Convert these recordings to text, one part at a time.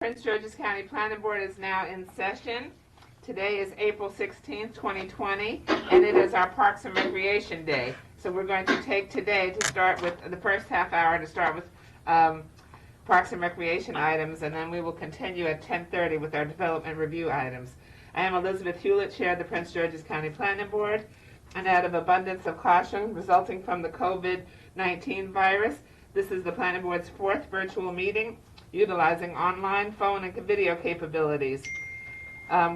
Prince George's County Planning Board is now in session. Today is April 16th, 2020, and it is our Parks and Recreation Day. So we're going to take today to start with the first half hour to start with Parks and Recreation items, and then we will continue at 10:30 with our development review items. I am Elizabeth Hewlett, Chair of the Prince George's County Planning Board, and out of abundance of caution resulting from the COVID-19 virus, this is the Planning Board's fourth virtual meeting utilizing online, phone, and video capabilities.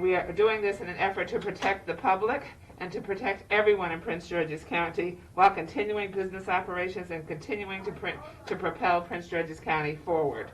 We are doing this in an effort to protect the public and to protect everyone in Prince George's County while continuing business operations and continuing to propel Prince George's County forward.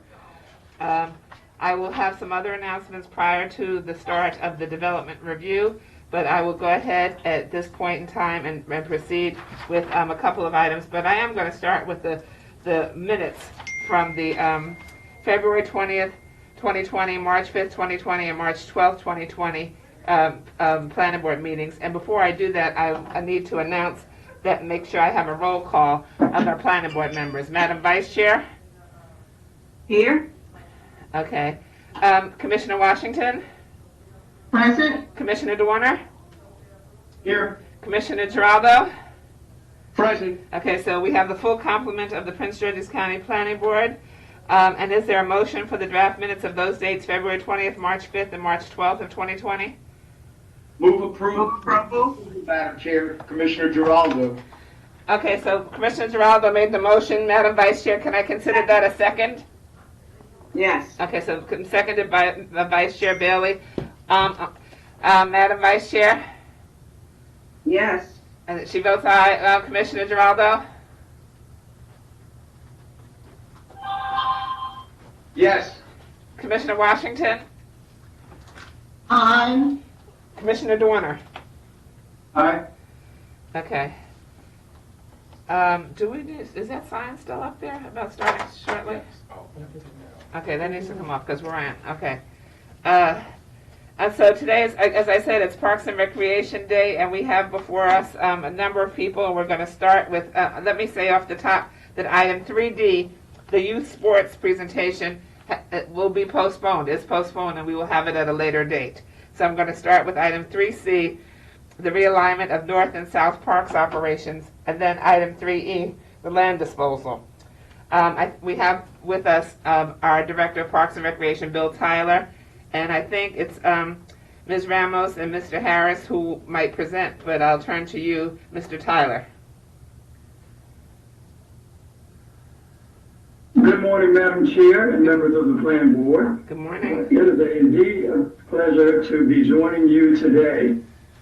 I will have some other announcements prior to the start of the development review, but I will go ahead at this point in time and proceed with a couple of items. But I am going to start with the minutes from the February 20th, 2020, March 5th, 2020, and March 12th, 2020 Planning Board meetings. And before I do that, I need to announce that, make sure I have a roll call of our Planning Board members. Madam Vice Chair? Here. Okay. Commissioner Washington? Present. Commissioner DeWarner? Here. Commissioner Giraldo? Present. Okay, so we have the full complement of the Prince George's County Planning Board. And is there a motion for the draft minutes of those dates, February 20th, March 5th, and March 12th of 2020? Move approval. Madam Chair, Commissioner Giraldo. Okay, so Commissioner Giraldo made the motion. Madam Vice Chair, can I consider that a second? Yes. Okay, so seconded by Vice Chair Bailey. Madam Vice Chair? Yes. And she votes aye. Commissioner Giraldo? Yes. Commissioner Washington? Aye. Commissioner DeWarner? Aye. Okay. Is that sign still up there about starting shortly? Okay, that needs to come off because we're on. Okay. And so today is, as I said, it's Parks and Recreation Day, and we have before us a number of people. We're going to start with, let me say off the top that item 3D, the youth sports presentation, will be postponed. It's postponed, and we will have it at a later date. So I'm going to start with item 3C, the realignment of North and South Parks operations, and then item 3E, the land disposal. We have with us our Director of Parks and Recreation, Bill Tyler, and I think it's Ms. Ramos and Mr. Harris who might present, but I'll turn to you, Mr. Tyler. Good morning, Madam Chair and members of the Planning Board. Good morning. It is indeed a pleasure to be joining you today.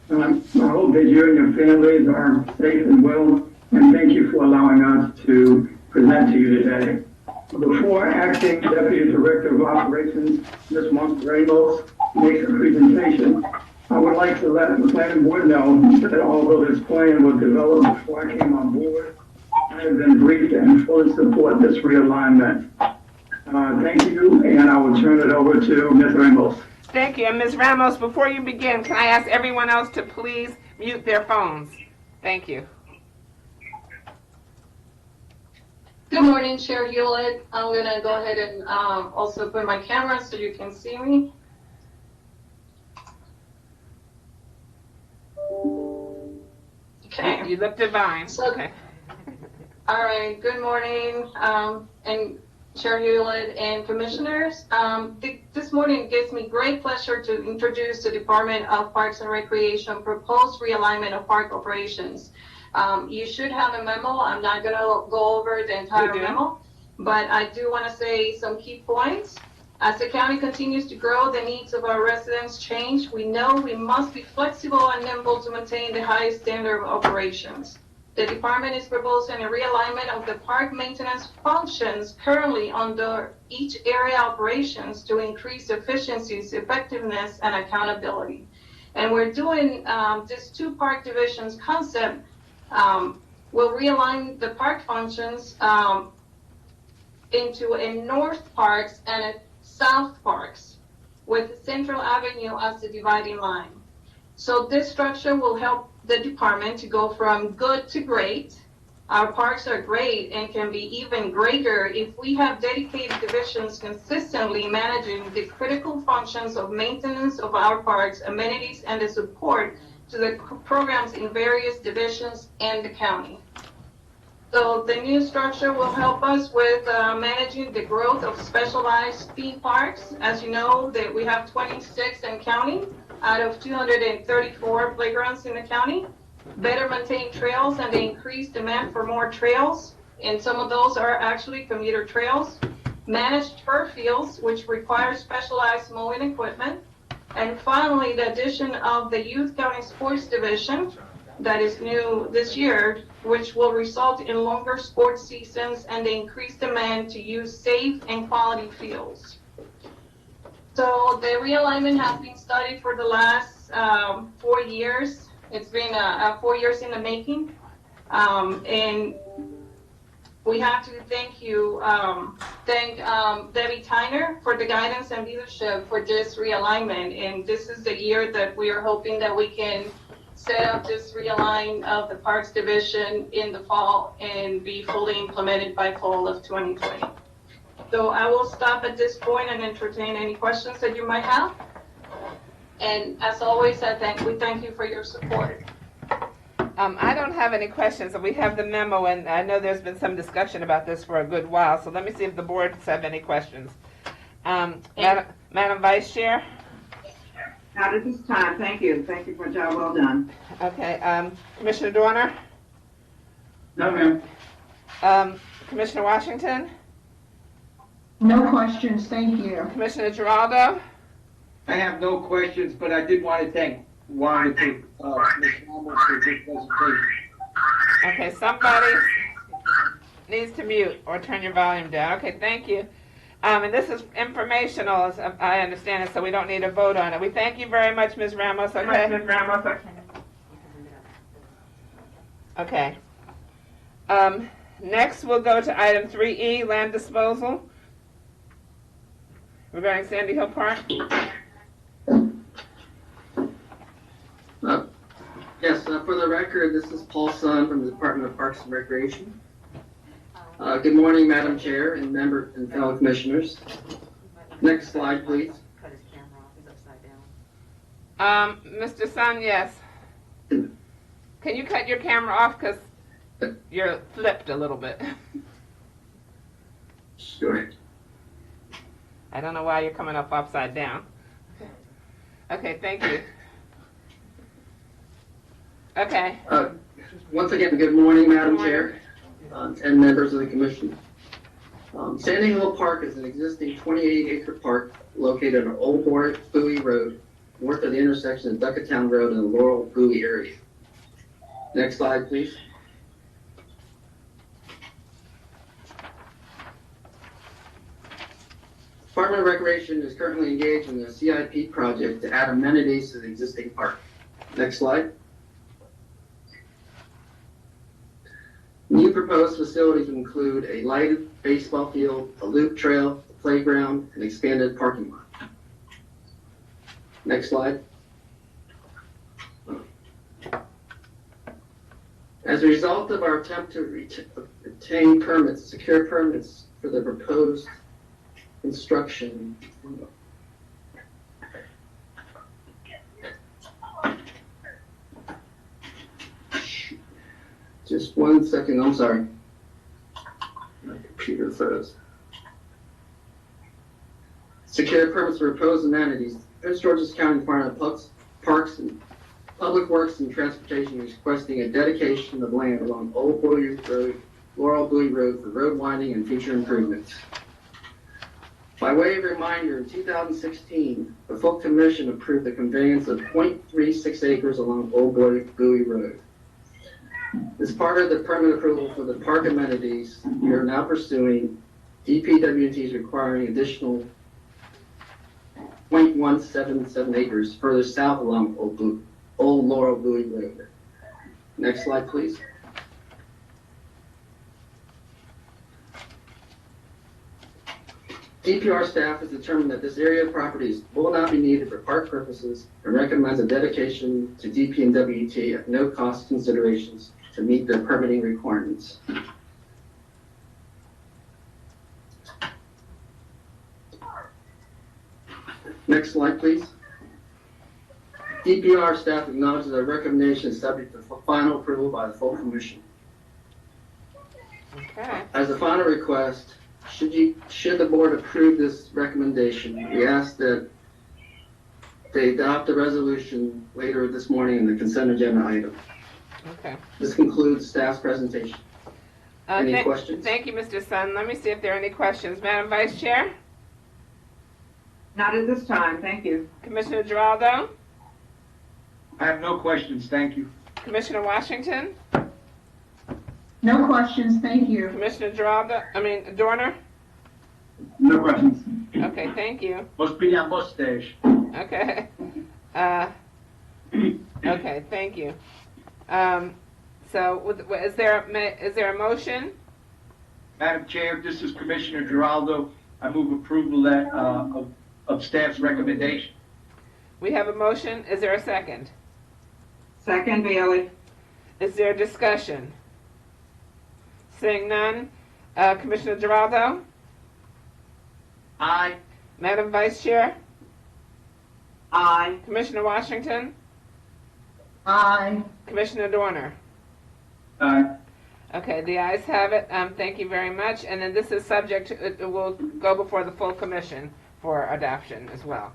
I hope that you and your families are safe and well, and thank you for allowing us to present to you today. Before Acting Deputy Director of Operations, Ms. Ramos, makes a presentation, I would like to let the Planning Board know that although this plan was developed before I came on board, I have been briefed and fully support this realignment. Thank you, and I will turn it over to Ms. Ramos. Thank you. And Ms. Ramos, before you begin, can I ask everyone else to please mute their phones? Thank you. Good morning, Chair Hewlett. I'm going to go ahead and also put my camera so you can see me. Okay. You look divine. So, okay. All right. Good morning, and Chair Hewlett and Commissioners. This morning it gives me great pleasure to introduce the Department of Parks and Recreation proposed realignment of park operations. You should have a memo. I'm not going to go over the entire memo, but I do want to say some key points. As the county continues to grow, the needs of our residents change. We know we must be flexible and nimble to maintain the highest standard of operations. The department is proposing a realignment of the park maintenance functions currently under each area operations to increase efficiencies, effectiveness, and accountability. And we're doing this two park divisions concept. Will realign the park functions into a North Parks and a South Parks with Central Avenue as the dividing line. So this structure will help the department to go from good to great Our parks are great and can be even greater if we have dedicated divisions consistently managing the critical functions of maintenance of our parks, amenities, and the support to the programs in various divisions and the county. So the new structure will help us with managing the growth of specialized theme parks. As you know, that we have 26 in county out of 234 playgrounds in the county. Better maintained trails and the increased demand for more trails, and some of those are actually commuter trails. Managed turf fields, which require specialized mowing equipment. And finally, the addition of the Youth County Sports Division that is new this year, which will result in longer sports seasons and the increased demand to use safe and quality fields. So the realignment has been studied for the last 4 years. It's been 4 years in the making, and we have to thank Debbie Tyner for the guidance and leadership for this realignment. And this is the year that we are hoping that we can set up this realign of the Parks Division in the fall and be fully implemented by fall of 2020. So I will stop at this point and entertain any questions that you might have. And as always, we thank you for your support. I don't have any questions. We have the memo, and I know there's been some discussion about this for a good while, so let me see if the boards have any questions. Madam Vice Chair? Not at this time. Thank you. Thank you for a job well done. Okay, Commissioner Dorner? No, ma'am. Commissioner Washington? No questions, thank you. Commissioner Giraldo? I have no questions, but I did want to thank Ms. Ramos for this presentation. Okay, somebody needs to mute or turn your volume down. Okay, thank you. And this is informational, as I understand it, so we don't need a vote on it. We thank you very much, Ms. Ramos. Okay. Okay. Next, we'll go to item 3E, land disposal, regarding Sandy Hill Park. Yes, for the record, this is Paul Sun from the Department of Parks and Recreation. Good morning, Madam Chair and member and fellow commissioners. Next slide, please. Cut his camera off, he's upside down. Mr. Sun, yes. Can you cut your camera off because you're flipped a little bit? Sure. I don't know why you're coming up upside down. Okay, thank you. Okay. Once again, good morning, Madam Chair and members of the Commission. Sandy Hill Park is an existing 28-acre park located on Old Bowie Road, north of the intersection of Duckatown Road and the Laurel Bowie area. Next slide, please. Department of Recreation is currently engaged in a CIP project to add amenities to the existing park. Next slide. New proposed facilities include a lighted baseball field, a loop trail, a playground, and expanded parking lot. Next slide. As a result of our attempt to obtain permits, secure permits for the proposed construction, just 1 second, I'm sorry. My computer froze. Secure permits for proposed amenities. Prince George's County Department of Parks and Public Works and Transportation is requesting a dedication of land along Old Bowie Road, Laurel Bowie Road for road winding and future improvements. By way of reminder, in 2016, the full commission approved the conveyance of 0.36 acres along Old Bowie Road. As part of the permit approval for the park amenities, we are now pursuing DPWT's requiring additional 0.177 acres further south along Old Laurel Bowie Road. Next slide, please. DPR staff has determined that this area of properties will not be needed for park purposes and recommends a dedication to DP and WT at no cost considerations to meet the permitting requirements. Next slide, please. DPR staff acknowledges the recommendation is subject to final approval by the full commission. Okay. As a final request, should the board approve this recommendation, we ask that they adopt a resolution later this morning in the consent agenda item. Okay. This concludes staff's presentation. Any questions? Thank you, Mr. Sun. Let me see if there are any questions. Madam Vice Chair? Not at this time, thank you. Commissioner Giraldo? I have no questions, thank you. Commissioner Washington? No questions, thank you. Commissioner Dorner? No questions. Okay, thank you. Must be on mustache. Okay. Okay, thank you. Is there a motion? Madam Chair, this is Commissioner Giraldo. I move approval of staff's recommendation. We have a motion. Is there a second? Second, Bailey. Is there discussion? Seeing none. Commissioner Giraldo? Aye. Madam Vice Chair? Aye. Commissioner Washington? Aye. Commissioner Dorner? Aye. Okay, the ayes have it. Thank you very much. And then this is subject to, it will go before the full commission for adoption as well.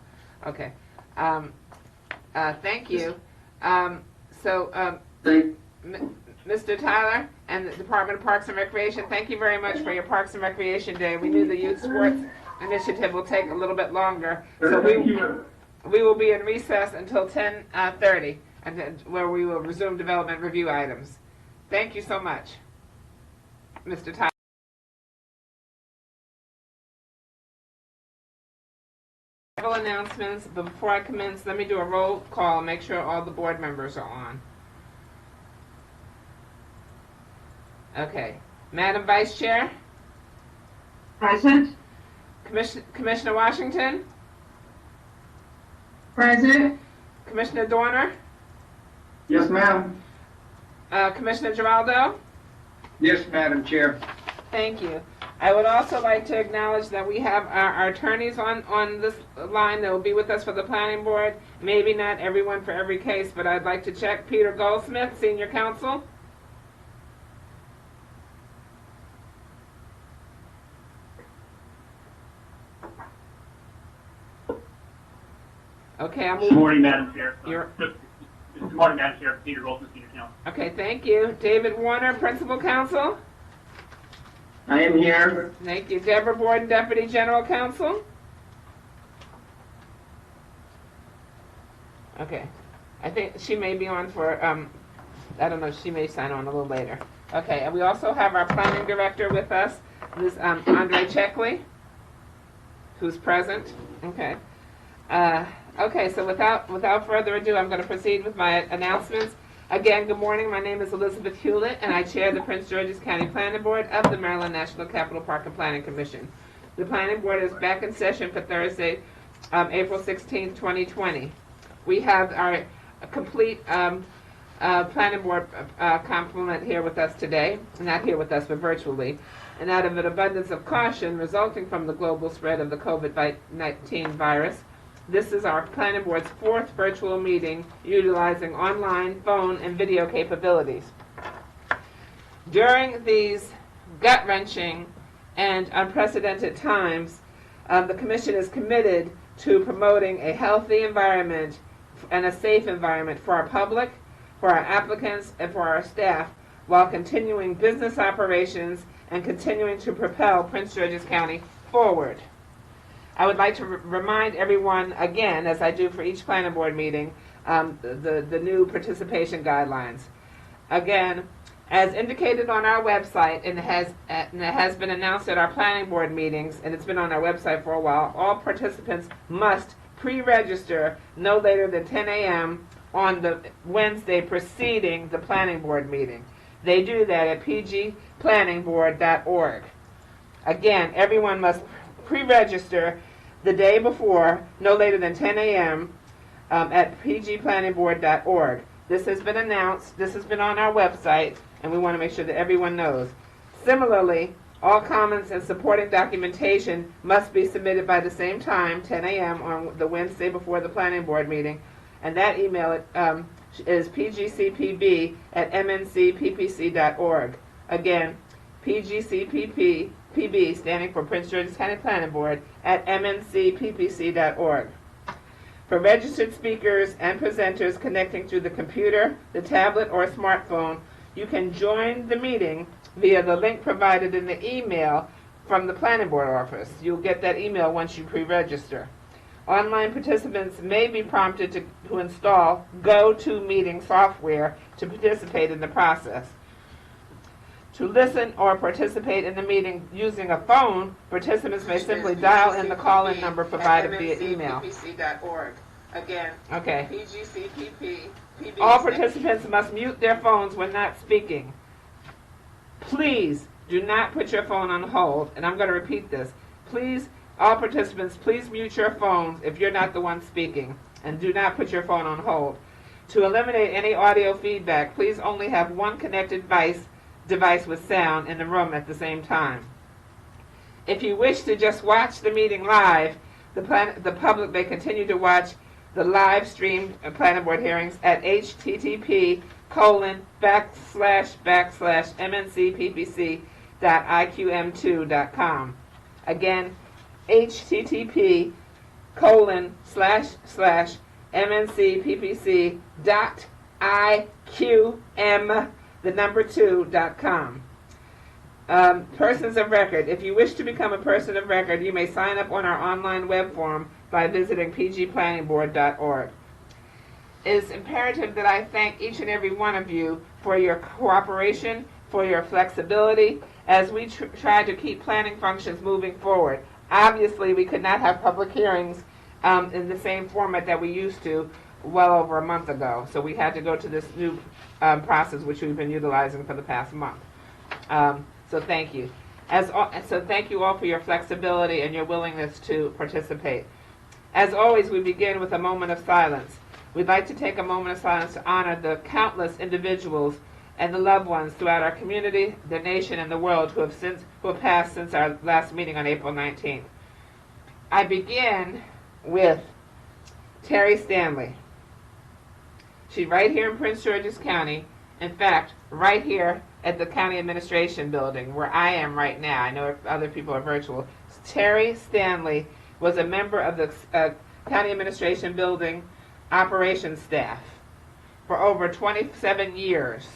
Okay. Thank you. Mr. Tyler and the Department of Parks and Recreation, thank you very much for your Parks and Recreation Day. We knew the Youth Sports Initiative will take a little bit longer. So Thank you. we will be in recess until 10:30, and then where we will resume development review items. Thank you so much, Mr. Tyler. Several announcements, but before I commence, let me do a roll call, make sure all the board members are on. Okay. Madam Vice Chair? Present? Commissioner Washington? Present? Commissioner Dorner? Yes, ma'am. Commissioner Giraldo? Yes, Madam Chair. Thank you. I would also like to acknowledge that we have our attorneys on this line that will be with us for the planning board. Maybe not everyone for every case, but I'd like to check. Peter Goldsmith, Senior Counsel. Okay, I'm Good morning, Madam Chair. You're- Good morning, Madam Chair. Peter Goldsmith, Senior Counsel. Okay, thank you. David Warner, Principal Counsel. I am here. Thank you. Deborah Borden, Deputy General Counsel. Okay. I think she may be on for, I don't know, she may sign on a little later. Okay, and we also have our planning director with us, Ms. Andre Checkley, who's present. Okay. Okay, so without further ado, I'm going to proceed with my announcements. Again, good morning. My name is Elizabeth Hewlett, and I chair the Prince George's County Planning Board of the Maryland National Capital Park and Planning Commission. The Planning Board is back in session for Thursday, April 16, 2020. We have our complete Planning Board complement here with us today. Not here with us, but virtually. And out of an abundance of caution resulting from the global spread of the COVID-19 virus, this is our Planning Board's 4th virtual meeting utilizing online, phone, and video capabilities. During these gut-wrenching and unprecedented times, the Commission is committed to promoting a healthy environment and a safe environment for our public, for our applicants, and for our staff, while continuing business operations and continuing to propel Prince George's County forward. I would like to remind everyone again, as I do for each planning board meeting, the new participation guidelines. Again, as indicated on our website, and it has been announced at our planning board meetings, and it's been on our website for a while, all participants must pre-register no later than 10 a.m. on the Wednesday preceding the planning board meeting. They do that at pgplanningboard.org. Again, everyone must pre-register the day before, no later than 10 a.m. At pgplanningboard.org. This has been announced, this has been on our website, and we want to make sure that everyone knows. Similarly, all comments and supporting documentation must be submitted by the same time, 10 a.m. on the Wednesday before the planning board meeting, and that email is pgcpb@mncppc.org. Again, pgcpb, standing for Prince George's County Planning Board, at mncppc.org. For registered speakers and presenters connecting through the computer, the tablet, or smartphone, you can join the meeting via the link provided in the email from the planning board office. You'll get that email once you pre-register. Online participants may be prompted to install GoToMeeting software to participate in the process. To listen or participate in the meeting using a phone, participants may simply dial in the call-in number provided via email. Again, okay. All participants must mute their phones when not speaking. Please do not put your phone on hold, and I'm going to repeat this. Please, all participants, please mute your phones if you're not the one speaking, and do not put your phone on hold. To eliminate any audio feedback, please only have one connected device with sound in the room at the same time. If you wish to just watch the meeting live, the public may continue to watch the live streamed planning board hearings at http://mncppc.iqm2.com. Again, http://mncppc.iqm2.com. Persons of record. If you wish to become a person of record, you may sign up on our online web form by visiting pgplanningboard.org. It is imperative that I thank each and every one of you for your cooperation, for your flexibility, as we try to keep planning functions moving forward. Obviously, we could not have public hearings in the same format that we used to well over a month ago. So we had to go to this new process, which we've been utilizing for the past month. So thank you. So thank you all for your flexibility and your willingness to participate. As always, we begin with a moment of silence. We'd like to take a moment of silence to honor the countless individuals and the loved ones throughout our community, the nation, and the world who have passed since our last meeting on April 19th. I begin with Terry Stanley. She's right here in Prince George's County. In fact, right here at the County Administration Building, where I am right now. I know other people are virtual. Terry Stanley was a member of the County Administration Building operations staff for over 27 years.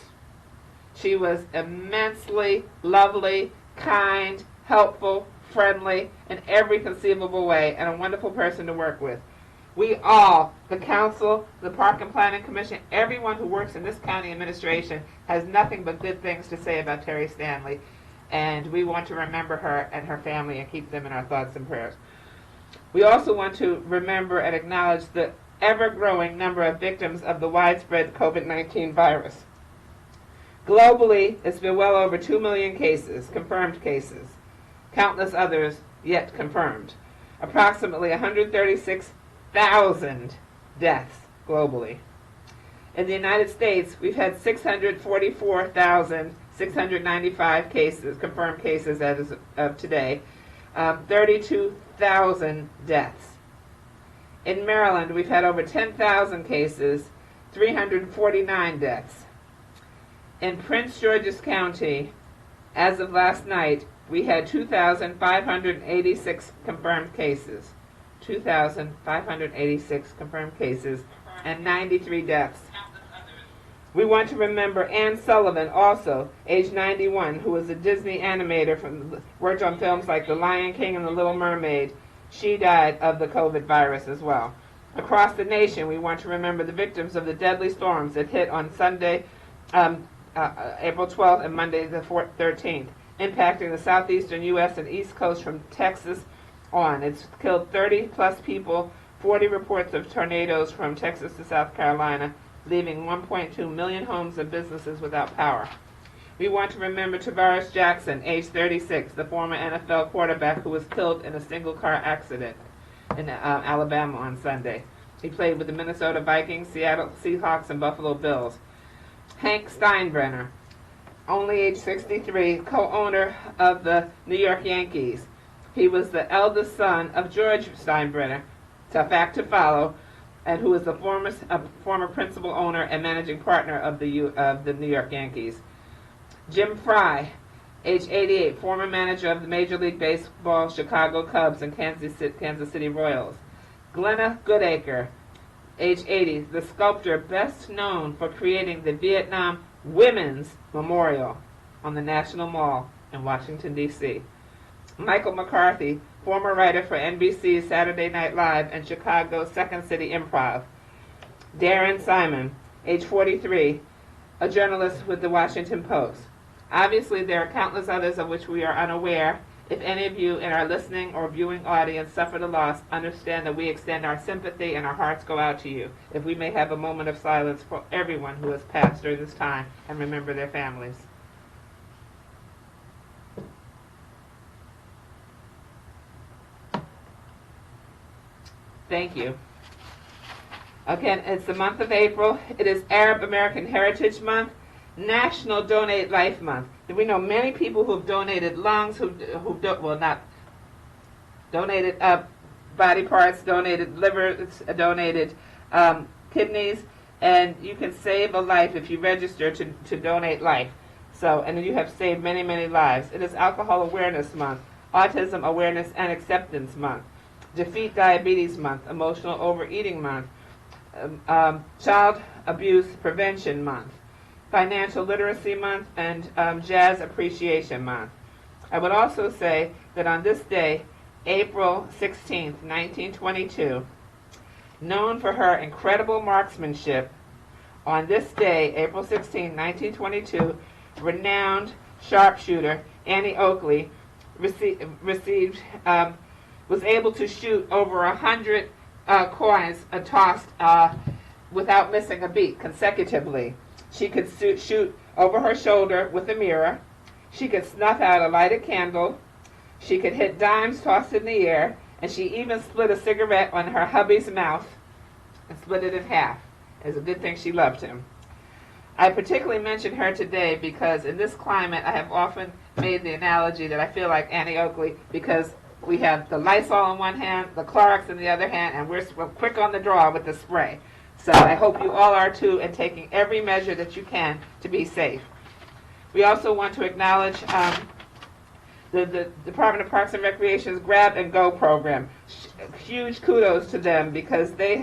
She was immensely lovely, kind, helpful, friendly in every conceivable way, and a wonderful person to work with. We all, the council, the Park and Planning Commission, everyone who works in this county administration has nothing but good things to say about Terry Stanley, and we want to remember her and her family and keep them in our thoughts and prayers. We also want to remember and acknowledge the ever-growing number of victims of the widespread COVID-19 virus. Globally, it's been well over 2 million cases, confirmed cases, countless others yet confirmed. Approximately 136,000 deaths globally. In the United States, we've had 644,695 cases, confirmed cases as of today, 32,000 deaths. In Maryland, we've had over 10,000 cases, 349 deaths. In Prince George's County, as of last night, we had 2,586 confirmed cases. 2,586 confirmed cases and 93 deaths. We want to remember Anne Sullivan, also, age 91, who was a Disney animator, worked on films like The Lion King and The Little Mermaid. She died of the COVID virus as well. Across the nation, we want to remember the victims of the deadly storms that hit on Sunday, April 12th and Monday the 13th, impacting the southeastern U.S. and East Coast from Texas on. It's killed 30-plus people, 40 reports of tornadoes from Texas to South Carolina, leaving 1.2 million homes and businesses without power. We want to remember Tavares Jackson, age 36, the former NFL quarterback who was killed in a single-car accident in Alabama on Sunday. He played with the Minnesota Vikings, Seattle Seahawks, and Buffalo Bills. Hank Steinbrenner, only age 63, co-owner of the New York Yankees. He was the eldest son of George Steinbrenner, tough act to follow, and who is the former principal owner and managing partner of the New York Yankees. Jim Fry, age 88, former manager of the Major League Baseball Chicago Cubs and Kansas City Royals. Glenna Goodacre, age 80, the sculptor best known for creating the Vietnam Women's Memorial on the National Mall in Washington, D.C. Michael McCarthy, former writer for NBC's Saturday Night Live and Chicago's Second City Improv. Darren Simon, age 43, a journalist with the Washington Post. Obviously, there are countless others of which we are unaware. If any of you in our listening or viewing audience suffered a loss, understand that we extend our sympathy and our hearts go out to you. If we may have a moment of silence for everyone who has passed during this time and remember their families. Thank you. Again, it's the month of April. It is Arab American Heritage Month, National Donate Life Month. We know many people who have donated lungs, not donated body parts, donated liver, donated kidneys, and you can save a life if you register to donate life. So, and you have saved many, many lives. It is Alcohol Awareness Month, Autism Awareness and Acceptance Month, Defeat Diabetes Month, Emotional Overeating Month, Child Abuse Prevention Month, Financial Literacy Month, and Jazz Appreciation Month. I would also say that on this day, April 16th, 1922, known for her incredible marksmanship, on this day, April 16, 1922, renowned sharpshooter Annie Oakley was able to shoot over 100 coins tossed without missing a beat consecutively. She could shoot over her shoulder with a mirror. She could snuff out a lighted candle. She could hit dimes tossed in the air. And she even split a cigarette on her hubby's mouth and split it in half. It's a good thing she loved him. I particularly mention her today because in this climate I have often made the analogy that I feel like Annie Oakley because we have the Lysol in one hand, the Clorox in the other hand, and we're quick on the draw with the spray. So I hope you all are too, and taking every measure that you can to be safe. We also want to acknowledge the Department of Parks and Recreation's Grab and Go program. Huge kudos to them because they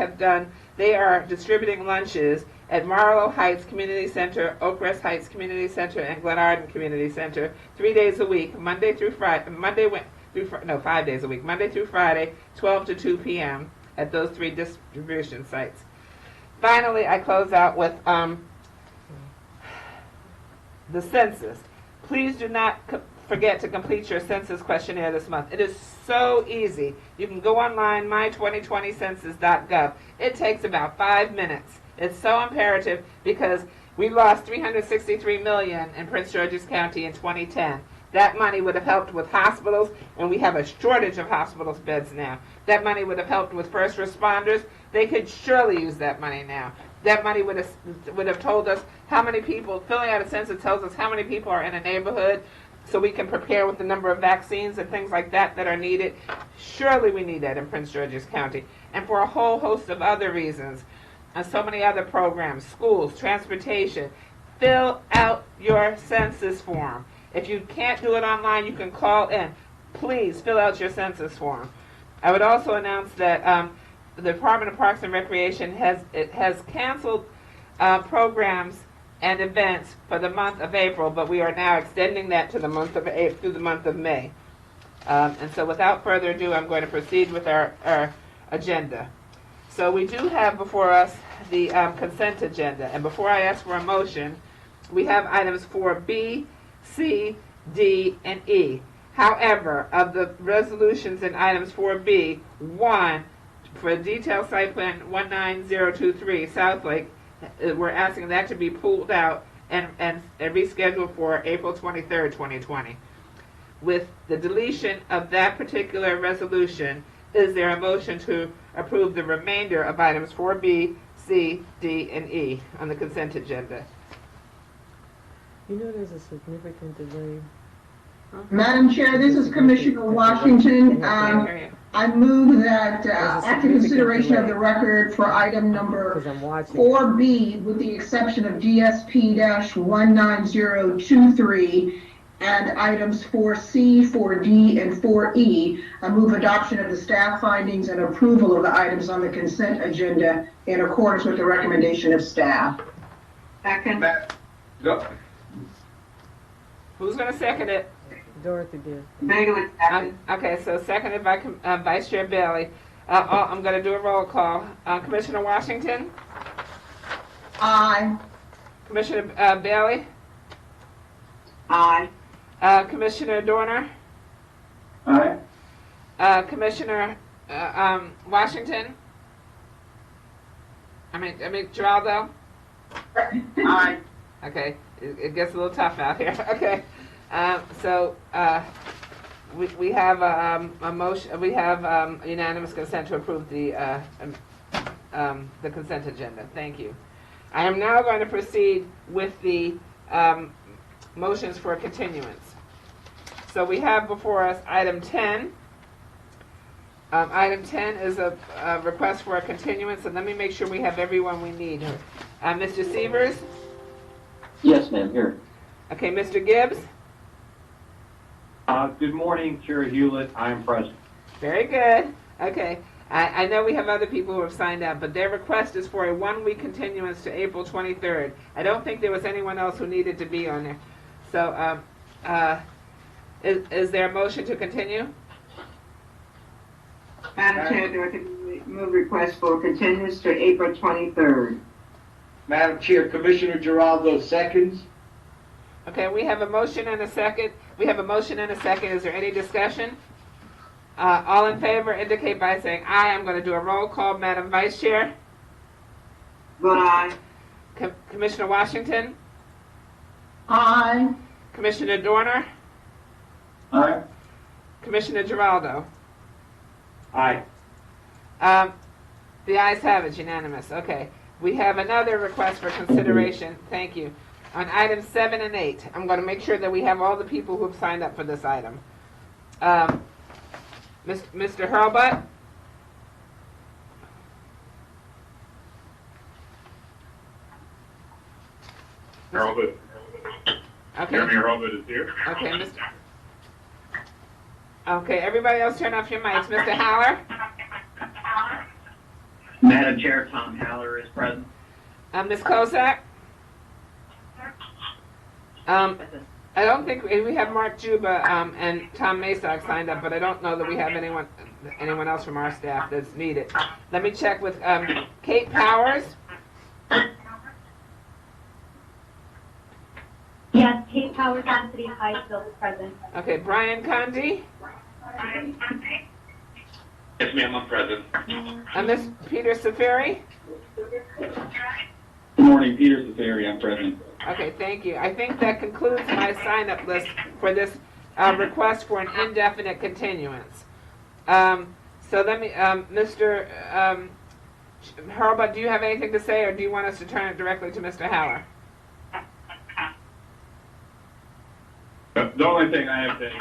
are distributing lunches at Marlow Heights Community Center, Oakrest Heights Community Center, and Glenarden Community Center 3 days a week, Monday through Friday, 5 days a week, Monday through Friday, 12 to 2 p.m. at those 3 distribution sites. Finally, I close out with the census. Please do not forget to complete your census questionnaire this month. It is so easy. You can go online, my2020census.gov. It takes about 5 minutes. It's so imperative because we lost $363 million in Prince George's County in 2010. That money would have helped with hospitals, and we have a shortage of hospitals beds now. That money would have helped with first responders. They could surely use that money now. That money would have told us how many people, filling out a census tells us how many people are in a neighborhood so we can prepare with the number of vaccines and things like that that are needed. Surely we need that in Prince George's County. And for a whole host of other reasons, and so many other programs, schools, transportation. Fill out your census form. If you can't do it online, you can call in. Please fill out your census form. I would also announce that the Department of Parks and Recreation has canceled programs and events for the month of April, but we are now extending that to the month of April through the month of May. And so without further ado, I'm going to proceed with our agenda. So we do have before us the consent agenda, and before I ask for a motion, we have items 4B, C, D, and E. However, of the resolutions in items 4B, 1 for detailed site plan 19023 South Lake, we're asking that to be pulled out and rescheduled for April 23rd, 2020. With the deletion of that particular resolution, Is there a motion to approve the remainder of items 4B, C, D, and E on the consent agenda? You know there's a significant delay. Madam Chair, this is Commissioner Washington. I move that after consideration of the record for item number Because I'm watching. 4B, with the exception of DSP-19023 and items 4C, 4D, and 4E, I move adoption of the staff findings and approval of the items on the consent agenda in accordance with the recommendation of staff. Second. Go. Who's going to second it? Dorothy did. Bailey, second. Okay, so seconded by Vice Chair Bailey. I'm going to do a roll call. Commissioner Washington? Aye. Commissioner Bailey? Aye. Commissioner Dorner? Aye. Commissioner Washington? I mean Geraldo? Aye. Okay, it gets a little tough out here. Okay, so we have a motion. We have unanimous consent to approve the consent agenda. Thank you. I am now going to proceed with the motions for continuance. So we have before us item 10. Item 10 is a request for a continuance, and let me make sure we have everyone we need. Mr. Severs? Yes, ma'am, here. Okay, Mr. Gibbs? Good morning, Chair Hewlett. I am present. Very good. Okay. I know we have other people who have signed up, but their request is for a 1-week continuance to April 23rd. I don't think there was anyone else who needed to be on there. So, is there a motion to continue? Madam Chair, do I can move request for continuance to April 23rd? Madam Chair, Commissioner Geraldo seconds. Okay, we have a motion and a second. We have a motion and a second. Is there any discussion? All in favor indicate by saying aye. I'm going to do a roll call. Madam Vice Chair? Vote aye. Commissioner Washington? Aye. Commissioner Dorner? Aye. Commissioner Geraldo? Aye. The ayes have it, unanimous. Okay. We have another request for consideration. Thank you. On items 7 and 8, I'm going to make sure that we have all the people who have signed up for this item. Mr. Hurlbut? Hurlbut. Okay. Jeremy Hurlbut is here. Okay, Mr. Okay, everybody else turn off your mics. Mr. Haller? Madam Chair, Tom Haller is present. Ms. Kozak? I don't think we have Mark Juba and Tom Masock signed up, but I don't know that we have anyone else from our staff that's needed. Let me check with Kate Powers. Yes, Kate Powers on City High still present. Okay, Brian Condi. Yes, ma'am, I'm present. Ms. Peter Safari. Good morning, Peter Safari, I'm present. Okay, thank you. I think that concludes my sign-up list for this request for an indefinite continuance. So let me, Mr. Hurlbut, do you have anything to say, or do you want us to turn it directly to Mr. Haller? The only thing I have to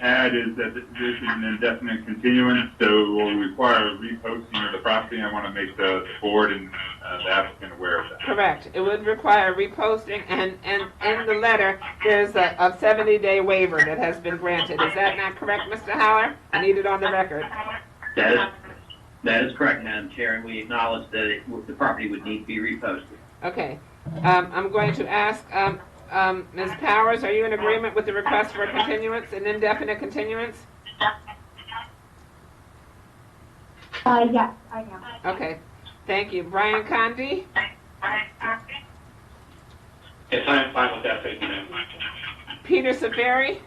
add is that this is an indefinite continuance, so it will require reposting of the property. I want to make the board and the applicant aware of that. Correct. It would require reposting, and in the letter, there's a 70-day waiver that has been granted. Is that not correct, Mr. Haller? I need it on the record. That is correct, Madam Chair, and we acknowledge that the property would need to be reposted. Okay. I'm going to ask Ms. Powers, are you in agreement with the request for a continuance, an indefinite continuance? Yes, I am. Okay. Thank you. Brian Condi? Yes, I am fine with that, thank you, ma'am. Peter Safari?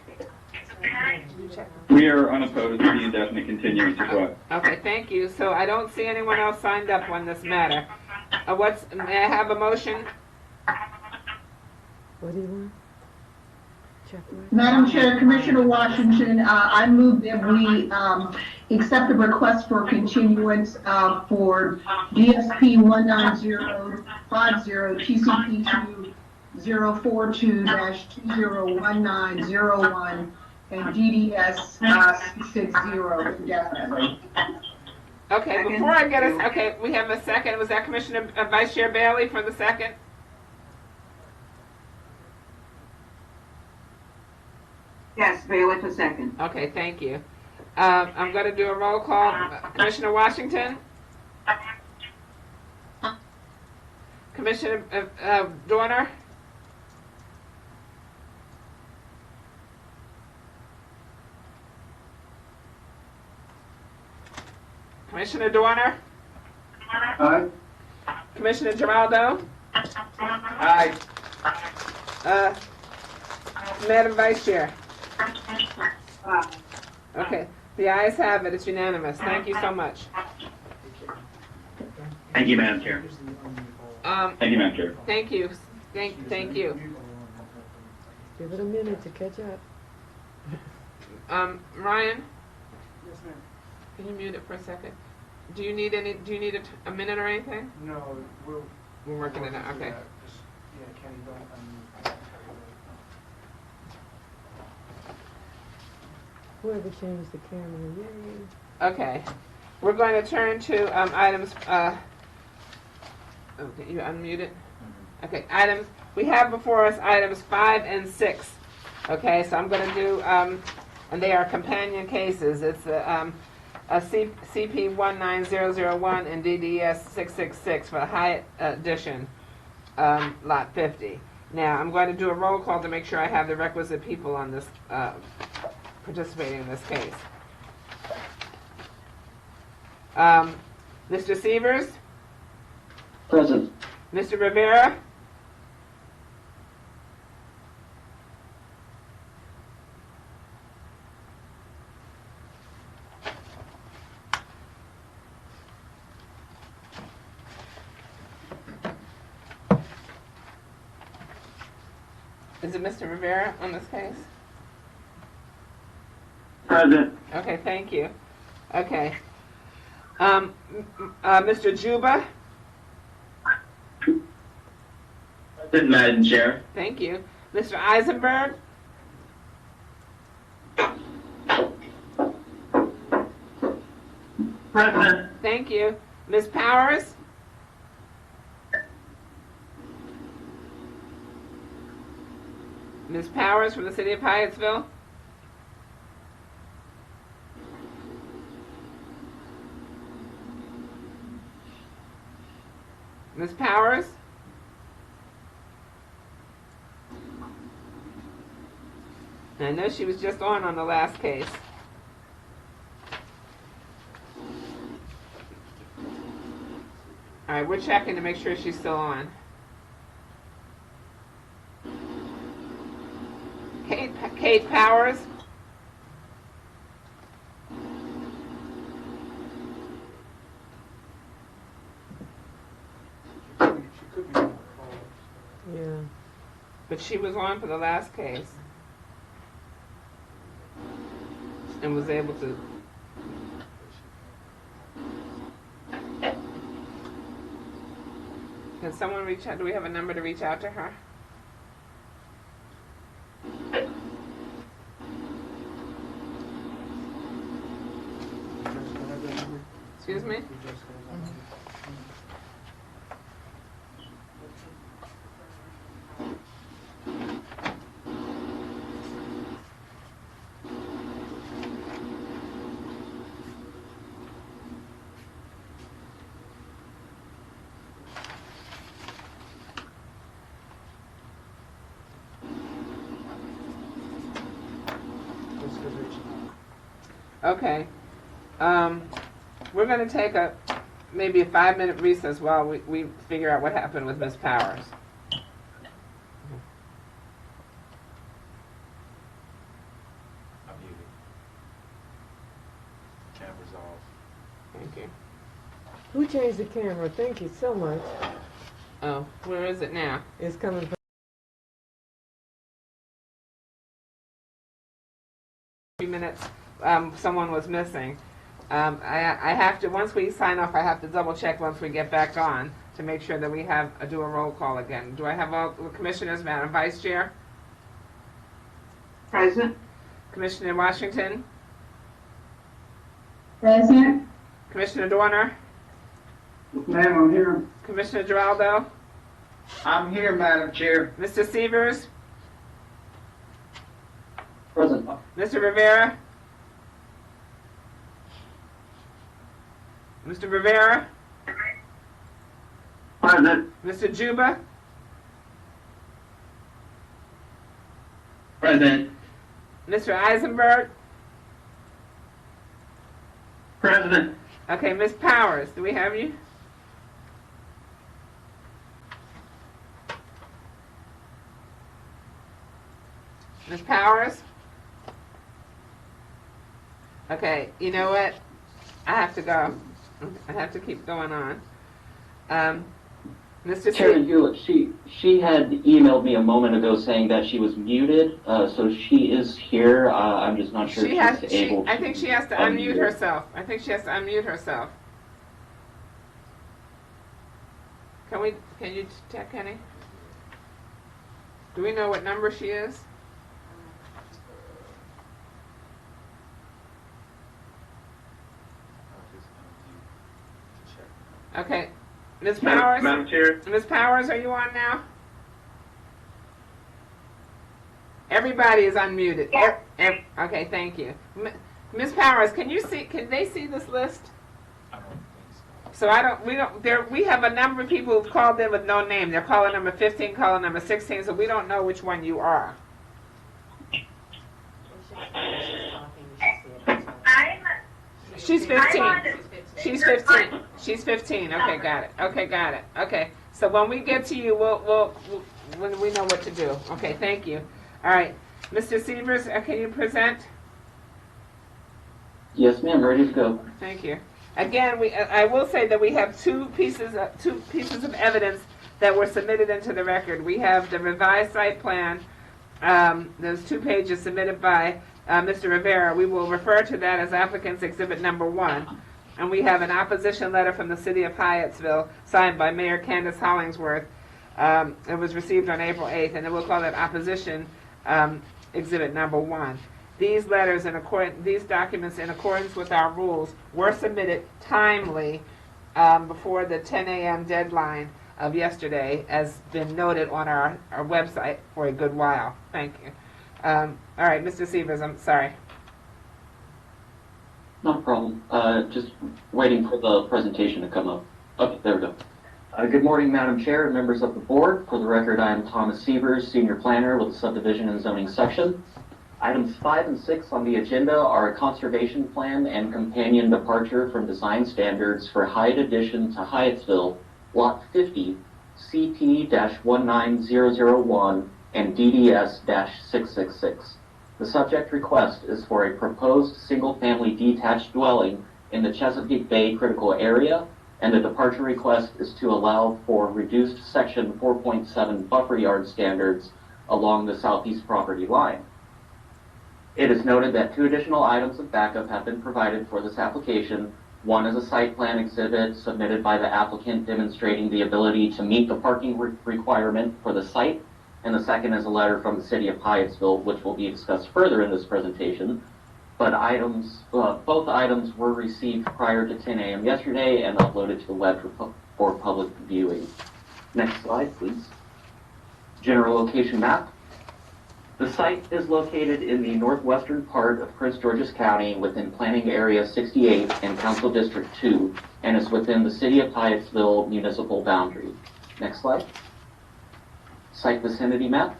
We are unopposed to the indefinite continuance request. Okay, thank you. So I don't see anyone else signed up on this matter. May I have a motion? What do you want? Check what? Madam Chair, Commissioner Washington, I move that we accept the request for continuance for DSP 19050 TCP 042-201901 and DDS 660 indefinitely. Okay, Second. before I get us, okay, we have a second. Was that Commissioner Vice Chair Bailey for the second? Yes, Bailey for second. Okay, thank you. I'm going to do a roll call. Commissioner Washington? Commissioner Dorner? Commissioner Dorner? Aye. Commissioner Giraldo? Aye. Madam Vice Chair? Aye. Okay, the ayes have it. It's unanimous. Thank you so much. Thank you, Madam Chair. Thank you, Madam Chair. Thank you. Thank you. Give it a minute to catch up. Ryan, Yes, ma'am. can you mute it for a second? Do you need a minute or anything? No, we'll. We're working it out. Okay. Just, yeah, Kenny, don't. Whoever changed the camera, yay. Okay. We're going to turn to items. Okay, you unmuted. Okay, items. We have before us items 5 and 6. Okay, so I'm going to do, and they are companion cases. It's a CP 19001 and DDS 666 for the Hyatt Edition, Lot 50. Now, I'm going to do a roll call to make sure I have the requisite people on this, participating in this case. Mr. Severs? Present. Mr. Rivera? Is it Mr. Rivera on this case? Present. Okay, thank you. Okay. Mr. Juba? Present, Madam Chair. Thank you. Mr. Eisenberg? Present. Thank you. Ms. Powers? Ms. Powers from the City of Hyattsville? Ms. Powers? I know she was just on the last case. All right, we're checking to make sure she's still on. Kate Powers? Yeah. But she was on for the last case. And was able to. Can someone reach out? Do we have a number to reach out to her? Excuse me? Okay. We're going to take maybe a 5-minute recess while we figure out what happened with Ms. Powers. I'm muted. Camera's off. Thank you. Who changed the camera? Thank you so much. Oh, where is it now? It's coming from. Minutes, someone was missing. I have to, once we sign off, I have to double check once we get back on to make sure that we do a roll call again. Do I have all the commissioners, Madam Vice Chair? Present. Commissioner Washington? Present. Commissioner Dorner? Ma'am, I'm here. Commissioner Giraldo? I'm here, Madam Chair. Mr. Severs? Present. Mr. Rivera? Mr. Rivera? Present. Mr. Juba? Present. Mr. Eisenberg? President. Okay, Ms. Powers, do we have you? Ms. Powers? Okay, you know what? I have to go. I have to keep going on. Mr. Chairman C. Hewlett, she had emailed me a moment ago saying that she was muted, so she is here. I'm just not sure if she's able to. I think she has to unmute herself. I think she has to unmute herself. Can you check, Kenny? Do we know what number she is? Okay. Ms. Powers? Madam Chair. Ms. Powers, are you on now? Everybody is unmuted. Okay, thank you. Ms. Powers, can they see this list? I don't think so. We have a number of people who've called in with no name. They're calling number 15, calling number 16, so we don't know which one you are. She's 15. She's 15. She's 15. Okay, got it. Okay, got it. Okay. So when we get to you, when we know what to do. Okay, thank you. All right. Mr. Severs, can you present? Yes, ma'am, ready to go. Thank you. Again, I will say that we have two pieces of evidence that were submitted into the record. We have the revised site plan. Those 2 pages submitted by Mr. Rivera. We will refer to that as applicant's exhibit number 1. And we have an opposition letter from the city of Hyattsville signed by Mayor Candace Hollingsworth. It was received on April 8th, and then we'll call that opposition exhibit number 1. These letters, these documents, in accordance with our rules, were submitted timely before the 10 a.m. deadline of yesterday, as been noted on our website for a good while. Thank you. All right, Mr. Severs, I'm sorry. No problem. Just waiting for the presentation to come up. Okay, there we go. Good morning, Madam Chair and members of the board. For the record, I am Thomas Severs, Senior Planner with the Subdivision and Zoning Section. Items 5 and 6 on the agenda are a conservation plan and companion departure from design standards for Hyatt addition to Hyattsville, Lot 50, CP-19001 and DDS-666. The subject request is for a proposed single-family detached dwelling in the Chesapeake Bay critical area, and the departure request is to allow for reduced section 4.7 buffer yard standards along the southeast property line. It is noted that 2 additional items of backup have been provided for this application. One is a site plan exhibit submitted by the applicant demonstrating the ability to meet the parking requirement for the site, and the second is a letter from the city of Hyattsville, which will be discussed further in this presentation. But both items were received prior to 10 a.m. yesterday and uploaded to the web for public viewing. Next slide, please. General location map. The site is located in the northwestern part of Prince George's County within Planning Area 68 and Council District 2, and is within the City of Hyattsville municipal boundary. Next slide. Site vicinity map.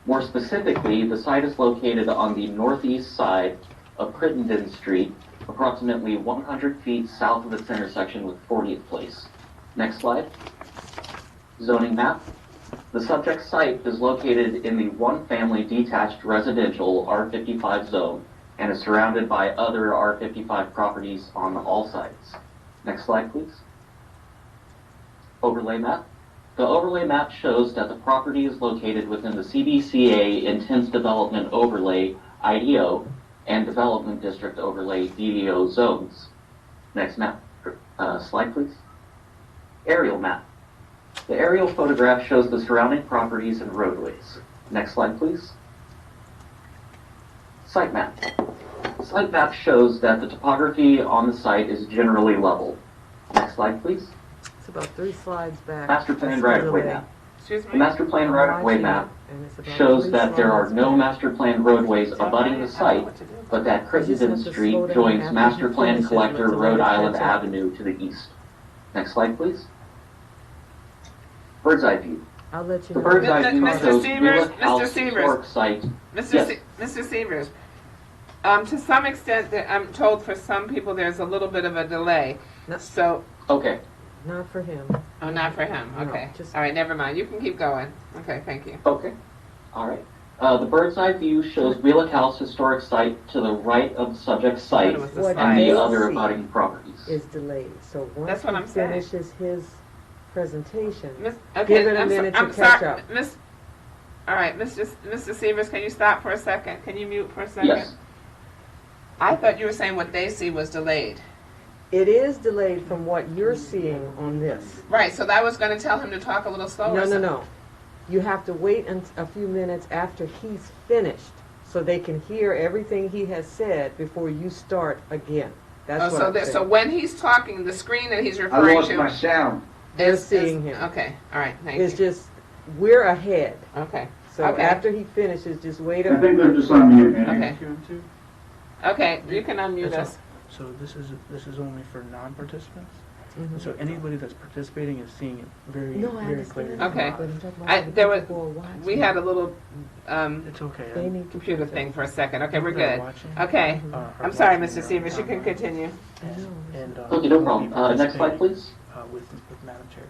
More specifically, the site is located on the northeast side of Crittenden Street, approximately 100 feet south of its intersection with 40th Place. Next slide. Zoning map. The subject site is located in the one-family detached residential R55 zone and is surrounded by other R55 properties on all sides. Next slide, please. Overlay map. The overlay map shows that the property is located within the CBCA Intense Development Overlay, IDO, and Development District Overlay, DDO zones. Next map, slide please. Aerial map. The aerial photograph shows the surrounding properties and roadways. Next slide please. Site map. Site map shows that the topography on the site is generally level. Next slide please. It's about 3 slides back. Master plan That's right-of-way delay. map. Excuse The me? master plan right-of-way map shows that there are no master plan roadways abutting the site, but that Crittenden Street joins master plan collector Rhode Island Avenue to the east. Next slide, please. Bird's eye view. I'll let you The know. bird's eye view Mr. shows Severs, Wheelock House Mr. Severs. Historic Site. Mr. Severs, to some extent, I'm told for some people there's a little bit of a delay. So, Okay. Not for him. oh, not for him. No, Okay. just- All right, never mind. You can keep going. Okay, thank you. Okay. All right. The bird's eye view shows Wheelock House Historic Site to the right of the subject site It was the What slide. and they the other see abutting properties. is delayed. So once That's what he I'm saying. finishes his presentation, Okay, give it a minute to catch up. All right, Mr. Severs, can you stop for a second? Can you mute for a second? Yes. I thought you were saying what they see was delayed. it is delayed from what you're seeing on this. Right, so that was going to tell him to talk a little slower. No. You have to wait a few minutes after he's finished so they can hear everything he has said before you start again. That's what I'm saying. So when he's talking, the screen that he's I referring lost to my sound. They're is seeing him. Okay, all right, thank It's you. just, we're ahead. Okay, So Okay. after he finishes, just wait I a think they're just on mute, man. okay, okay. You can unmute That's us. So this is only for non-participants? Mhm. So anybody that's participating is seeing it very, No, I very clearly? understand. Okay. But I'm talking about I- the there was- people who are watching. We had a little It's okay. They need to computer catch thing up. for a second. Okay, we're People that are good. watching, Okay, are I'm sorry, watching Mr. their Severs. You can online. continue. And, Okay, no will problem. be Next slide, participating, please. With Madam Chair.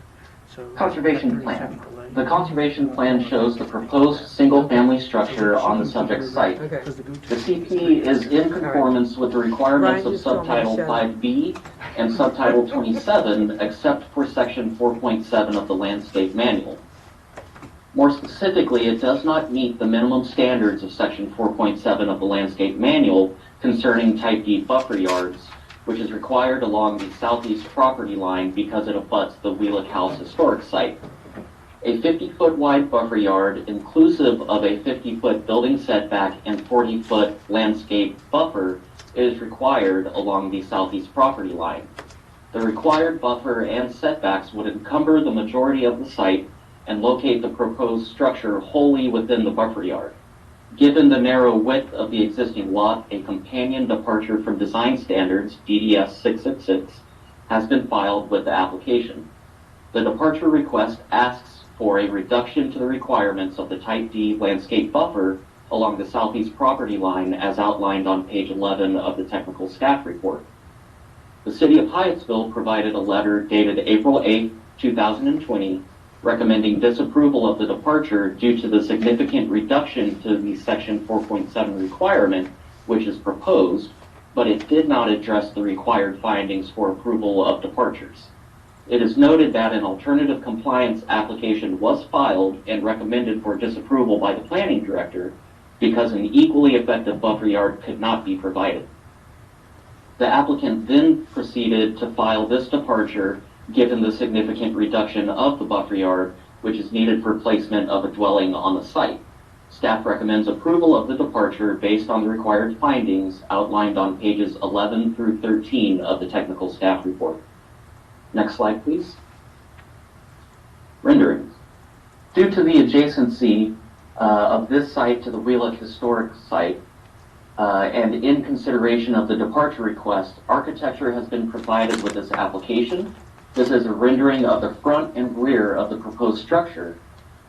So Conservation that 30 plan. second delay- The conservation plan shows the proposed single-family structure on the subject site. Okay. Because the Gooch The CP is in conformance with the requirements Ryan of just told me to subtitle shut up. 5B and subtitle 27, except for section 4.7 of the landscape manual. More specifically, it does not meet the minimum standards of section 4.7 of the landscape manual concerning type D buffer yards, which is required along the southeast property line because it abuts the Wheelock House Historic Site. A 50-foot wide buffer yard, inclusive of a 50-foot building setback and 40-foot landscape buffer, is required along the southeast property line. The required buffer and setbacks would encumber the majority of the site and locate the proposed structure wholly within the buffer yard. Given the narrow width of the existing lot, a companion departure from design standards, DDS 666, has been filed with the application. The departure request asks for a reduction to the requirements of the Type D landscape buffer along the southeast property line as outlined on page 11 of the technical staff report. The City of Hyattsville provided a letter dated April 8, 2020, recommending disapproval of the departure due to the significant reduction to the section 4.7 requirement, which is proposed, but it did not address the required findings for approval of departures. It is noted that an alternative compliance application was filed and recommended for disapproval by the planning director because an equally effective buffer yard could not be provided. The applicant then proceeded to file this departure given the significant reduction of the buffer yard, which is needed for placement of a dwelling on the site. Staff recommends approval of the departure based on the required findings outlined on pages 11 through 13 of the technical staff report. Next slide, please. Renderings. Due to the adjacency of this site to the Wheelock Historic Site, and in consideration of the departure request, architecture has been provided with this application. This is a rendering of the front and rear of the proposed structure.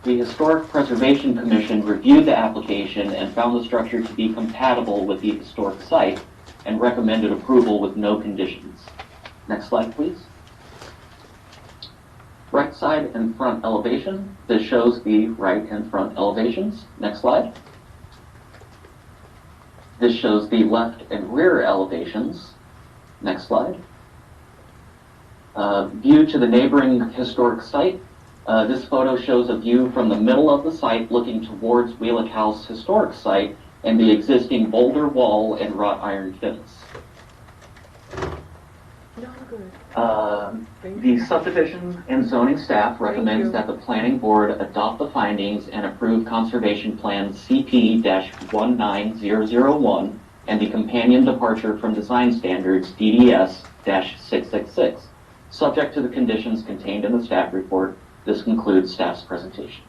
The Historic Preservation Commission reviewed the application and found the structure to be compatible with the historic site and recommended approval with no conditions. Next slide, please. Right side and front elevation. This shows the right and front elevations. Next slide. This shows the left and rear elevations. Next slide. View to the neighboring historic site. This photo shows a view from the middle of the site looking towards Wheelock House Historic Site and the existing boulder wall and wrought iron fence. No, I'm good. The subdivision and zoning staff recommends you. that the planning board adopt the findings and approve conservation plan CP-19001 and the companion departure from design standards DDS-666. Subject to the conditions contained in the staff report, this concludes staff's presentation.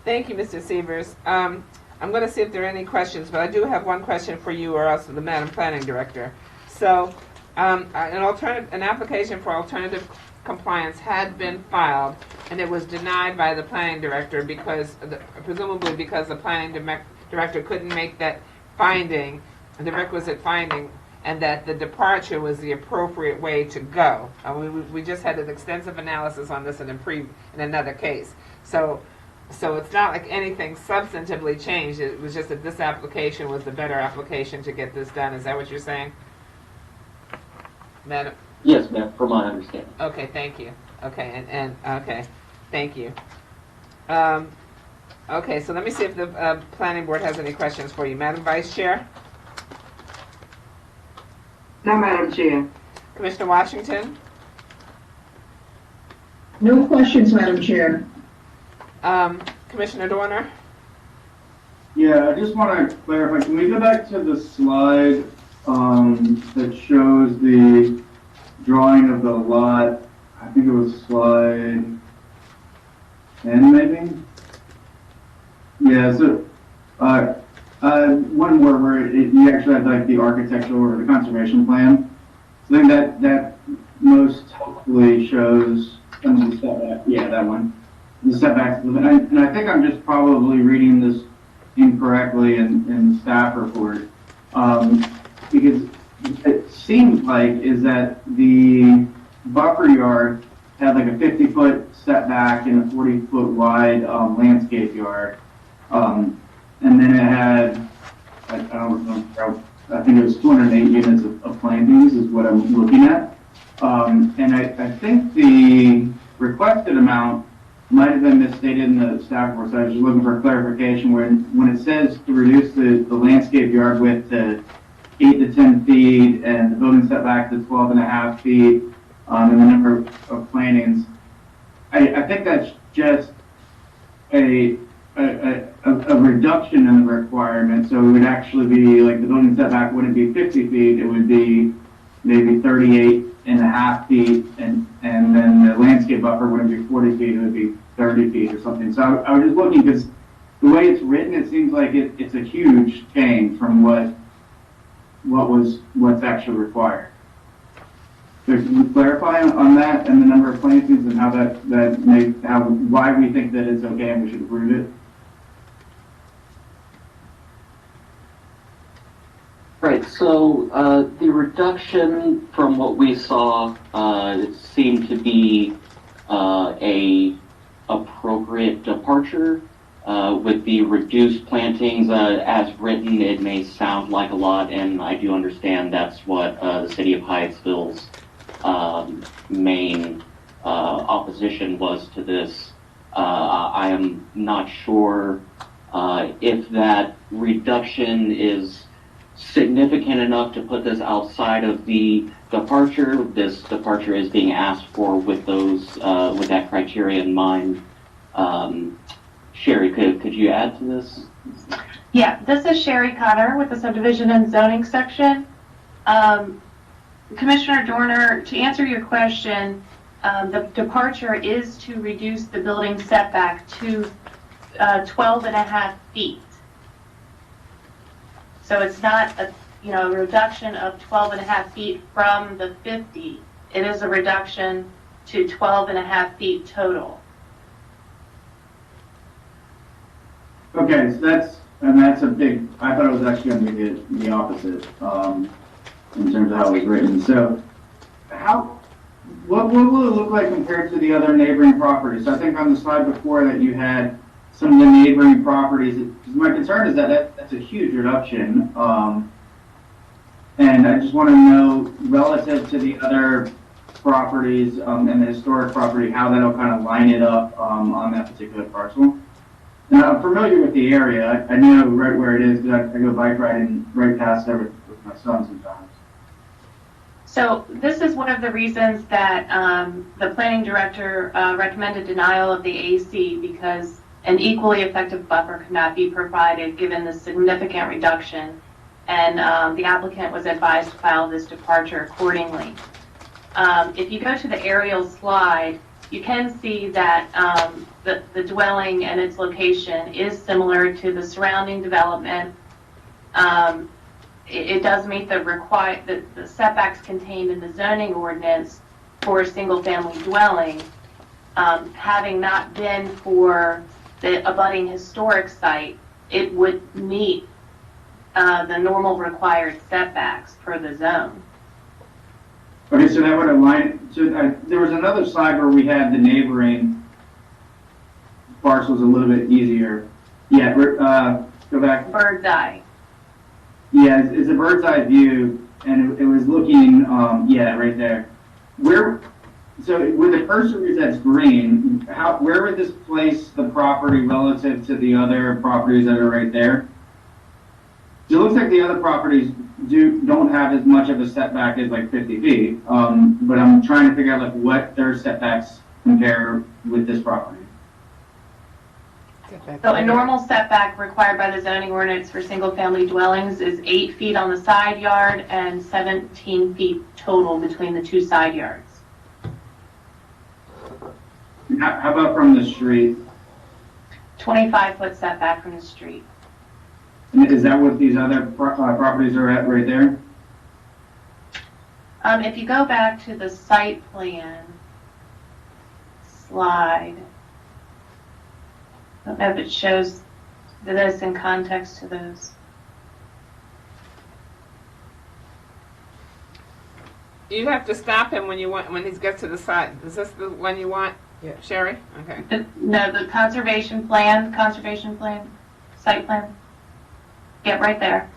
Thank you, Mr. Severs. I'm going to see if there are any questions, but I do have one question for you or else the Madam Planning Director. So, an application for alternative compliance had been filed, and it was denied by the Planning Director because, presumably because the Planning Director couldn't make that finding, the requisite finding, and that the departure was the appropriate way to go. We just had an extensive analysis on this in another case. So it's not like anything substantively changed. It was just that this application was the better application to get this done. Is that what you're saying, Madam? Yes, ma'am, from my understanding. Okay, thank you. Okay, okay, thank you. Okay, so let me see if the Planning Board has any questions for you. Madam Vice Chair? No, Madam Chair. Commissioner Washington? No questions, Madam Chair. Commissioner Dorner? Yeah, I just want to clarify, can we go back to the slide that shows the drawing of the lot? I think it was slide 10 maybe? Yeah, so one more where you actually have like the architectural or the conservation plan. So I think that most hopefully shows the setback. Yeah, that one. The setbacks. And I think I'm just probably reading this incorrectly in the staff report. Because it seems like is that the buffer yard had like a 50-foot setback and a 40-foot wide landscape yard. And then it had, I don't remember, I think it was 208 units of plantings is what I'm looking at. And I think the requested amount might have been misstated in the staff report, so I was just looking for clarification when it says to reduce the landscape yard width to 8 to 10 feet and the building setback to 12.5 feet, and the number of plantings. I think that's just a reduction in the requirement, so it would actually be like the building setback wouldn't be 50 feet, it would be maybe 38.5 feet, and then the landscape buffer wouldn't be 40 feet, it would be 30 feet or something. So I was just looking because the way it's written, it seems like it's a huge change from what's actually required. So can you clarify on that and the number of plantings and how why we think that it's okay and we should approve it? Right, so the reduction from what we saw seemed to be a appropriate departure. With the reduced plantings as written, it may sound like a lot, and I do understand that's what the City of Hyattsville's main opposition was to this. I am not sure if that reduction is significant enough to put this outside of the departure. This departure is being asked for with those with that criteria in mind. Sherry, could you add to this? Yeah, this is Sherry Cotter with the Subdivision and Zoning section. Commissioner Dorner, to answer your question, the departure is to reduce the building setback to 12.5 feet. So it's not a reduction of 12.5 feet from the 50. It is a reduction to 12.5 feet total. Okay, so that's a big, I thought it was actually going to be the opposite in terms of how it was written. So what will it look like compared to the other neighboring properties? So I think on the slide before that you had some of the neighboring properties. My concern is that's a huge reduction. And I just want to know relative to the other properties and the historic property, how that'll kind of line it up on that particular parcel. Now, I'm familiar with the area. I know right where it is because I go bike riding right past there with my son sometimes. So this is one of the reasons that the planning director recommended denial of the AC, because an equally effective buffer could not be provided given the significant reduction, and the applicant was advised to file this departure accordingly. If you go to the aerial slide, you can see that the dwelling and its location is similar to the surrounding development. It does meet the setbacks contained in the zoning ordinance for a single-family dwelling. Having not been for the abutting historic site, it would meet the normal required setbacks per the zone. Okay, so that would align, so there was another slide where we had the neighboring parcels a little bit easier. Yeah, go back. Bird's eye. Yeah, it's a bird's eye view, and it was looking, yeah, right there. So with the cursor that's green, where would this place the property relative to the other properties that are right there? It looks like the other properties don't have as much of a setback as like 50 feet, but I'm trying to figure out like what their setbacks compare with this property. So a normal setback required by the zoning ordinance for single-family dwellings is 8 feet on the side yard and 17 feet total between the two side yards. How about from the street? 25-foot setback from the street. And is that what these other properties are at right there? If you go back to the site plan slide, I don't know if it shows this in context to those. You have to stop him when he gets to the side. Is this the one you want, Yeah. Sherry? Okay. No, the conservation plan, site plan. Yeah, right there.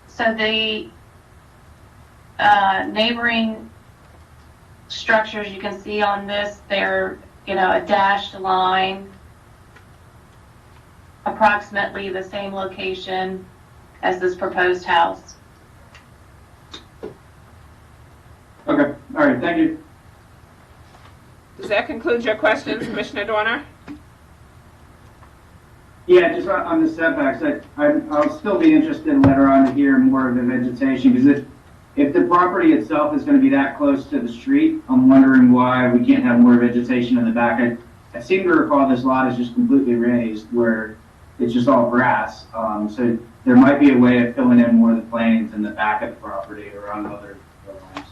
So the neighboring structures you can see on this, they're, a dashed line, approximately the same location as this proposed house. Okay, all right, thank you. Does that conclude your questions, Commissioner Dorner? Yeah, just on the setbacks, I'll still be interested later on to hear more of the vegetation, because if the property itself is going to be that close to the street, I'm wondering why we can't have more vegetation in the back. I seem to recall this lot is just completely raised, where it's just all grass. So there might be a way of filling in more of the plains in the back of the property or on other lines.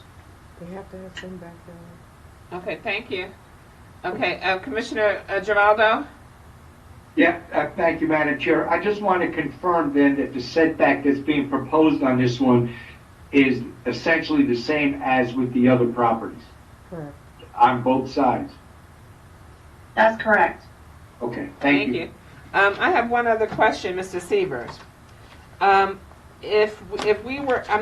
They have to have some backyard. Okay, thank you. Okay, Commissioner Giraldo? Yeah, thank you, Madam Chair. I just want to confirm then that the setback that's being proposed on this one is essentially the same as with the other properties Correct. on both sides. That's correct. Okay, thank you. I have one other question, Mr. Sievers. I'm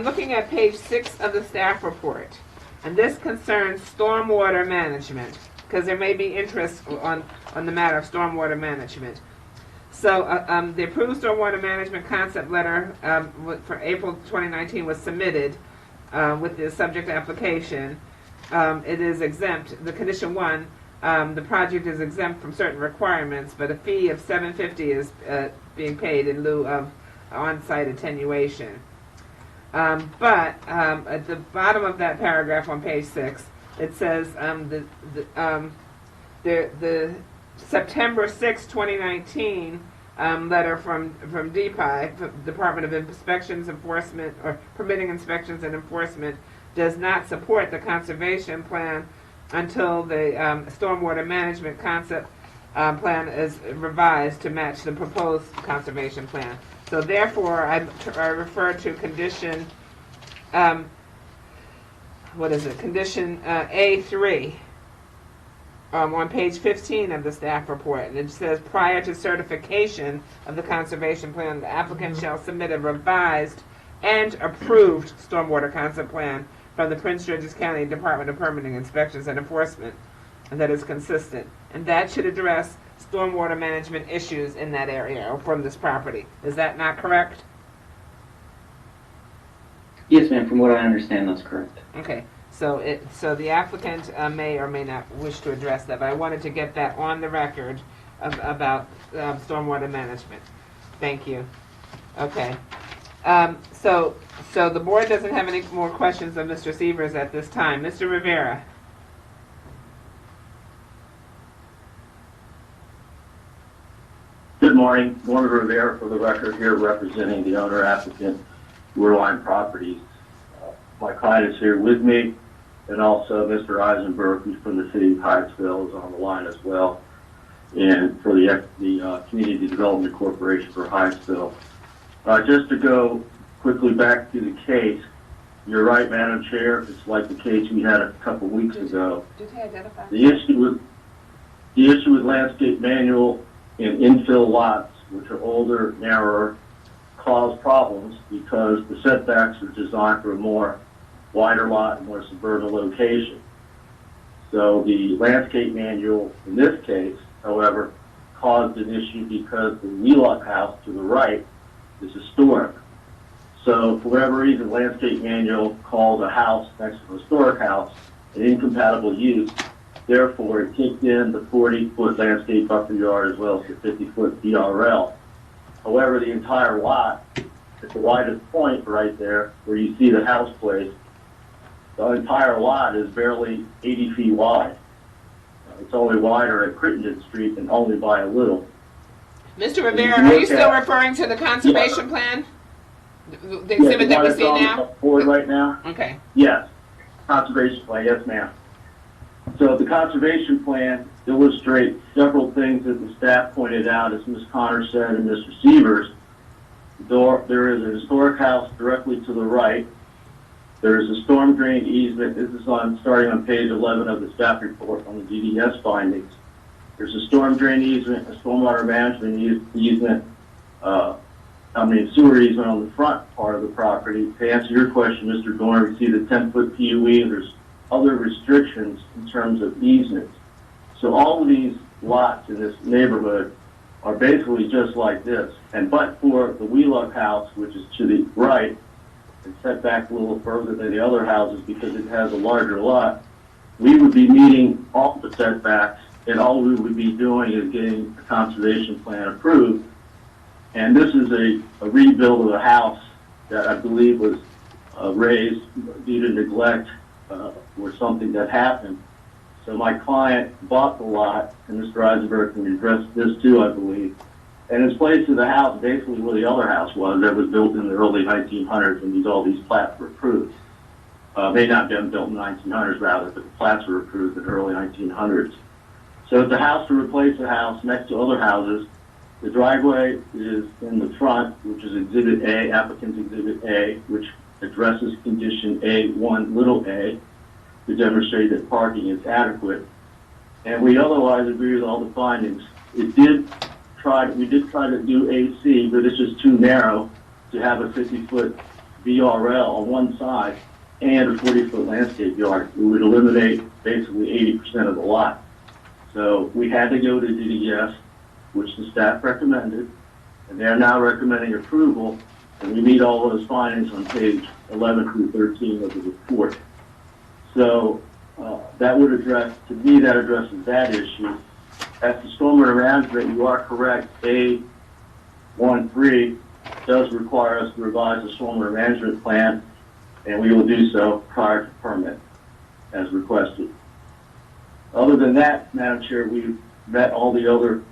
looking at page 6 of the staff report, and this concerns stormwater management, because there may be interest on the matter of stormwater management. So the approved stormwater management concept letter for April 2019 was submitted with the subject application. It is exempt. The condition 1, the project is exempt from certain requirements, but a fee of $750 is being paid in lieu of on-site attenuation. But at the bottom of that paragraph on page 6, it says the September 6, 2019 letter from DPI, Department of Inspections, Enforcement, or Permitting Inspections and Enforcement, does not support the conservation plan until the stormwater management concept plan is revised to match the proposed conservation plan. So therefore, I refer to condition, condition A3 on page 15 of the staff report. And it says, prior to certification of the conservation plan, the applicant shall submit a revised and approved stormwater concept plan from the Prince George's County Department of Permitting Inspections and Enforcement, and that is consistent. And that should address stormwater management issues in that area or from this property. Is that not correct? Yes, ma'am, from what I understand, that's correct. Okay, so the applicant may or may not wish to address that, but I wanted to get that on the record about stormwater management. Thank you. Okay. So the board doesn't have any more questions of Mr. Severs at this time. Mr. Rivera? Good morning. Warren Rivera for the record here representing the owner applicant, Weirline Properties. My client is here with me, and also Mr. Eisenberg, who's from the city of Hyattsville, is on the line as well, and for the Community Development Corporation for Hyattsville. Just to go quickly back to the case, you're right, Madam Chair, it's like the case we had a couple weeks ago. Did he identify? The issue with landscape manual in infill lots, which are older, narrower, cause problems because the setbacks are designed for a more wider lot and more suburban location. So the landscape manual in this case, however, caused an issue because the Wheelock house to the right is historic. So for whatever reason, landscape manual called a house next to a historic house an incompatible use. Therefore, it kicked in the 40-foot landscape buffer yard as well as the 50-foot DRL. However, the entire lot, at the widest point right there where you see the house placed, the entire lot is barely 80 feet wide. It's only wider at Crittenden Street and only by a little. Mr. Rivera, are you still referring to the conservation plan? The exhibit that we see now? Board right now? Okay. Yes. Conservation plan, yes ma'am. So the conservation plan illustrates several things that the staff pointed out, as Ms. Connor said and Mr. Severs. There is a historic house directly to the right. There is a storm drain easement. This is starting on page 11 of the staff report on the DDS findings. There's a storm drain easement, a stormwater management easement, sewer easement on the front part of the property. To answer your question, Mr. Dorn, we see the 10-foot PUE. There's other restrictions in terms of easements. So all of these lots in this neighborhood are basically just like this. And but for the Wheelock house, which is to the right, and set back a little further than the other houses because it has a larger lot, we would be meeting all the setbacks, and all we would be doing is getting a conservation plan approved. And this is a rebuild of a house that I believe was raised due to neglect or something that happened. So my client bought the lot, and Mr. Eisenberg can address this too, I believe, and it's placed to the house basically where the other house was that was built in the early 1900s when all these plats were approved. May not have been built in the 1900s rather, but the plats were approved in the early 1900s. So it's a house to replace a house next to other houses. The driveway is in the front, which is Exhibit A, applicant's Exhibit A, which addresses condition A1 little a to demonstrate that parking is adequate. And we otherwise agree with all the findings. We did try to do AC, but it's just too narrow to have a 50-foot VRL on one side and a 40-foot landscape yard. We would eliminate basically 80% of the lot. So we had to go to DDS, which the staff recommended, and they're now recommending approval, and we meet all those findings on page 11 through 13 of the report. So that would address, to me, that addresses that issue. As to stormwater management, you are correct. A13 does require us to revise the stormwater management plan, and we will do so prior to permit, as requested. Other than that, Madam Chair, we've met all the other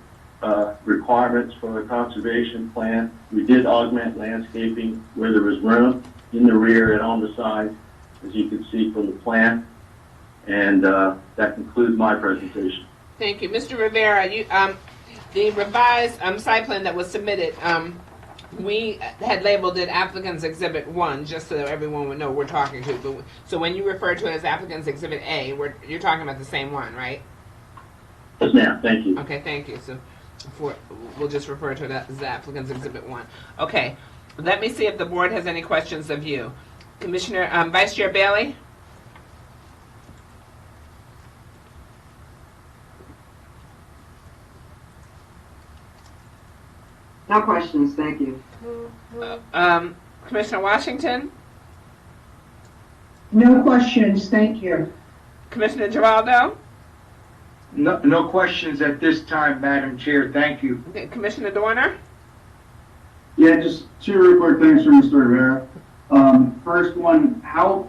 requirements for the conservation plan. We did augment landscaping where there was room in the rear and on the side, as you can see from the plan. And that concludes my presentation. Thank you. Mr. Rivera, the revised site plan that was submitted, we had labeled it applicant's Exhibit 1, just so that everyone would know we're talking to. But, so when you refer to it as applicant's Exhibit A, you're talking about the same one, right? Yes, ma'am. Thank you. Okay, thank you. So we'll just refer to it as the applicant's Exhibit 1. Okay, let me see if the board has any questions of you. Commissioner, Vice Chair Bailey? No questions, thank you. Commissioner Washington? No questions, thank you. Commissioner Giraldo? No questions at this time, Madam Chair. Thank you. Okay, Commissioner Dorner? Yeah, just two real quick things from Mr. Rivera. First one, how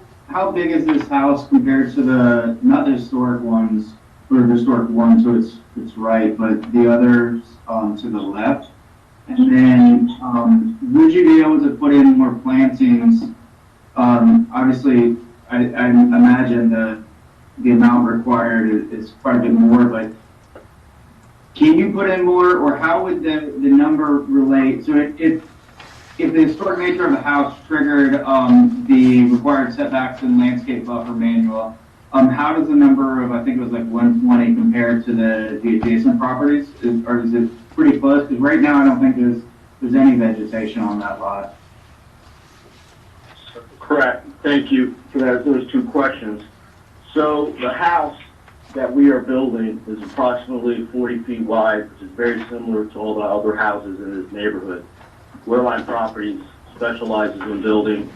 big is this house compared to the, not the historic ones, or the historic one to its right, but the others to the left? And then, would you be able to put in more plantings? Obviously, I imagine the amount required is quite a bit more, but can you put in more, or how would the number relate? So if the historic nature of the house triggered the required setbacks and landscape buffer manual, how does the number of, I think it was like 120 compare to the adjacent properties? Or is it pretty close? Because right now I don't think there's any vegetation on that lot. Correct. Thank you for those two questions. So the house that we are building is approximately 40 feet wide, which is very similar to all the other houses in this neighborhood. Wearline Properties specializes in building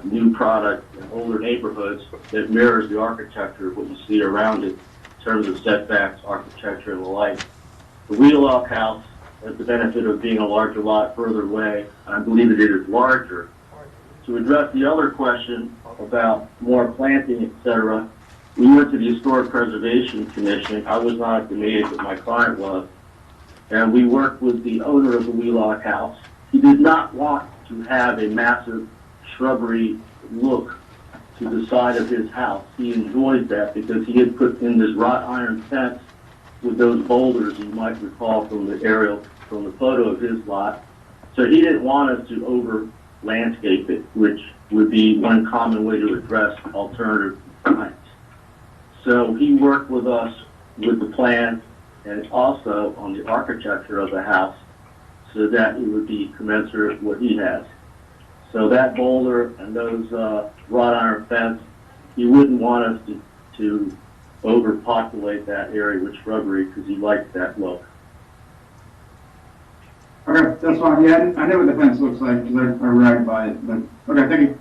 new product in older neighborhoods that mirrors the architecture of what you see around it in terms of setbacks, architecture, and the like. The Wheelock House has the benefit of being a larger lot further away, and I believe that it is larger. To address the other question about more planting, etc., we went to the Historic Preservation Commission. I was not at the meeting, but my client was. And we worked with the owner of the Wheelock House. He did not want to have a massive shrubbery look to the side of his house. He enjoyed that because he had put in this wrought iron fence with those boulders you might recall from the aerial, from the photo of his lot. So he didn't want us to over landscape it, which would be one common way to address alternative plants. So he worked with us with the plan and also on the architecture of the house so that it would be commensurate with what he has. So that boulder and those wrought iron fence, he wouldn't want us to overpopulate that area with shrubbery because he liked that look. Okay, that's fine. Yeah, I know what the fence looks like because I ride by it, but okay, thank you.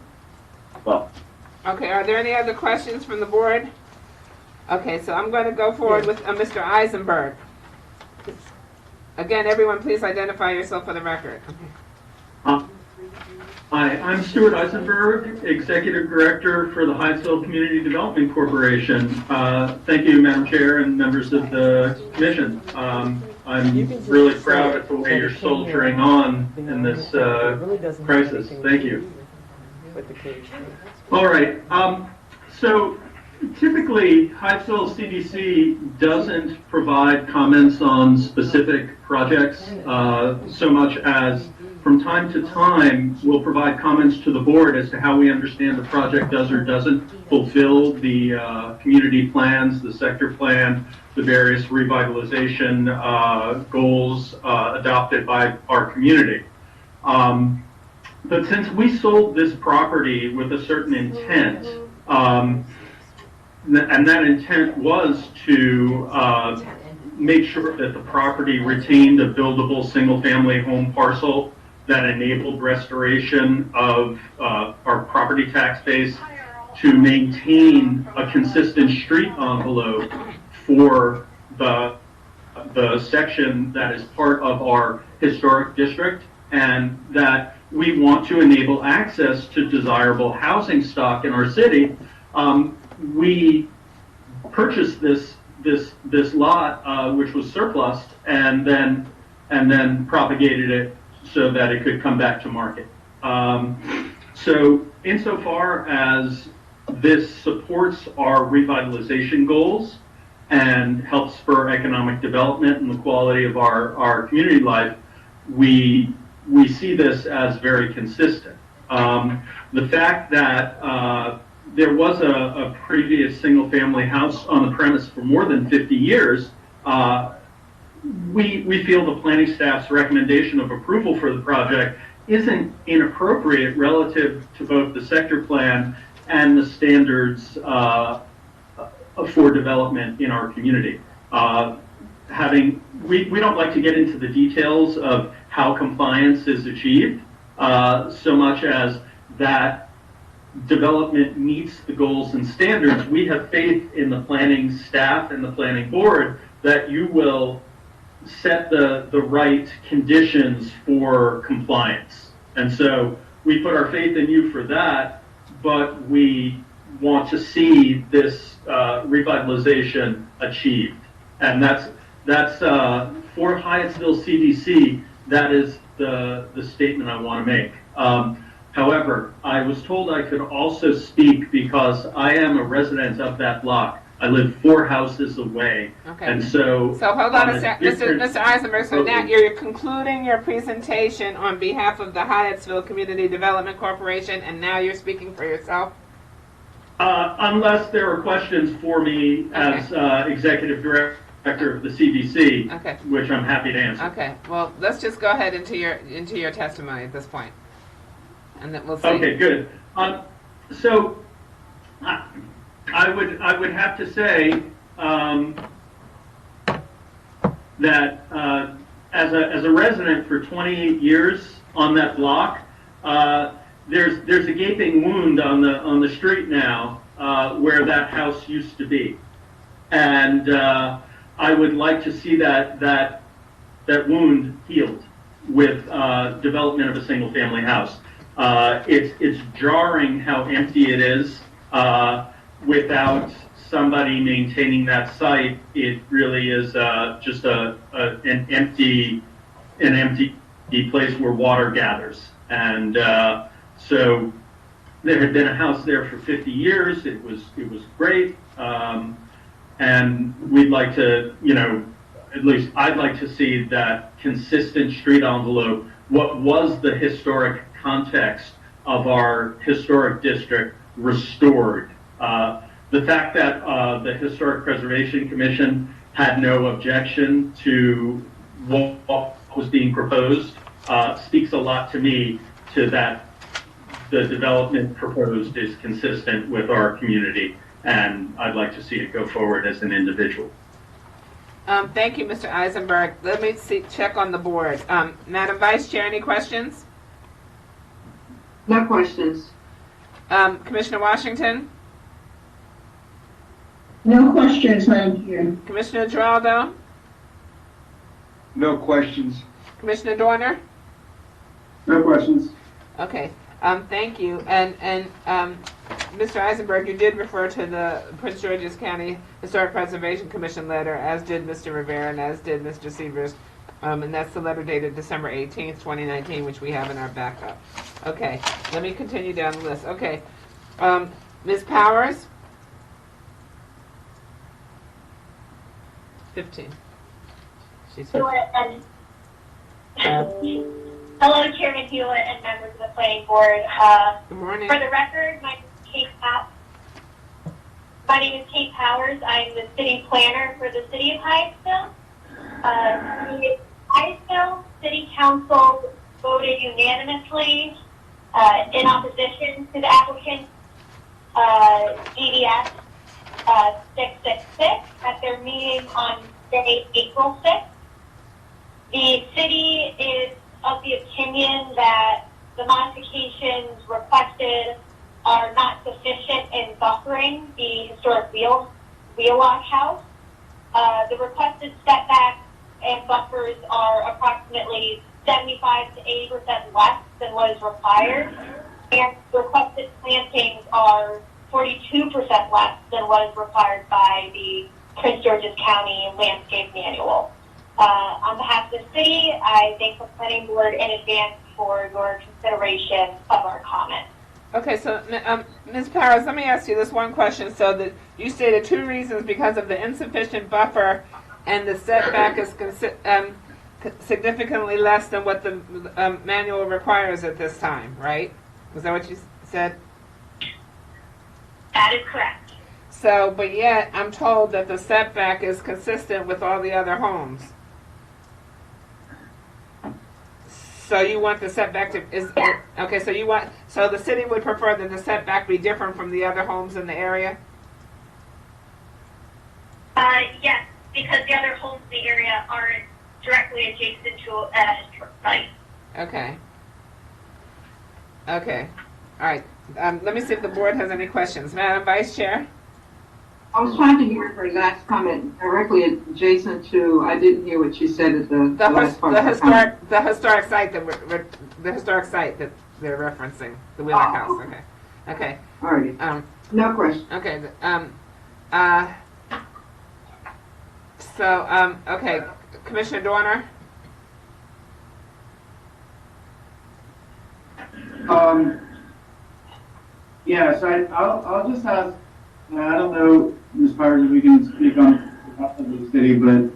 Well. Okay, are there any other questions from the board? Okay, so I'm going to go forward with Mr. Eisenberg. Again, everyone, please identify yourself for the record. Hi, I'm Stuart Eisenberg, Executive Director for the Hyattsville Community Development Corporation. Thank you, Madam Chair and members of the Commission. I'm really proud of the way you're soldiering on in this crisis. Thank you. All right. So typically, Hyattsville CDC doesn't provide comments on specific projects so much as from time to time, we'll provide comments to the board as to how we understand the project does or doesn't fulfill the community plans, the sector plan, the various revitalization goals adopted by our community. But since we sold this property with a certain intent, and that intent was to make sure that the property retained a buildable single-family home parcel that enabled restoration of our property tax base to maintain a consistent street envelope for the section that is part of our historic district, and that we want to enable access to desirable housing stock in our city. We purchased this lot, which was surplused, and then propagated it so that it could come back to market. So insofar as this supports our revitalization goals and helps spur economic development and the quality of our community life, we see this as very consistent. The fact that there was a previous single-family house on the premise for more than 50 years, we feel the planning staff's recommendation of approval for the project isn't inappropriate relative to both the sector plan and the standards for development in our community. We don't like to get into the details of how compliance is achieved, so much as that development meets the goals and standards, we have faith in the planning staff and the planning board that you will set the right conditions for compliance. And so we put our faith in you for that, but we want to see this revitalization achieved. And that's for Hyattsville CDC, that is the statement I want to make. However, I was told I could also speak because I am a resident of that block. I live 4 houses away. Okay. And so. So hold on a sec, Mr. Eisenberg, so now you're concluding your presentation on behalf of the Hyattsville Community Development Corporation, and now you're speaking for yourself? Unless there are questions for me as Executive Director of the CDC, which I'm happy to answer. Okay, well, let's just go ahead into your testimony at this point, and then we'll see. Okay, good. So I would have to say that as a resident for 28 years on that block, there's a gaping wound on the street now where that house used to be, and I would like to see that wound healed with development of a single family house. It's jarring how empty it is without somebody maintaining that site. It really is just an empty place where water gathers. And so there had been a house there for 50 years. It was great. And we'd like to, at least I'd like to see that consistent street envelope. What was the historic context of our historic district restored? The fact that the Historic Preservation Commission had no objection to what was being proposed speaks a lot to me to that the development proposed is consistent with our community, and I'd like to see it go forward as an individual. Thank you, Mr. Eisenberg. Let me check on the board. Madam Vice Chair, any questions? No questions. Commissioner Washington? No questions, Madam Chair. Commissioner Giraldo? No questions. Commissioner Dorner? No questions. Okay. Thank you. And Mr. Eisenberg, you did refer to the Prince George's County Historic Preservation Commission letter, as did Mr. Rivera and as did Mr. Severs. And that's the letter dated December 18th, 2019, which we have in our backup. Okay. Let me continue down the list. Okay. Ms. Powers? 15. She's 15. Hello, Chairman Hewlett and members of the Planning Board. Good morning. For the record, my name is Kate Powers. I'm the city planner for the city of Hyattsville. The Hyattsville City Council voted unanimously in opposition to the applicant DDS 666 at their meeting on Monday, April 6th. The city is of the opinion that the modifications requested are not sufficient in buffering the historic Wheelock House. The requested setbacks and buffers are approximately 75 to 80% less than what is required, and the requested plantings are 42% less than what is required by the Prince George's County Landscape Manual. On behalf of the city, I thank the Planning Board in advance for your consideration of our comments. Okay, so Ms. Powers, let me ask you this one question. So that you stated 2 reasons because of the insufficient buffer and the setback is significantly less than what the manual requires at this time, right? Was that what you said? That is correct. So, but yet I'm told that the setback is consistent with all the other homes. So you want the setback to okay? So the city would prefer that the setback be different from the other homes in the area. Yes, because the other homes in the area aren't directly adjacent to a historic site. Okay. Okay. All right. Let me see if the board has any questions. Madam Vice Chair? I was trying to hear her last comment directly adjacent to, I didn't hear what she said at the last part. The historic site that they're referencing, the Wheelock House. Okay. Okay. All right. No question. Okay. Okay, Commissioner Dorner? Yeah, so I'll just ask, I don't know, Ms. Powers, if we can speak on behalf of the city, but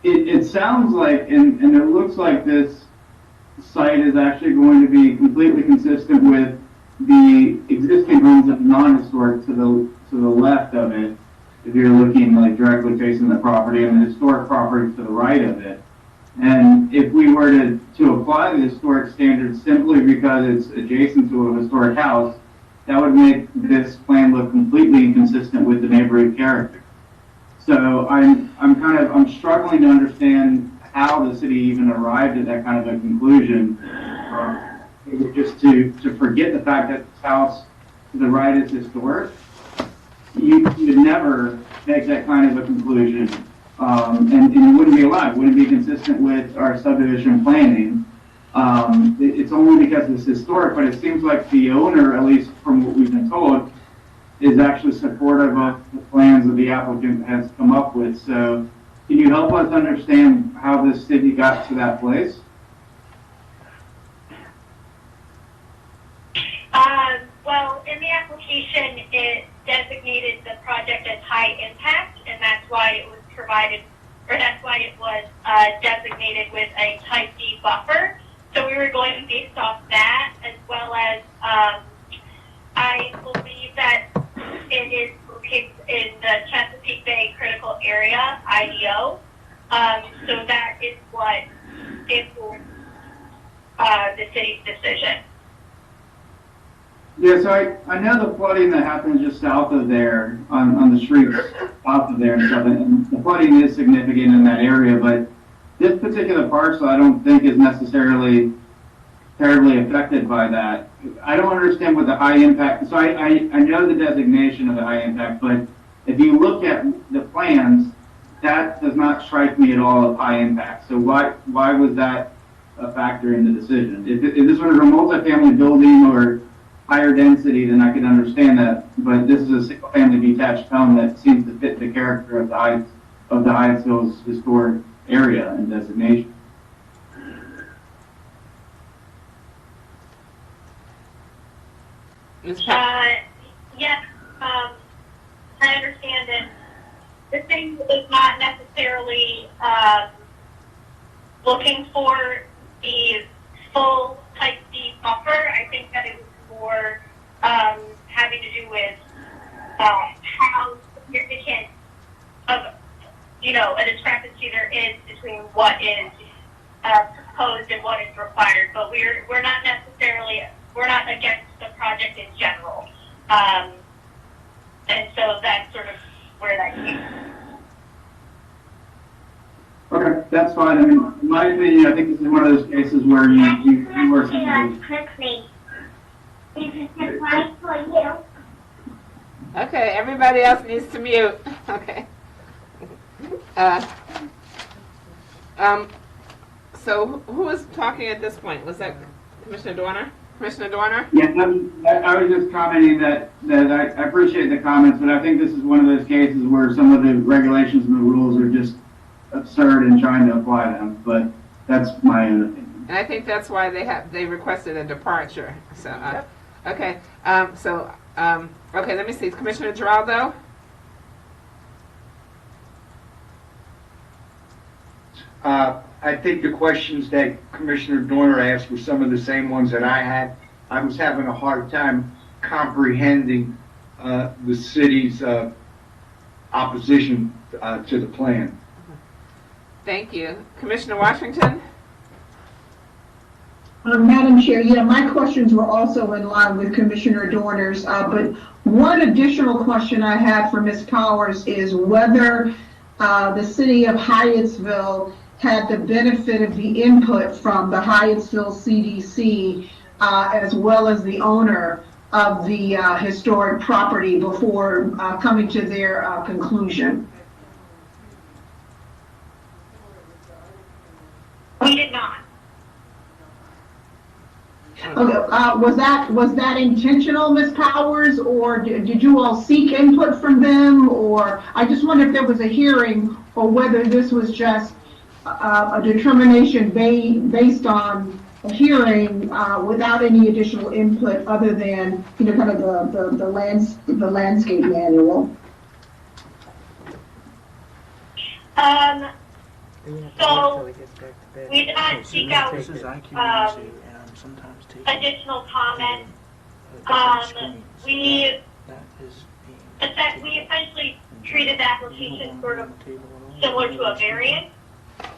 it sounds like, and it looks like this site is actually going to be completely consistent with the existing homes of non-historic to the left of it, if you're looking like directly facing the property, and the historic property to the right of it. And if we were to apply the historic standards simply because it's adjacent to a historic house, that would make this plan look completely inconsistent with the neighborhood character. So I'm struggling to understand how the city even arrived at that kind of a conclusion. Just to forget the fact that this house to the right is historic, you would never make that kind of a conclusion. And it wouldn't be allowed, wouldn't be consistent with our subdivision planning. It's only because it's historic, but it seems like the owner, at least from what we've been told, is actually supportive of the plans that the applicant has come up with. So can you help us understand how this city got to that place? Well, in the application, it designated the project as high impact, and that's why it was provided, or that's why it was designated with a type D buffer. So we were going based off that, as well as I believe that it is located in the Chesapeake Bay Critical Area, IDO. So that is what influenced the city's decision. Yeah, so I know the flooding that happens just south of there, on the streets south of there and stuff, and the flooding is significant in that area, but this particular parcel I don't think is necessarily terribly affected by that. I don't understand what the high impact, so I know the designation of the high impact, but if you look at the plans, that does not strike me at all as high impact. So why was that a factor in the decision? If this was a multifamily building or higher density, then I can understand that. But this is a single-family detached home that seems to fit the character of the Hyattsville's historic area and designation. Yes, I understand that the city is not necessarily looking for the full type D buffer. I think that it was more having to do with how significant of, a discrepancy there is between what is proposed and what is required. But we're not against the project in general. And so that's sort of where that came from. Okay, that's fine. I mean, in my opinion, I think this is one of those cases where you were Okay, everybody else needs to mute. Okay. So who was talking at this point? Was that Commissioner Dorner? Commissioner Dorner? Yeah, I was just commenting that I appreciate the comments, but I think this is one of those cases where some of the regulations and the rules are just absurd in trying to apply them, but that's my own opinion. And I think that's why they requested a departure. So, okay. Okay, let me see. Commissioner Giraldo? I think the questions that Commissioner Dorner asked were some of the same ones that I had. I was having a hard time comprehending the city's opposition to the plan. Thank you. Commissioner Washington? Madam Chair, my questions were also in line with Commissioner Dorner's, but one additional question I had for Ms. Powers is whether the city of Hyattsville had the benefit of the input from the Hyattsville CDC as well as the owner of the historic property before coming to their conclusion? We did not. Okay, was that intentional, Ms. Powers, or did you all seek input from them? Or I just wonder if there was a hearing, or whether this was just a determination based on a hearing without any additional input other than, you know, kind of the landscape manual. So we did not seek out additional comments. We essentially treated the application sort of similar to a variance.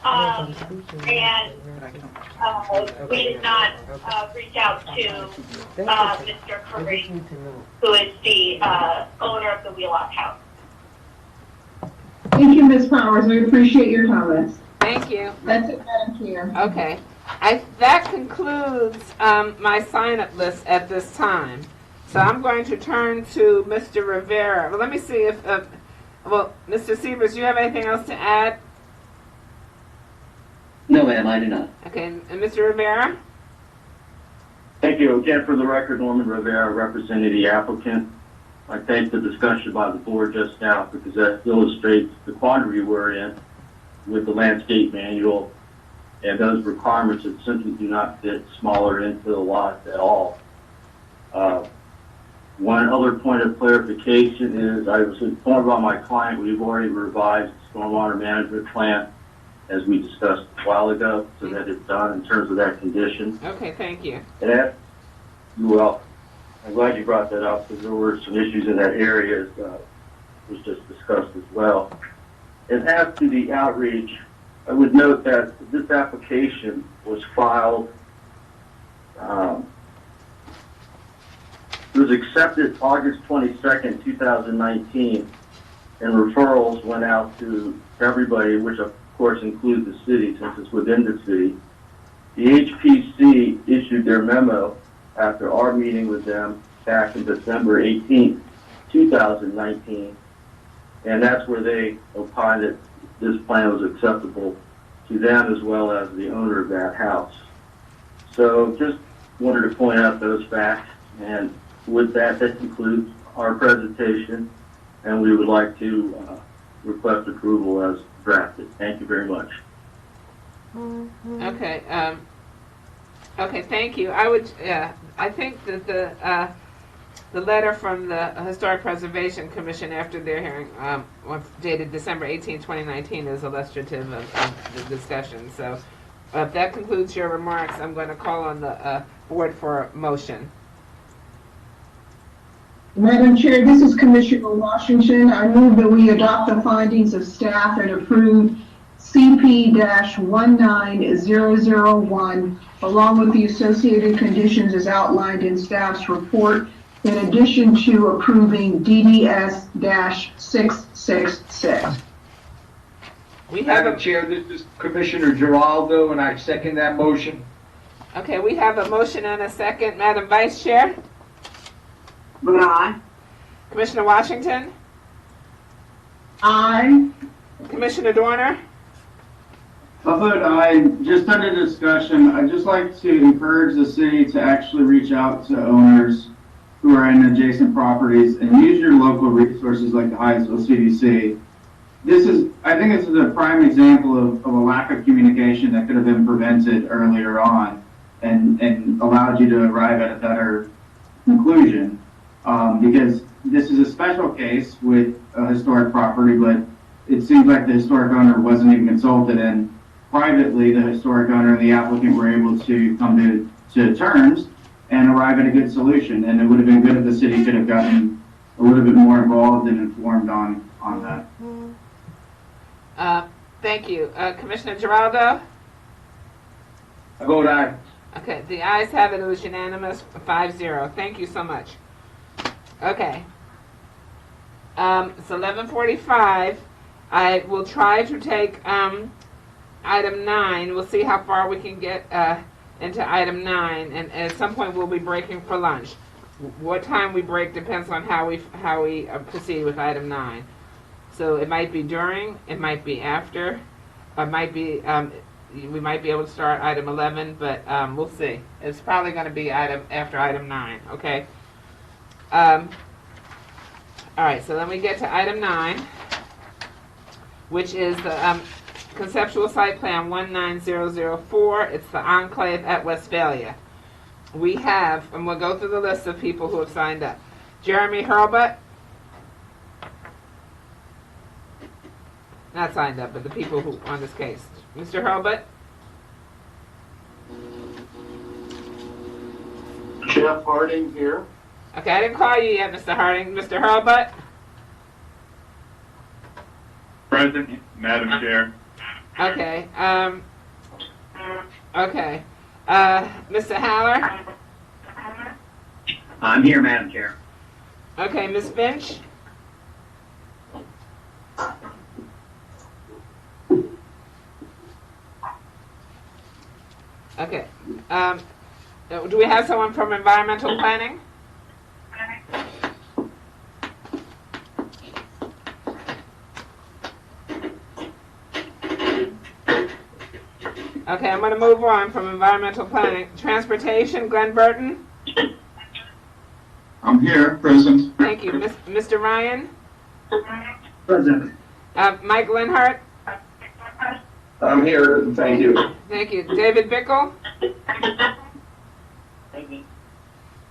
And we did not reach out to Mr. Curry, who is the owner of the Wheelock House. Thank you, Ms. Powers. We appreciate your comments. Thank you. That's it, Madam Chair. Okay. That concludes my sign-up list at this time. So I'm going to turn to Mr. Rivera. Well, let me see if, Mr. Sievers, do you have anything else to add? No, ma'am, I do not. Okay, and Mr. Rivera? Thank you. Again, for the record, Norman Rivera, representing the applicant. I thank the discussion by the board just now because that illustrates the quandary we're in with the landscape manual and those requirements that simply do not fit smaller into the lot at all. One other point of clarification is I was informed by my client we've already revised the stormwater management plan as we discussed a while ago, so that it's done in terms of that condition. Okay, thank you. And well, I'm glad you brought that up because there were some issues in that area as was just discussed as well. As to the outreach, I would note that this application was filed, it was accepted August 22nd, 2019, and referrals went out to everybody, which of course includes the city since it's within the city. The HPC issued their memo after our meeting with them back in December 18th, 2019, and that's where they opined that this plan was acceptable to them as well as the owner of that house. So just wanted to point out those facts, and with that, that concludes our presentation, and we would like to request approval as drafted. Thank you very much. Okay. Okay. Thank you. I think that the letter from the Historic Preservation Commission after their hearing, dated December 18, 2019, is illustrative of the discussion. So, if that concludes your remarks, I'm going to call on the board for a motion. Madam Chair, this is Commissioner Washington. I move that we adopt the findings of staff and approve CP-19001 along with the associated conditions as outlined in staff's report, in addition to approving DDS-666. Madam Chair, this is Commissioner Giraldo, and I second that motion. Okay, we have a motion and a second. Madam Vice Chair? Vote aye. Commissioner Washington? Aye. Commissioner Dorner? I'll vote aye. Just under discussion, I'd just like to encourage the city to actually reach out to owners who are in adjacent properties and use your local resources like the Hyattsville CDC. I think this is a prime example of a lack of communication that could have been prevented earlier on and allowed you to arrive at a better conclusion. Because this is a special case with a historic property, but it seems like the historic owner wasn't even consulted, and privately the historic owner and the applicant were able to come to terms and arrive at a good solution. And it would have been good if the city could have gotten a little bit more involved and informed on that. Thank you. Commissioner Giraldo? I vote aye. Okay, the ayes have it. It was unanimous, 5-0. Thank you so much. Okay. It's 11:45. I will try to take item 9. We'll see how far we can get into item 9, and at some point we'll be breaking for lunch. What time we break depends on how we proceed with item 9. So it might be during, it might be after, it might be we might be able to start item 11, but we'll see. It's probably going to be after item 9. Okay. All right. So then we get to item 9, which is the conceptual site plan 19004. It's the Enclave at Westphalia. We have, and we'll go through the list of people who have signed up. Jeremy Hurlbut. Not signed up, but the people who on this case. Mr. Hurlbut. Jeff Harding here. Okay, I didn't call you yet, Mr. Harding. Mr. Hurlbut. Present, Madam Chair. Okay. Okay. Mr. Haller. I'm here, Madam Chair. Okay, Ms. Finch. Okay. Do we have someone from environmental planning? Okay, I'm going to move on from environmental planning. Transportation, Glenn Burton. I'm here, present. Thank you. Mr. Ryan? Present. Mike Linhart? I'm here, thank you. Thank you. David Bickle?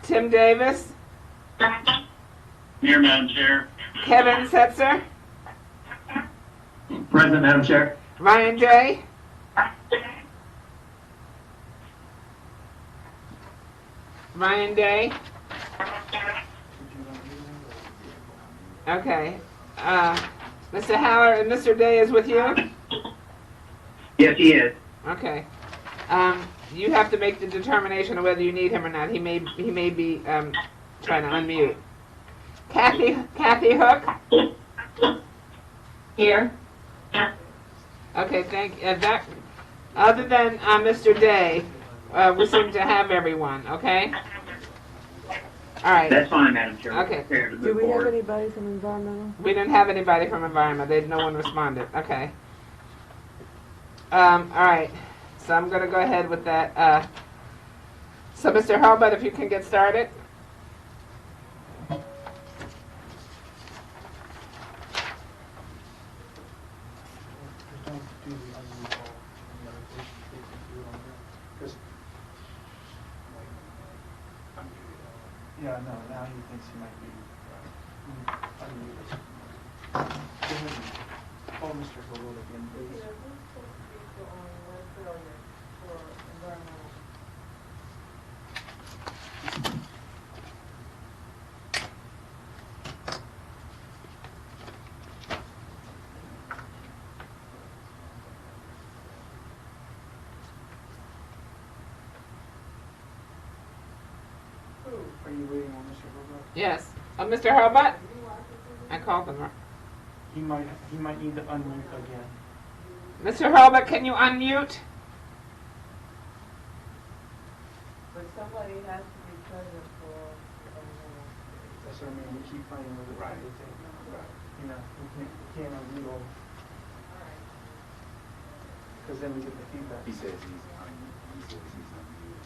Tim Davis? Here, Madam Chair. Kevin Setzer? Present, Madam Chair. Ryan J? Ryan Day? Okay. Mr. Haller and Mr. Day is with you? Yes, he is. Okay. You have to make the determination of whether you need him or not. He may be trying to unmute. Kathy Hook? Here. Okay, thank you. Other than Mr. Day, we seem to have everyone, okay? All right. That's fine, Madam Chair. Okay. Do we have anybody from environmental? We didn't have anybody from environment. No one responded. Okay. All right. So I'm going to go ahead with that. So Mr. Hurlbut, if you can get started. Yeah, no, now he thinks he might be unmuted. Go ahead and call Mr. Hurlbut again, please. Are you waiting on Mr. Hurlbut? Yes. Mr. Hurlbut? I called him. He might need to unmute again. Mr. Hurlbut, can you unmute? But somebody has to be present for. That's what I mean. We keep playing with it. Right. You know, we can't unmute all. Because then we get the feedback. He says he's unmuted. He says he's unmuted.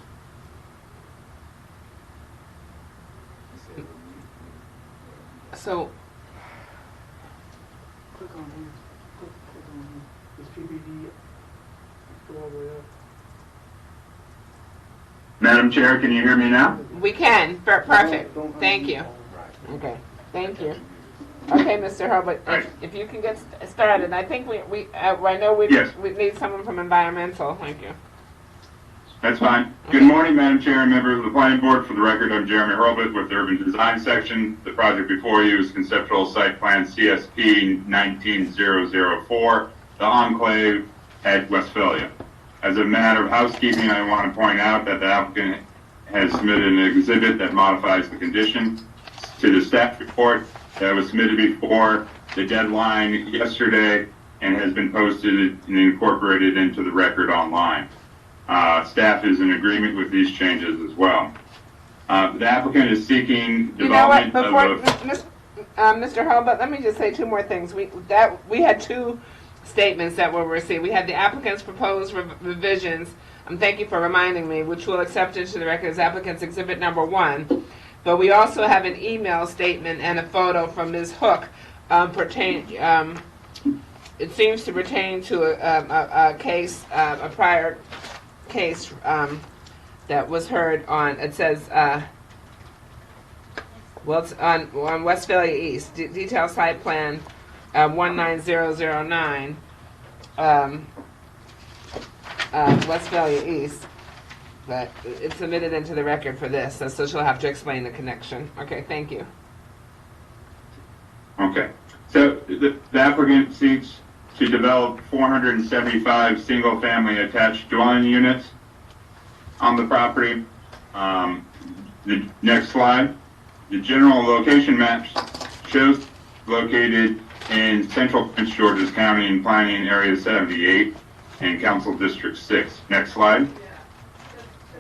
He said unmute. So, Click on him. Click on him. Does PPD go all the way up? Madam Chair, can you hear me now? we can. Perfect. Thank you. Okay. Thank you. Okay, Mr. Hurlbut, if you can get started. I think I know Yes. we need someone from environmental. Thank you. That's fine. Good morning, Madam Chair and members of the Planning Board. For the record, I'm Jeremy Hurlbut with the Urban Design Section. The project before you is Conceptual Site Plan CSP 19004, the Enclave at Westphalia. As a matter of housekeeping, I want to point out that the applicant has submitted an exhibit that modifies the condition to the staff report that was submitted before the deadline yesterday and has been posted and incorporated into the record online. Staff is in agreement with these changes as well. The applicant is seeking You know what, development before, Mr. Hurlbut, let me just say two more things. We had two statements that were received. We had the applicant's proposed revisions, thank you for reminding me, which we'll accept into the record as applicant's exhibit number 1. But we also have an email statement and a photo from Ms. Hook it seems to pertain to a case, a prior case that was heard on, it says, well, it's on Westphalia East, detailed site plan 19009, Westphalia East, but it's submitted into the record for this, so she'll have to explain the connection. Okay, thank you. Okay, so the applicant seeks to develop 475 single-family attached dwelling units on the property. The next slide. The general location map shows located in central Prince George's County in Planning Area 78 and Council District 6. Next slide.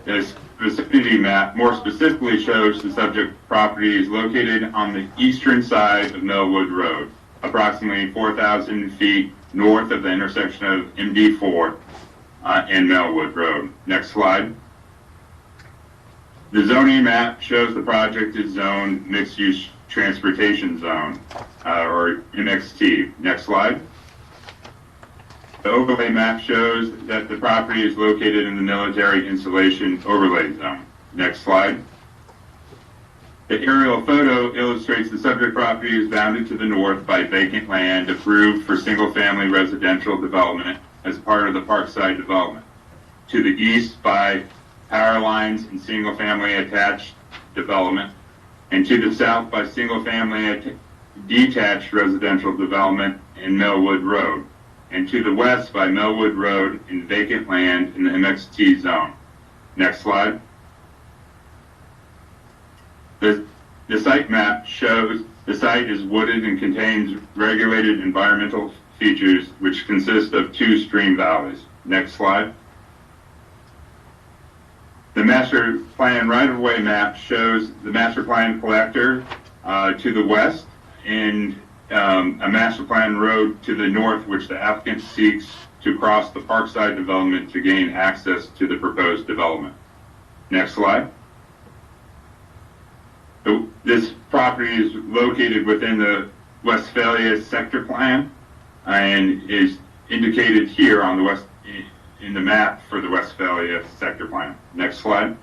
This vicinity map more specifically shows the subject property is located on the eastern side of Millwood Road, approximately 4,000 feet north of the intersection of MD4 and Millwood Road. Next slide. The zoning map shows the project is zoned mixed-use transportation zone, or MXT. Next slide. The overlay map shows that the property is located in the military installation overlay zone. Next slide. The aerial photo illustrates the subject property is bounded to the north by vacant land approved for single-family residential development as part of the Parkside development. To the east by power lines and single-family attached development, and to the south by single-family detached residential development in Millwood Road, and to the west by Millwood Road and vacant land in the MXT zone. Next slide. The site map shows the site is wooded and contains regulated environmental features which consist of 2 stream valleys. Next slide. The master plan right-of-way map shows the master plan collector to the west and a master plan road to the north, which the applicant seeks to cross the Parkside development to gain access to the proposed development. Next slide. This property is located within the Westphalia sector plan and is indicated here on the west in the map for the Westphalia sector plan. Next slide.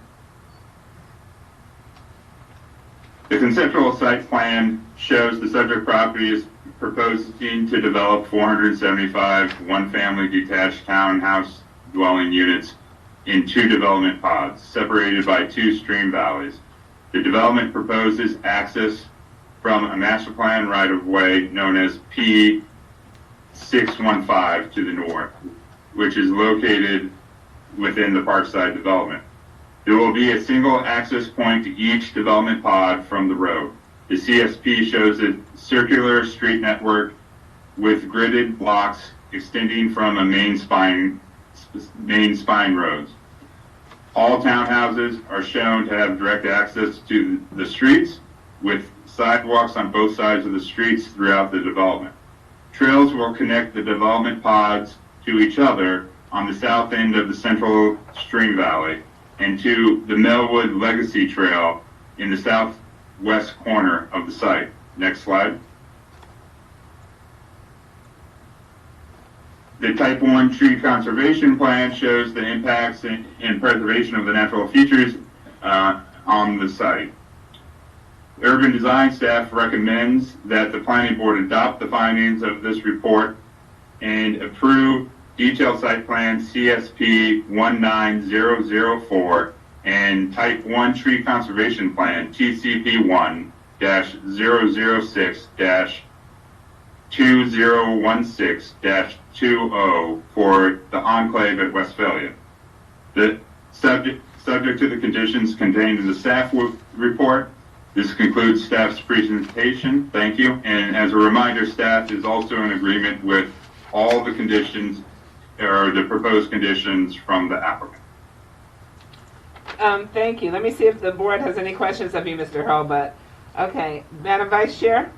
The conceptual site plan shows the subject property is proposing to develop 475 one-family detached townhouse dwelling units in 2 development pods, separated by 2 stream valleys. The development proposes access from a master plan right-of-way known as P615 to the north, which is located within the Parkside development. There will be a single access point to each development pod from the road. The CSP shows a circular street network with gridded blocks extending from a main spine roads. All townhouses are shown to have direct access to the streets with sidewalks on both sides of the streets throughout the development. Trails will connect the development pods to each other on the south end of the central stream valley and to the Millwood Legacy Trail in the southwest corner of the site. Next slide. The Type 1 tree conservation plan shows the impacts and preservation of the natural features on the site. Urban design staff recommends that the planning board adopt the findings of this report and approve detailed site plan CSP 19004 and Type 1 tree conservation plan TCP 1-006-2016-20 for the enclave at Westphalia. The subject to the conditions contained in the staff report. This concludes staff's presentation. Thank you. And as a reminder, staff is also in agreement with all the conditions or the proposed conditions from the applicant. Thank you. Let me see if the board has any questions of you, Mr. Hurlbut. Okay, Madam Vice Chair?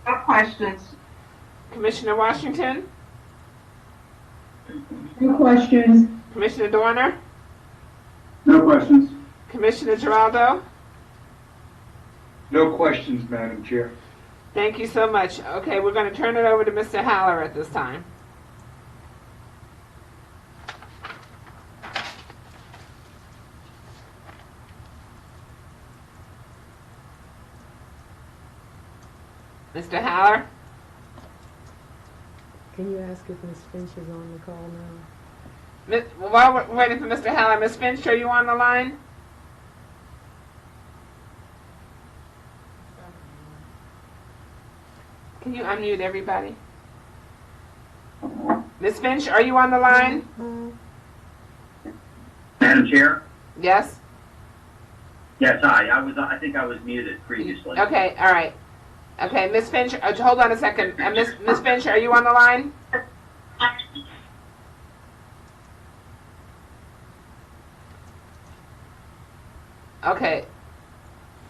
No questions. Commissioner Washington? No questions. Commissioner Dorner? No questions. Commissioner Geraldo? No questions, Madam Chair. Thank you so much. Okay, we're going to turn it over to Mr. Haller at this time. Mr. Haller? Can you ask if Ms. Finch is on the call now? While we're waiting for Mr. Haller, Ms. Finch, are you on the line? Can you unmute everybody? Ms. Finch, are you on the line? Madam Chair? Yes? Yes, hi. I think I was muted previously. Okay, all right. Okay, Ms. Finch, hold on a second. Ms. Finch, are you on the line? Okay.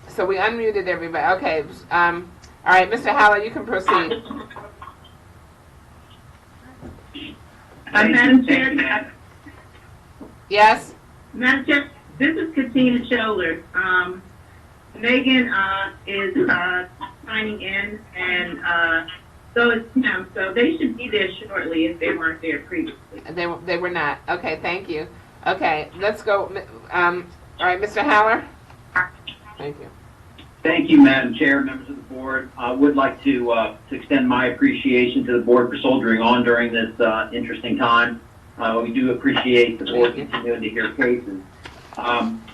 So we unmuted everybody. Okay. All right, Mr. Haller, you can proceed. Madam Chair, Yes? Madam Chair, this is Katina Scholler. Megan is signing in, and so is Tim. So they should be there shortly if they weren't there previously. They were not. Okay, thank you. Okay, let's go. All right, Mr. Haller? Thank you. Thank you, Madam Chair, members of the board. I would like to extend my appreciation to the board for soldiering on during this interesting time. We do appreciate the board continuing to hear cases.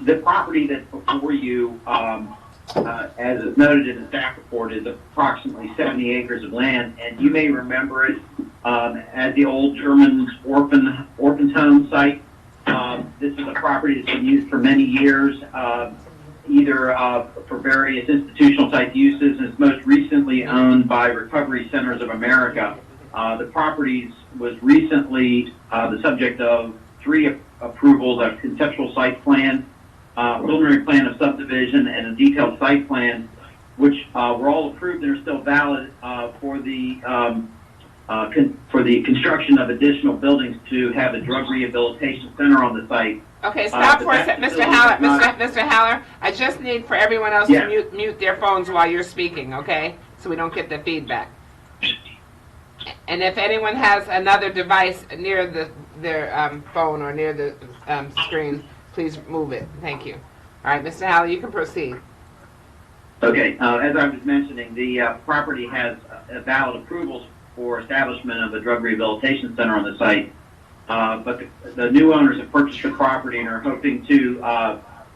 The property that's before you, as is noted in the staff report, is approximately 70 acres of land, and you may remember it as the old German orphan home site. This is a property that's been used for many years, either for various institutional type uses, and it's most recently owned by Recovery Centers of America. The property was recently the subject of 3 approvals of conceptual site plan, preliminary plan of subdivision, and a detailed site plan, which were all approved and are still valid for the construction of additional buildings to have a drug rehabilitation center on the site. Okay, stop for a second, Mr. Haller. Mr. Haller, I just need for everyone else to mute their phones while you're speaking, okay? So we don't get the feedback. And if anyone has another device near their phone or near the screen, please move it. Thank you. All right, Mr. Haller, you can proceed. Okay, as I was mentioning, the property has valid approvals for establishment of a drug rehabilitation center on the site. But the new owners have purchased the property and are hoping to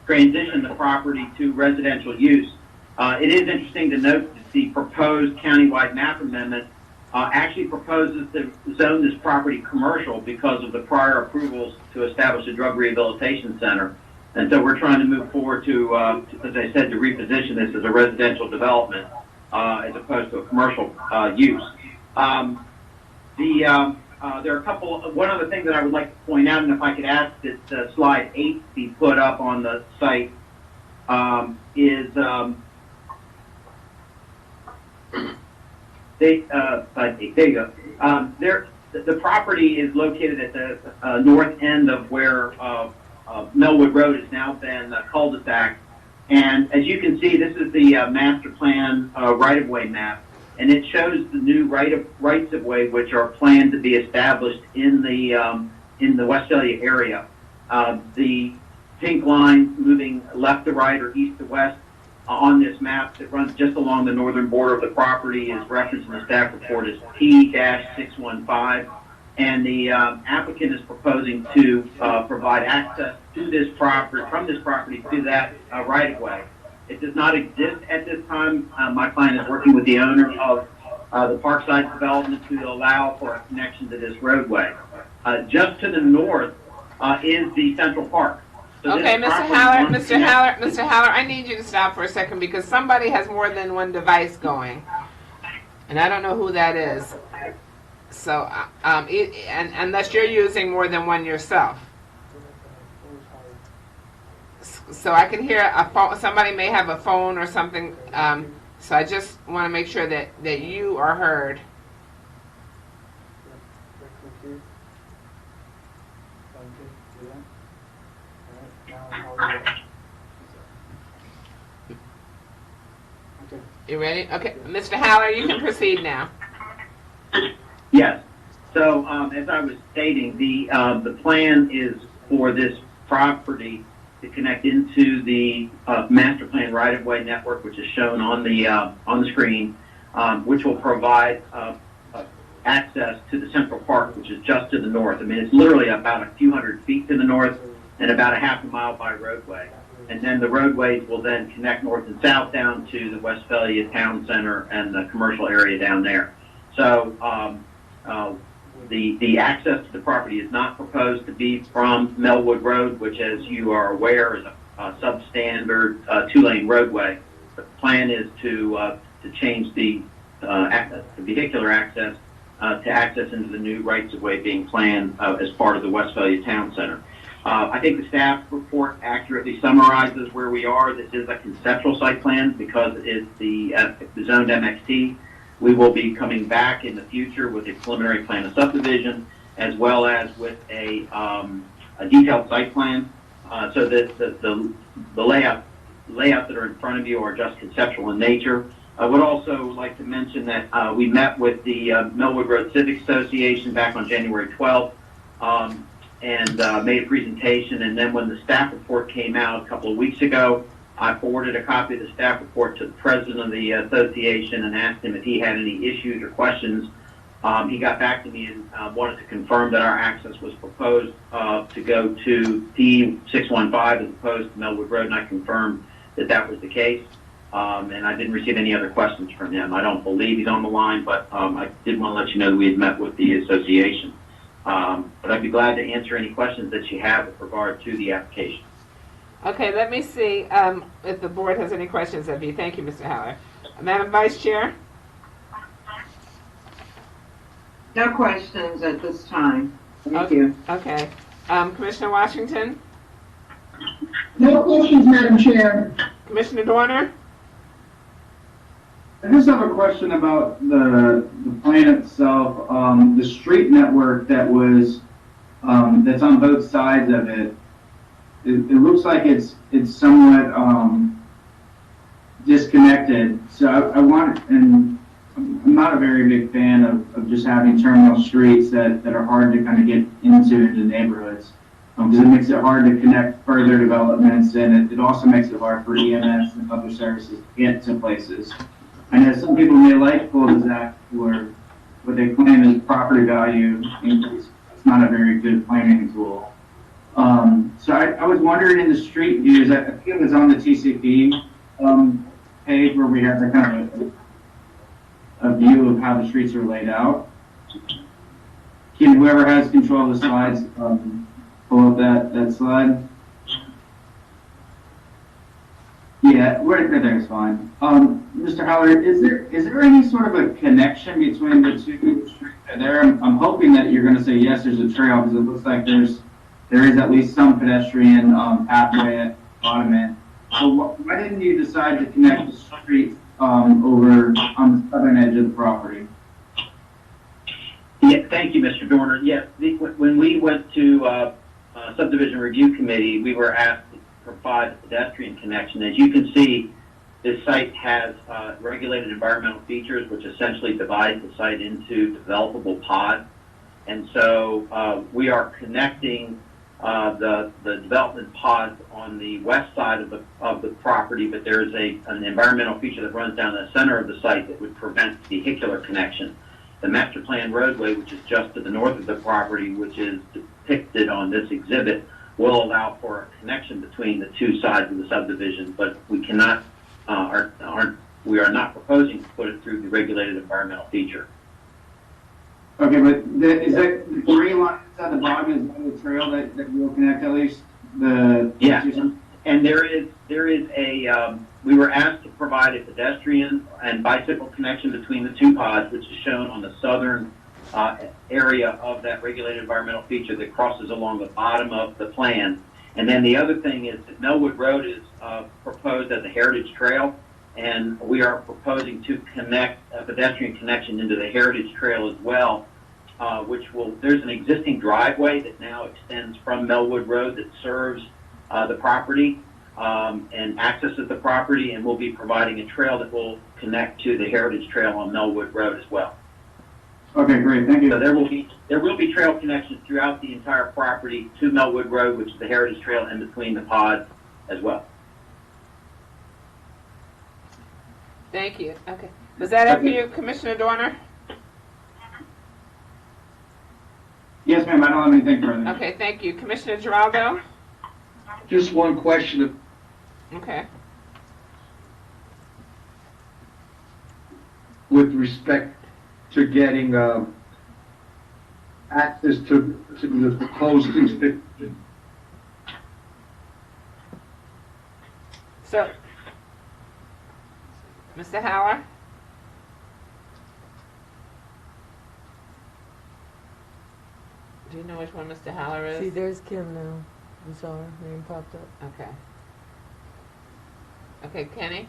transition the property to residential use. It is interesting to note that the proposed countywide map amendment actually proposes to zone this property commercial because of the prior approvals to establish a drug rehabilitation center. And so we're trying to move forward to as I said, to reposition this as a residential development as opposed to a commercial use. There are a couple. One other thing that I would like to point out, and if I could ask that slide 8 be put up on the site, is slide 8. There you go. The property is located at the north end of where Melwood Road has now been cul-de-sac, and as you can see, this is the master plan right-of-way map. And it shows the new rights of way which are planned to be established in the Westphalia area. The pink line moving left to right or east to west on this map that runs just along the northern border of the property is referenced in the staff report as T-615. And the applicant is proposing to provide access to this property, from this property to that right of way. It does not exist at this time. My client is working with the owner of the Parkside development to allow for a connection to this roadway. Just to the north is the Central Park. So okay, Mr. Haller, I need you to stop for a second because somebody has more than one device going. And I don't know who that is. So, unless you're using more than one yourself. So I can hear a phone, somebody may have a phone or something, so I just want to make sure that you are heard. You ready? Okay, Mr. Haller, you can proceed now. Yes. So, as I was stating, the plan is for this property to connect into the master plan right-of-way network, which is shown on the screen, which will provide access to the Central Park, which is just to the north. I mean, it's literally about a few hundred feet to the north and about a half a mile by roadway. And then the roadways will then connect north and south down to the Westphalia Town Center and the commercial area down there. So the access to the property is not proposed to be from Melwood Road, which, as you are aware, is a substandard two-lane roadway. The plan is to change the vehicular access to access into the new rights-of-way being planned as part of the Westphalia Town Center. I think the staff report accurately summarizes where we are. This is a conceptual site plan because it is the zoned MXT. We will be coming back in the future with a preliminary plan of subdivision as well as with a detailed site plan. So that the layout that are in front of you are just conceptual in nature. I would also like to mention that we met with the Melwood Road Civic Association back on January 12th. And made a presentation, and then when the staff report came out a couple of weeks ago, I forwarded a copy of the staff report to the president of the association and asked him if he had any issues or questions. He got back to me and wanted to confirm that our access was proposed to go to P615 as opposed to Melwood Road, and I confirmed that that was the case. And I didn't receive any other questions from him. I don't believe he's on the line, but I did want to let you know that we had met with the association. But I'd be glad to answer any questions that you have with regard to the application. Okay, let me see if the board has any questions of you. Thank you, Mr. Haller. Madam Vice Chair? No questions at this time. Thank you. Okay. Commissioner Washington? No questions, Madam Chair. Commissioner Dorner? I just have a question about the plan itself. The street network that was that's on both sides of it. It looks like it's somewhat disconnected. So I want, and I'm not a very big fan of just having terminal streets that are hard to kind of get into the neighborhoods. Because it makes it hard to connect further developments, and it also makes it hard for EMS and other services to get to places. I know some people may like cul-de-sac for what they claim is property value increase. It's not a very good planning tool. So I was wondering in the street views, I think it was on the TCP page where we have the kind of a view of how the streets are laid out. Can whoever has control of the slides pull up that slide? Yeah, right there is fine. Mr. Haller, is there any sort of a connection between the two streets there? I'm hoping that you're going to say yes, there's a trail, because it looks like there is at least some pedestrian pathway at the bottom end. So why didn't you decide to connect the street over on the southern edge of the property? Yeah, thank you, Mr. Dorner. Yes, when we went to subdivision review committee, we were asked to provide a pedestrian connection. As you can see, this site has regulated environmental features, which essentially divide the site into developable pods. And so we are connecting the development pods on the west side of the property, but there is an environmental feature that runs down the center of the site that would prevent vehicular connection. The master plan roadway, which is just to the north of the property, which is depicted on this exhibit, will allow for a connection between the two sides of the subdivision, but we cannot, we are not proposing to put it through the regulated environmental feature. Okay, but is that the green line at the bottom, is that the trail that will connect at least? Yeah, and there is a, we were asked to provide a pedestrian and bicycle connection between the two pods, which is shown on the southern area of that regulated environmental feature that crosses along the bottom of the plan. And then the other thing is that Melwood Road is proposed as a heritage trail, and we are proposing to connect a pedestrian connection into the heritage trail as well, there's an existing driveway that now extends from Melwood Road that serves the property and accesses the property, and we'll be providing a trail that will connect to the heritage trail on Melwood Road as well. Okay, great, thank you. So there will be trail connections throughout the entire property to Melwood Road, which is the heritage trail in between the pods as well. Thank you. Okay. Was that it for you, Commissioner Dorner? Yes, ma'am, I don't have anything further. Okay, thank you. Commissioner Giraldo? Just one question. Okay. With respect to getting access to the proposed 650. So, Mr. Howard? Do you know which one Mr. Haller is? See, there's Kim now. You saw her name popped up. Okay. Okay, Kenny?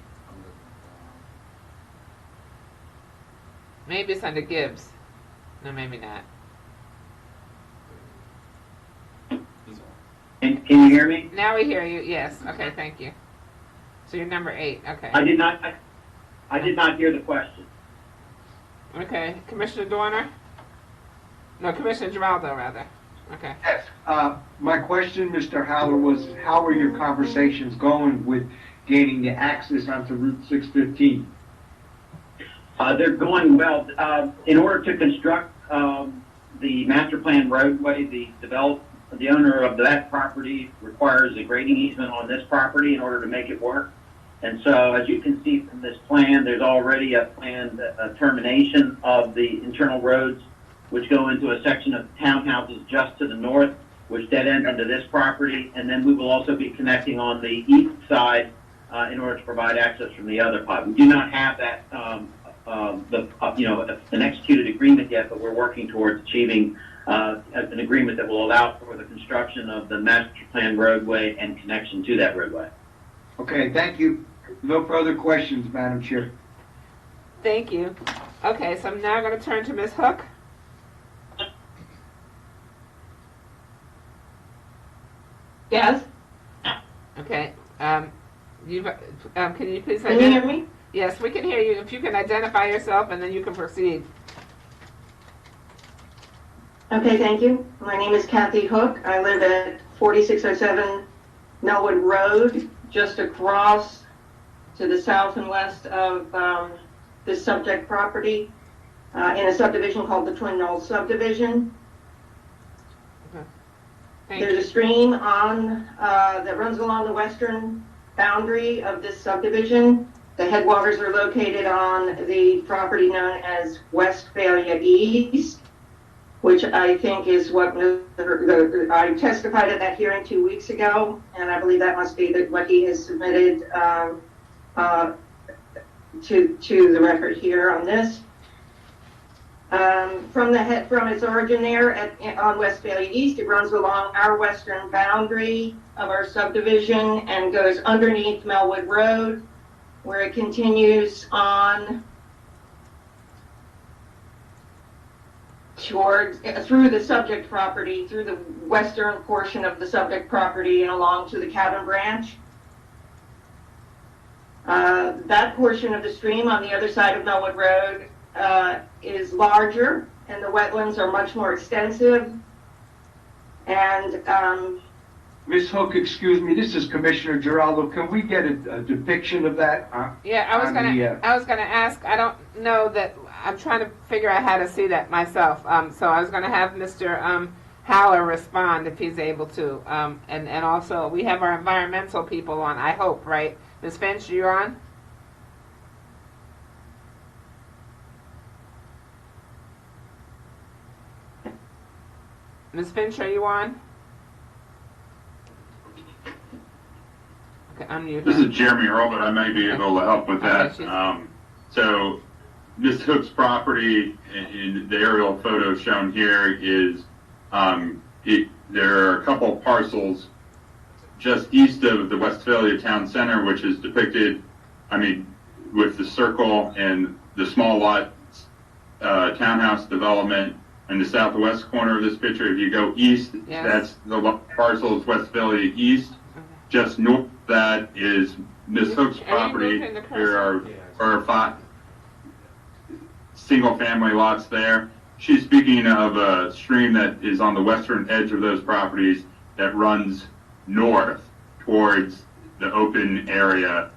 Maybe it's under Gibbs. No, maybe not. And can you hear me? Now we hear you, yes. Okay, thank you. So you're number 8, okay. I did not hear the question. Okay, Commissioner Dorner? No, Commissioner Giraldo, rather. Okay. Yes. My question, Mr. Howler, was how are your conversations going with gaining the access onto Route 615? They're going well. In order to construct the master plan roadway, the owner of that property requires a grading easement on this property in order to make it work. And so, as you can see from this plan, there's already a planned termination of the internal roads, which go into a section of townhouses just to the north, which dead ends into this property. And then we will also be connecting on the east side in order to provide access from the other pod. We do not have that an executed agreement yet, but we're working towards achieving an agreement that will allow for the construction of the master plan roadway and connection to that roadway. Okay, thank you. No further questions, Madam Chair. Thank you. Okay, so I'm now going to turn to Ms. Hook. Yes. Okay. Can you please Can you hear me? Yes, we can hear you. If you can identify yourself, and then you can proceed. Okay, thank you. My name is Kathy Hook. I live at 4607 Melwood Road, just across to the south and west of this subject property in a subdivision called the Twin Knolls subdivision. There's a stream on that runs along the western boundary of this subdivision. The headwaters are located on the property known as Westphalia East, which I think is what I testified at that hearing 2 weeks ago, and I believe that must be what he has submitted to the record here on this. From its origin there on Westphalia East, it runs along our western boundary of our subdivision and goes underneath Melwood Road, where it continues on through the subject property, through the western portion of the subject property and along to the Cabin Branch. That portion of the stream on the other side of Melwood Road is larger, and the wetlands are much more extensive. And Ms. Hook, excuse me, this is Commissioner Giraldo. Can we get a depiction of that? Yeah, I was gonna ask. I don't know that. I'm trying to figure out how to see that myself. So I was gonna have Mr. Haller respond if he's able to. And also we have our environmental people on. I hope, right? Ms. Finch, you're on. Ms. Finch, are you on? Okay, unmute. This is Jeremy Earl, but I may be able to help with that. So Ms. Hook's property in the aerial photo shown here is, there are a couple parcels just east of the Westphalia Town Center, which is depicted, with the circle and the small lot townhouse development in the southwest corner of this picture. If you go east, Yes. that's the parcel is Westphalia East. Just north of that is Ms. Hook's property. moving the There cursor? are 5 single-family lots there. She's speaking of a stream that is on the western edge of those properties that runs north towards the open area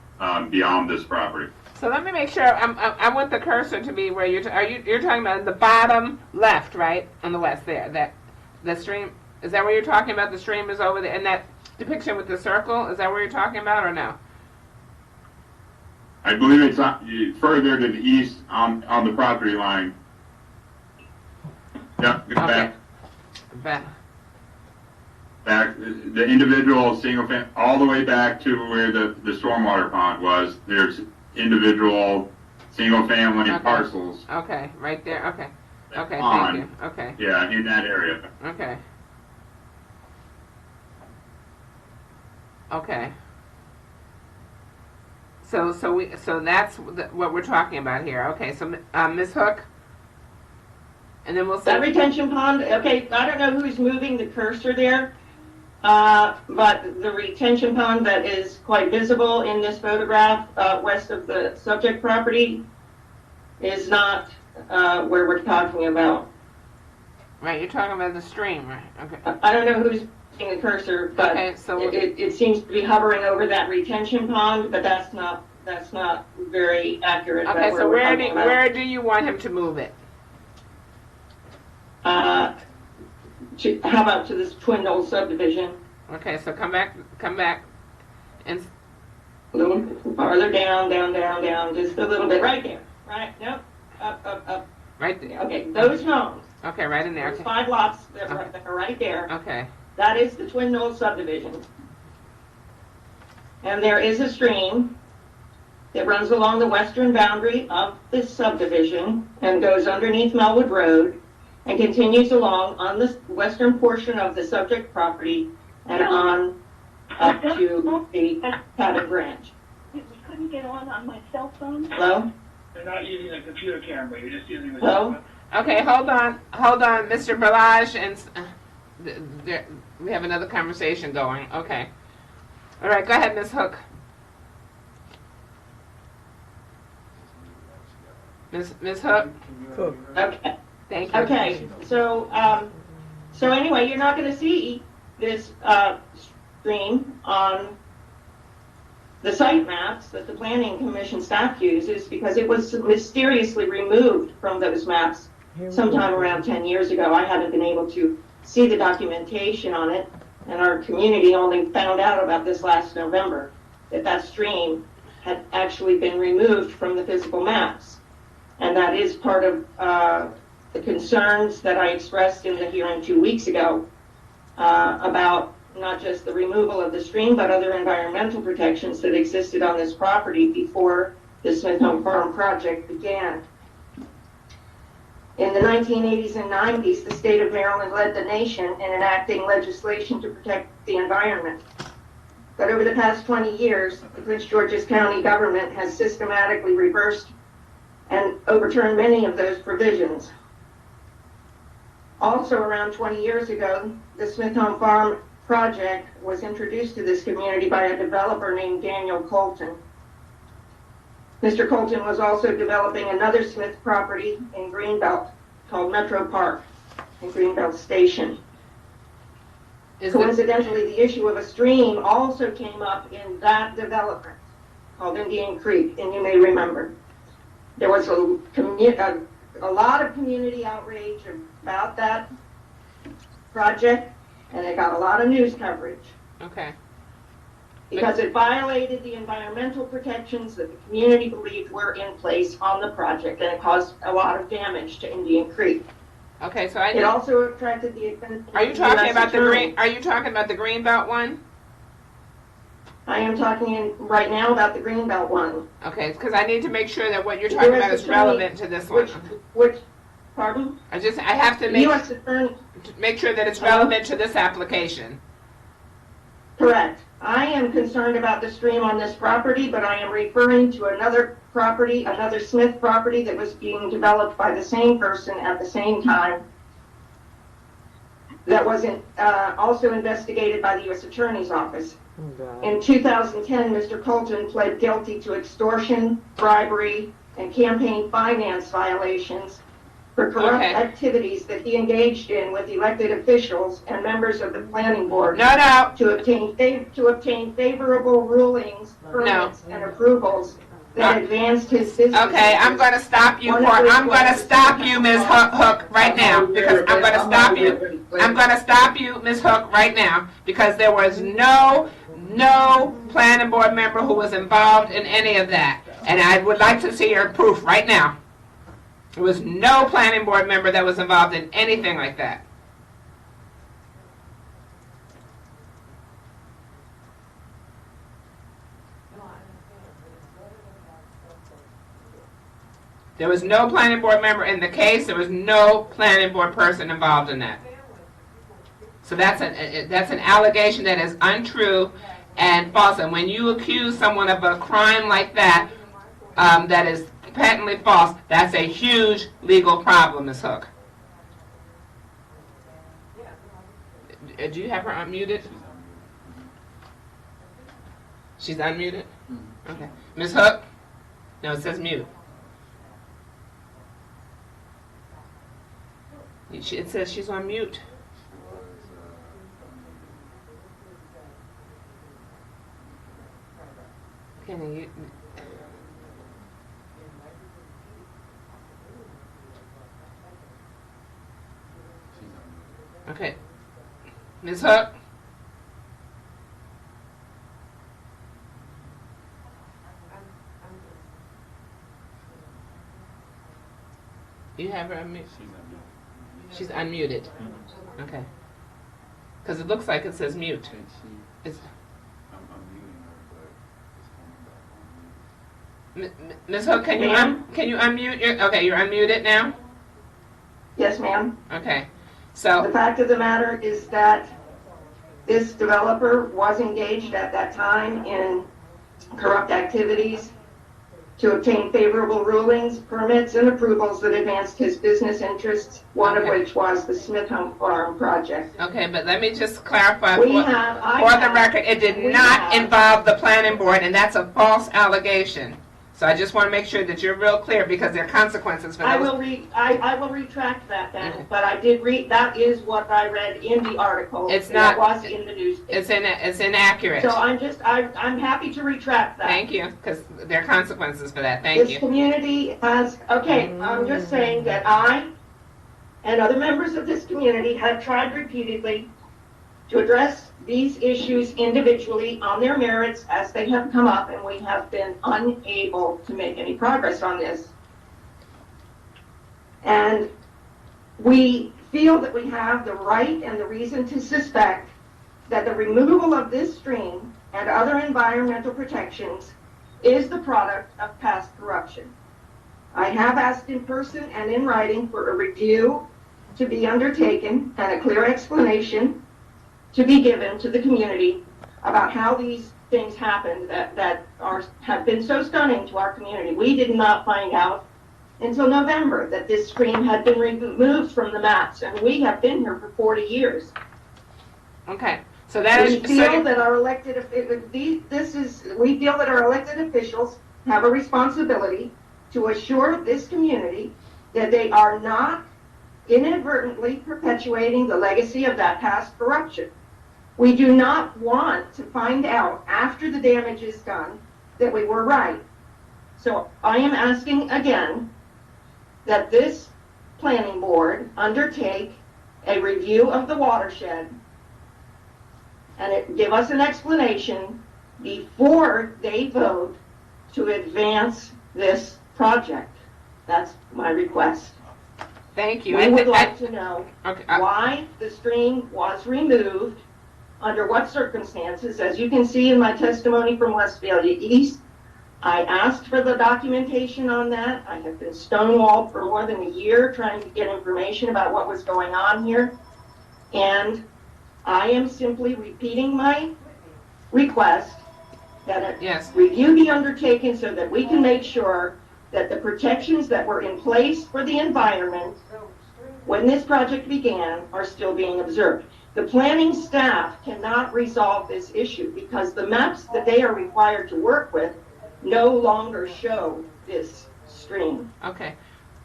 beyond this property. So let me make sure, I want the cursor to be where you're talking about the bottom left, right? On the west there, that, the stream, is that where you're talking about? The stream is over there, and that depiction with the circle, is that where you're talking about, or no? I believe it's further to the east on the property line. Yep, back. The individual single family, all the way back to where the stormwater pond was. There's individual single family parcels. Okay, right there, okay. Okay, On. thank you, okay. Yeah, in that area. Okay. Okay. So that's what we're talking about here. Okay, so Ms. Hook, and then we'll see. That retention pond, okay, I don't know who's moving the cursor there, but the retention pond that is quite visible in this photograph west of the subject property is not where we're talking about. Right, you're talking about the stream, right? Okay. I don't know who's moving the cursor, but Okay, so it seems to be hovering over that retention pond, but that's not very accurate. Okay, so we're talking about. where do you want him to move it? How about to this Twin Knolls subdivision? Okay, so come back, and A little farther down, just a little bit, right there, right, nope, up. right there. Okay, those homes, Okay, right in there. those Okay. 5 lots that are right there, Okay. that is the Twin Knolls subdivision. And there is a stream that runs along the western boundary of this subdivision and goes underneath Melwood Road and continues along on the western portion of the subject property and on up to the Cabot Branch. We couldn't get on my cell phone. Hello? They're not using a computer camera, you're just using the. Hello? Okay, hold on, Mr. Balaj, and we have another conversation going. Okay. All right, go ahead, Ms. Hook. Ms. Hook. Cook. Okay. Thank you. Okay, so anyway, you're not gonna see this, stream on the site maps that the planning commission staff uses because it was mysteriously removed from those maps sometime around 10 years ago. I haven't been able to see the documentation on it, and our community only found out about this last November, that stream had actually been removed from the physical maps. And that is part of the concerns that I expressed in the hearing 2 weeks ago about not just the removal of the stream, but other environmental protections that existed on this property before the Smith Home Farm project began. In the 1980s and 90s, the state of Maryland led the nation in enacting legislation to protect the environment. But over the past 20 years, the Prince George's County government has systematically reversed and overturned many of those provisions. Also around 20 years ago, the Smith Home Farm project was introduced to this community by a developer named Daniel Colton. Mr. Colton was also developing another Smith property in Greenbelt called Metro Park and Greenbelt Station. Coincidentally, the issue of a stream also came up in that development called Indian Creek, and you may remember. There was a lot of community outrage about that project, and it got a lot of news coverage. Okay. Because it violated the environmental protections that the community believed were in place on the project, and it caused a lot of damage to Indian Creek. Okay, so It also attracted the attention Are you of talking US about the attorney. Are you talking about the Greenbelt one? I am talking right now about the Greenbelt one. Okay, because I need to make sure that what you're talking about is relevant to this one. Which, pardon? I have to The U.S. Attorney. make sure that it's relevant to this application. Correct. I am concerned about the stream on this property, but I am referring to another property, another Smith property that was being developed by the same person at the same time. That was also investigated by the U.S. Attorney's Office. In 2010, Mr. Colton pled guilty to extortion, bribery, and campaign finance violations for corrupt activities that he engaged in with elected officials and members of the planning board to obtain favorable rulings, permits, and approvals that advanced his business. Okay, I'm going to stop you. I'm going to stop you, Ms. Hook, right now, because I'm going to stop you. I'm going to stop you, Ms. Hook, right now, because there was no planning board member who was involved in any of that, and I would like to see your proof right now. There was no planning board member that was involved in anything like that. There was no planning board member in the case. There was no planning board person involved in that. So that's an allegation that is untrue and false. And when you accuse someone of a crime like that, that is patently false, that's a huge legal problem, Ms. Hook. Do you have her unmuted? She's unmuted? Okay. Ms. Hook? No, it says mute. It says she's on mute. Can you? Okay. Ms. Hook? You have her unmuted? She's unmuted. Okay. Because it looks like it says mute. Ms. Hook, can you unmute your? Okay, you're unmuted now. Yes, ma'am. Okay. So the fact of the matter is that this developer was engaged at that time in corrupt activities to obtain favorable rulings, permits, and approvals that advanced his business interests, one of which was the Smith Home Farm project. Okay, but let me just clarify for the record, it did not involve the planning board, and that's a false allegation. So I just want to make sure that you're real clear, because there are consequences for those. I will retract that then, but I did read, that is what I read in the article. It's not. It was in the newspaper. It's inaccurate. So I'm happy to retract that. Thank you, because there are consequences for that. Thank you. This community has, I'm just saying that I and other members of this community have tried repeatedly to address these issues individually on their merits as they have come up, and we have been unable to make any progress on this. And we feel that we have the right and the reason to suspect that the removal of this stream and other environmental protections is the product of past corruption. I have asked in person and in writing for a review to be undertaken and a clear explanation to be given to the community about how these things happened that have been so stunning to our community. We did not find out until November that this stream had been removed from the maps, and we have been here for 40 years. Okay, so that we feel that our elected officials have a responsibility to assure this community that they are not inadvertently perpetuating the legacy of that past corruption. We do not want to find out after the damage is done that we were right. So I am asking again that this planning board undertake a review of the watershed and give us an explanation before they vote to advance this project. That's my request. Thank you. We would like to know why the stream was removed under what circumstances. As you can see in my testimony from Westphalia East, I asked for the documentation on that. I have been stonewalled for more than a year trying to get information about what was going on here. And I am simply repeating my request that a review be undertaken so that we can make sure that the protections that were in place for the environment when this project began are still being observed. The planning staff cannot resolve this issue because the maps that they are required to work with no longer show this stream. Okay.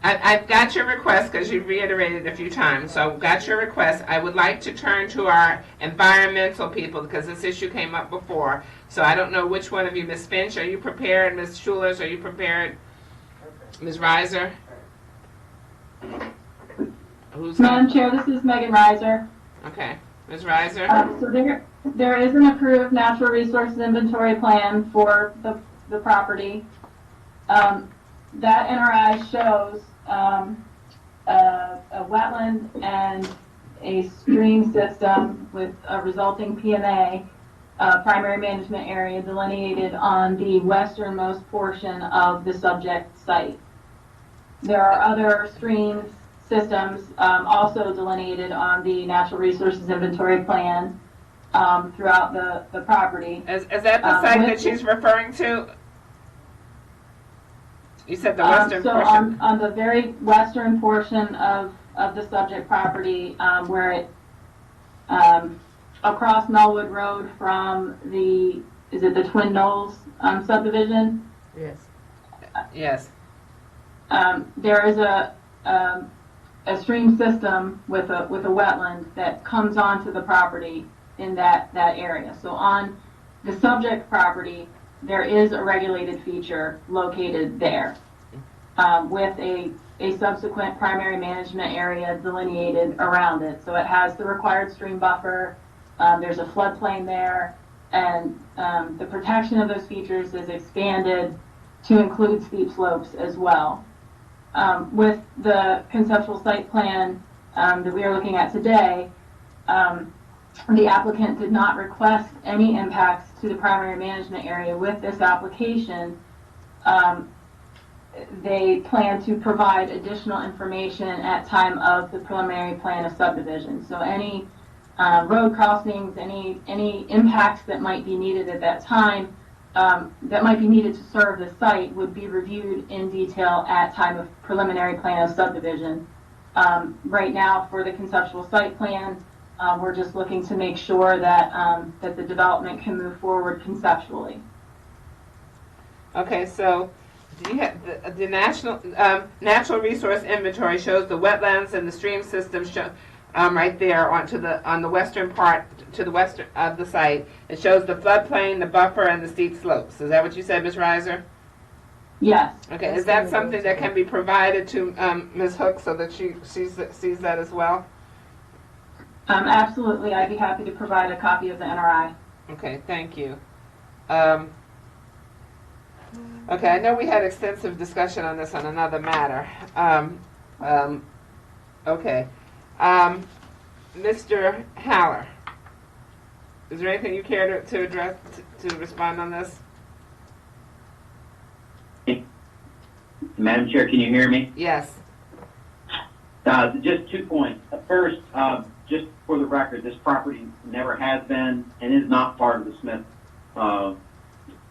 I've got your request because you've reiterated a few times. So I've got your request. I would like to turn to our environmental people because this issue came up before. So I don't know which one of you, Ms. Finch, are you prepared? Ms. Schulers, are you prepared? Ms. Reiser? Madam Chair, this is Megan Reiser. Okay. Ms. Reiser? So there is an approved natural resources inventory plan for the property. That NRI shows a wetland and a stream system with a resulting PMA, primary management area, delineated on the westernmost portion of the subject site. There are other stream systems also delineated on the natural resources inventory plan throughout the property. Is that the site that she's referring to? You said the western portion. On the very western portion of the subject property, where it across Melwood Road from is it the Twin Knolls subdivision? Yes. Yes. There is a stream system with a wetland that comes onto the property in that area. So on the subject property, there is a regulated feature located there with a subsequent primary management area delineated around it. So it has the required stream buffer, there's a floodplain there, and the protection of those features is expanded to include steep slopes as well. With the conceptual site plan that we are looking at today, the applicant did not request any impacts to the primary management area with this application. They plan to provide additional information at time of the preliminary plan of subdivision. So any road crossings, any impacts that might be needed at that time, that might be needed to serve the site would be reviewed in detail at time of preliminary plan of subdivision. Right now, for the conceptual site plan, we're just looking to make sure that that the development can move forward conceptually. Okay, so do you have the national natural resource inventory shows the wetlands and the stream system show right there on the western part to the western of the site. It shows the floodplain, the buffer, and the steep slopes. Is that what you said, Ms. Reiser? Yes. Okay, is that something that can be provided to Ms. Hook so that she sees that as well? Absolutely, I'd be happy to provide a copy of the NRI. Okay, thank you. Okay, I know we had extensive discussion on this on another matter. Okay. Mr. Haller, is there anything you care to address, to respond on this? Madam Chair, can you hear me? Yes. Just 2 points. First, just for the record, this property never has been and is not part of the Smith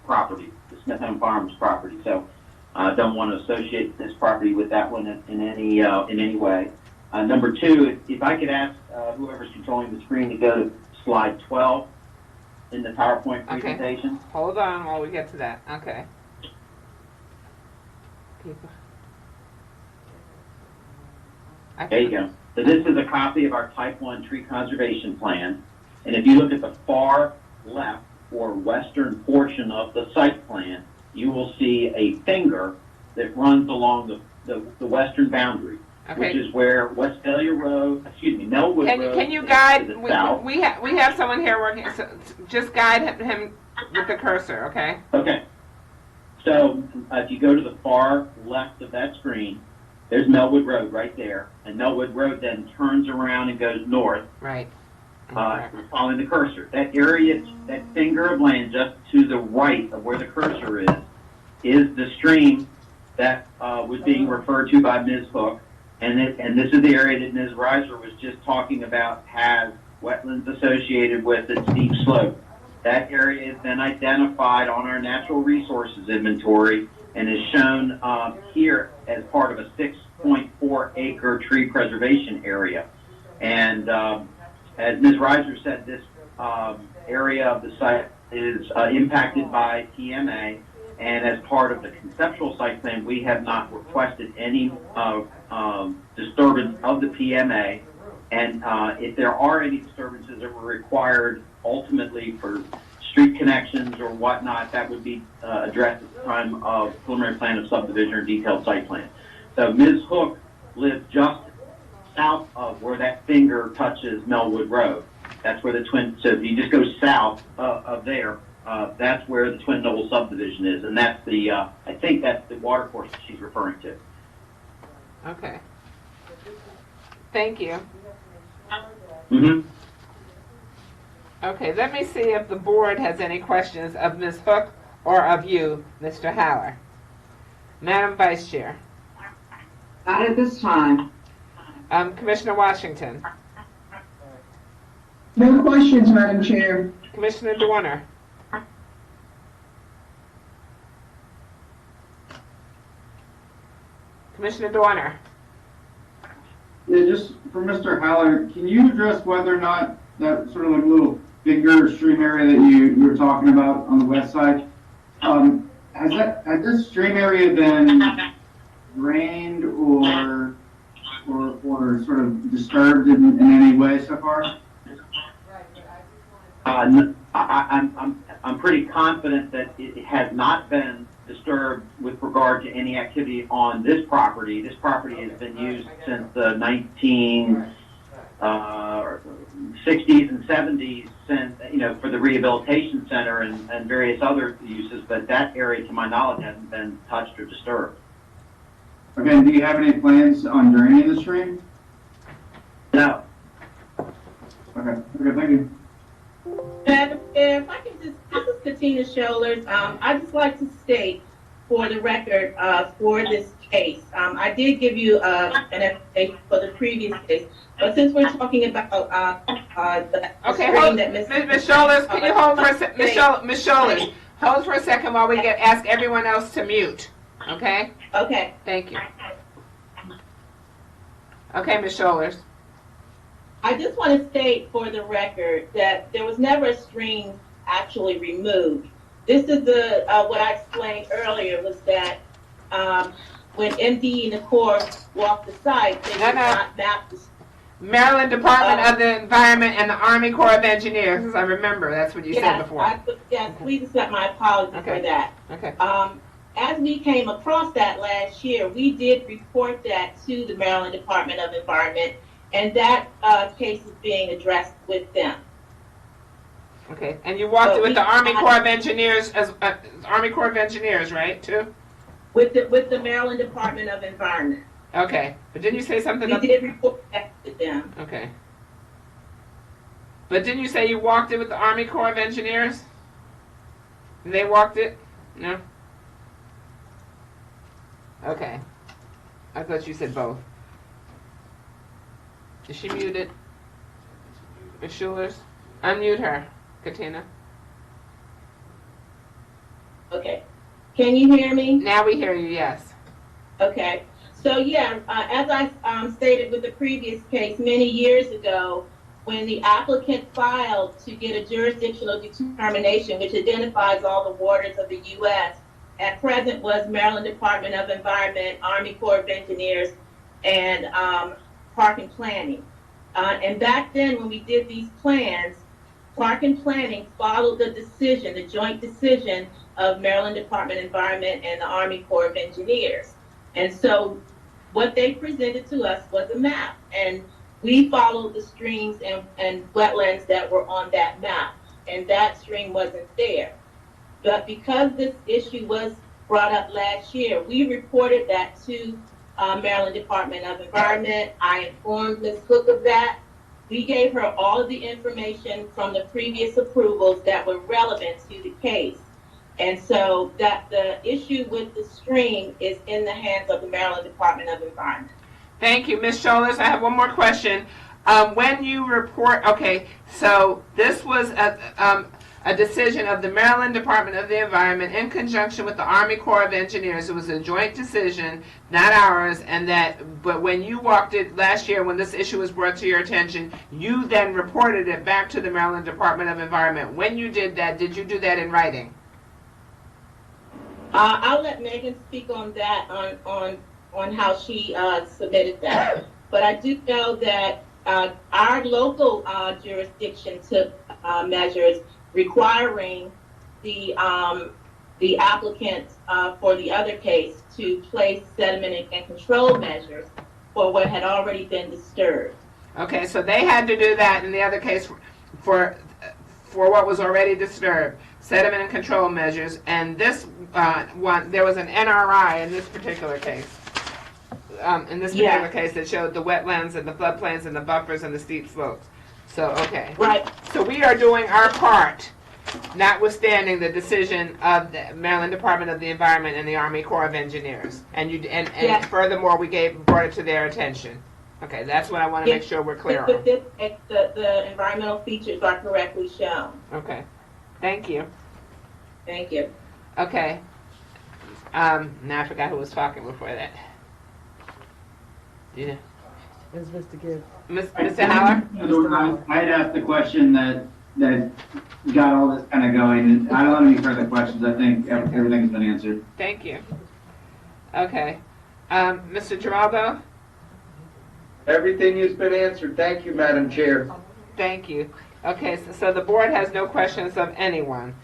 property, the Smith Home Farms property. So I don't want to associate this property with that one in any way. Number 2, if I could ask whoever's controlling the screen to go to slide 12 in the PowerPoint presentation. Okay. Hold on while we get to that. Okay. There you go. So this is a copy of our Type 1 tree conservation plan. And if you look at the far left or western portion of the site plan, you will see a finger that runs along the western boundary, which is where Westphalia Road, Melwood Road. Can you guide? We have someone here working. So just guide him with the cursor, okay? Okay. So if you go to the far left of that screen, there's Melwood Road right there, and Melwood Road then turns around and goes north. Right. following the cursor. That area, that finger of land just to the right of where the cursor is the stream that was being referred to by Ms. Hook. And this is the area that Ms. Reiser was just talking about, has wetlands associated with its steep slope. That area is then identified on our natural resources inventory and is shown here as part of a 6.4 acre tree preservation area. And as Ms. Reiser said, this area of the site is impacted by PMA, and as part of the conceptual site plan, we have not requested any disturbance of the PMA. And if there are any disturbances that were required ultimately for street connections or whatnot, that would be addressed at the time of preliminary plan of subdivision or detailed site plan. So Ms. Hook lives just south of where that finger touches Melwood Road. That's where the twin, so if you just go south of there, that's where the Twin Knoll subdivision is, and that's the, I think that's the water course that she's referring to. Okay. Thank you. Mm-hmm. Okay, let me see if the board has any questions of Ms. Hook or of you, Mr. Haller. Madam Vice Chair. Not at this time. Commissioner Washington. No questions, Madam Chair. Commissioner Doerner. Commissioner Doerner. Yeah, just for Mr. Haller, can you address whether or not that sort of like little finger stream area that you were talking about on the west side, has this stream area been drained or sort of disturbed in any way so far? I'm pretty confident that it has not been disturbed with regard to any activity on this property. This property has been used since the 1960s and 70s, since, for the rehabilitation center and various other uses, but that area, to my knowledge, hasn't been touched or disturbed. Okay, and do you have any plans on draining the stream? No. Okay, thank you. Madam Chair, if I can this is Katina Scholars. I'd just like to state for the record, for this case, I did give you an explanation for the previous case, but since we're talking about the stream that Ms. Scholars, can you hold for a second? Ms. Scholars, hold for a second while we ask everyone else to mute, okay? Okay. Thank you. Okay, Ms. Scholars. I just want to state for the record that there was never a stream actually removed. This is what I explained earlier was that when MDE and the Corps walked the site, they did not map the Maryland Department of the Environment and the Army Corps of Engineers, as I remember, that's what you said before. Yes, please accept my apology for that. Okay. As we came across that last year, we did report that to the Maryland Department of Environment, and that case is being addressed with them. Okay, and you walked it with the Army Corps of Engineers, Army Corps of Engineers, right, too? With the Maryland Department of Environment. Okay, but didn't you say something? We did report that to them. Okay. But didn't you say you walked it with the Army Corps of Engineers? And they walked it? No? Okay. I thought you said both. Is she muted? Ms. Schulers? Unmute her, Katina. Okay. Can you hear me? Now we hear you, yes. Okay. So yeah, as I stated with the previous case many years ago, when the applicant filed to get a jurisdictional determination which identifies all the waters of the U.S., at present was Maryland Department of Environment, Army Corps of Engineers, and Park and Planning. And back then when we did these plans, Park and Planning followed the decision, the joint decision of Maryland Department of Environment and the Army Corps of Engineers. And so what they presented to us was a map, and we followed the streams and wetlands that were on that map, and that stream wasn't there. But because this issue was brought up last year, we reported that to Maryland Department of Environment. I informed Ms. Cook of that, We gave her all of the information from the previous approvals that were relevant to the case. And so that the issue with the stream is in the hands of the Maryland Department of Environment. Thank you, Ms. Schollers. I have one more question. When you report, okay, so this was a decision of the Maryland Department of the Environment in conjunction with the Army Corps of Engineers. It was a joint decision, not ours, but when you walked it last year, when this issue was brought to your attention, you then reported it back to the Maryland Department of Environment. When you did that, did you do that in writing? I'll let Megan speak on that, on how she submitted that. But I do know that our local jurisdiction took measures requiring the applicant for the other case to place sediment and control measures for what had already been disturbed. Okay, so they had to do that in the other case for what was already disturbed, sediment and control measures, and this one, there was an NRI in this particular case. Case that showed the wetlands and the floodplains and the buffers and the steep slopes. So, okay. Right. So we are doing our part, notwithstanding the decision of the Maryland Department of the Environment and the Army Corps of Engineers. And Yes. furthermore, we brought it to their attention. Okay, that's what I want to make sure we're clear on. The environmental features are correctly shown. Okay. Thank you. Thank you. Okay. Now I forgot who was talking before that. Yeah. It was Mr. Gibbs. Mr. Haller? I had asked the question that got all this kind of going. I don't have any further questions. I think everything's been answered. Thank you. Okay. Mr. Giraldo? Everything has been answered. Thank you, Madam Chair. Thank you. Okay, so the board has no questions of anyone.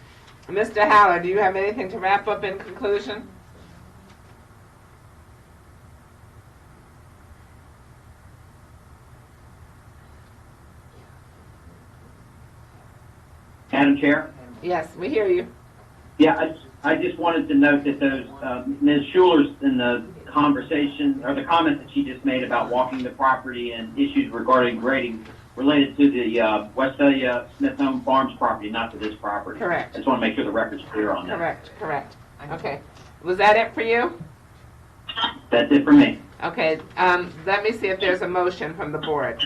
Mr. Haller, do you have anything to wrap up in conclusion? Madam Chair? Yes, we hear you. Yeah, I just wanted to note that those, Ms. Schuler's in the conversation, or the comment that she just made about walking the property and issues regarding grading related to the Westphalia Smith Home Farms property, not to this property. Correct. I just want to make sure the record's clear on that. Correct. Okay. Was that it for you? That's it for me. Okay, let me see if there's a motion from the board.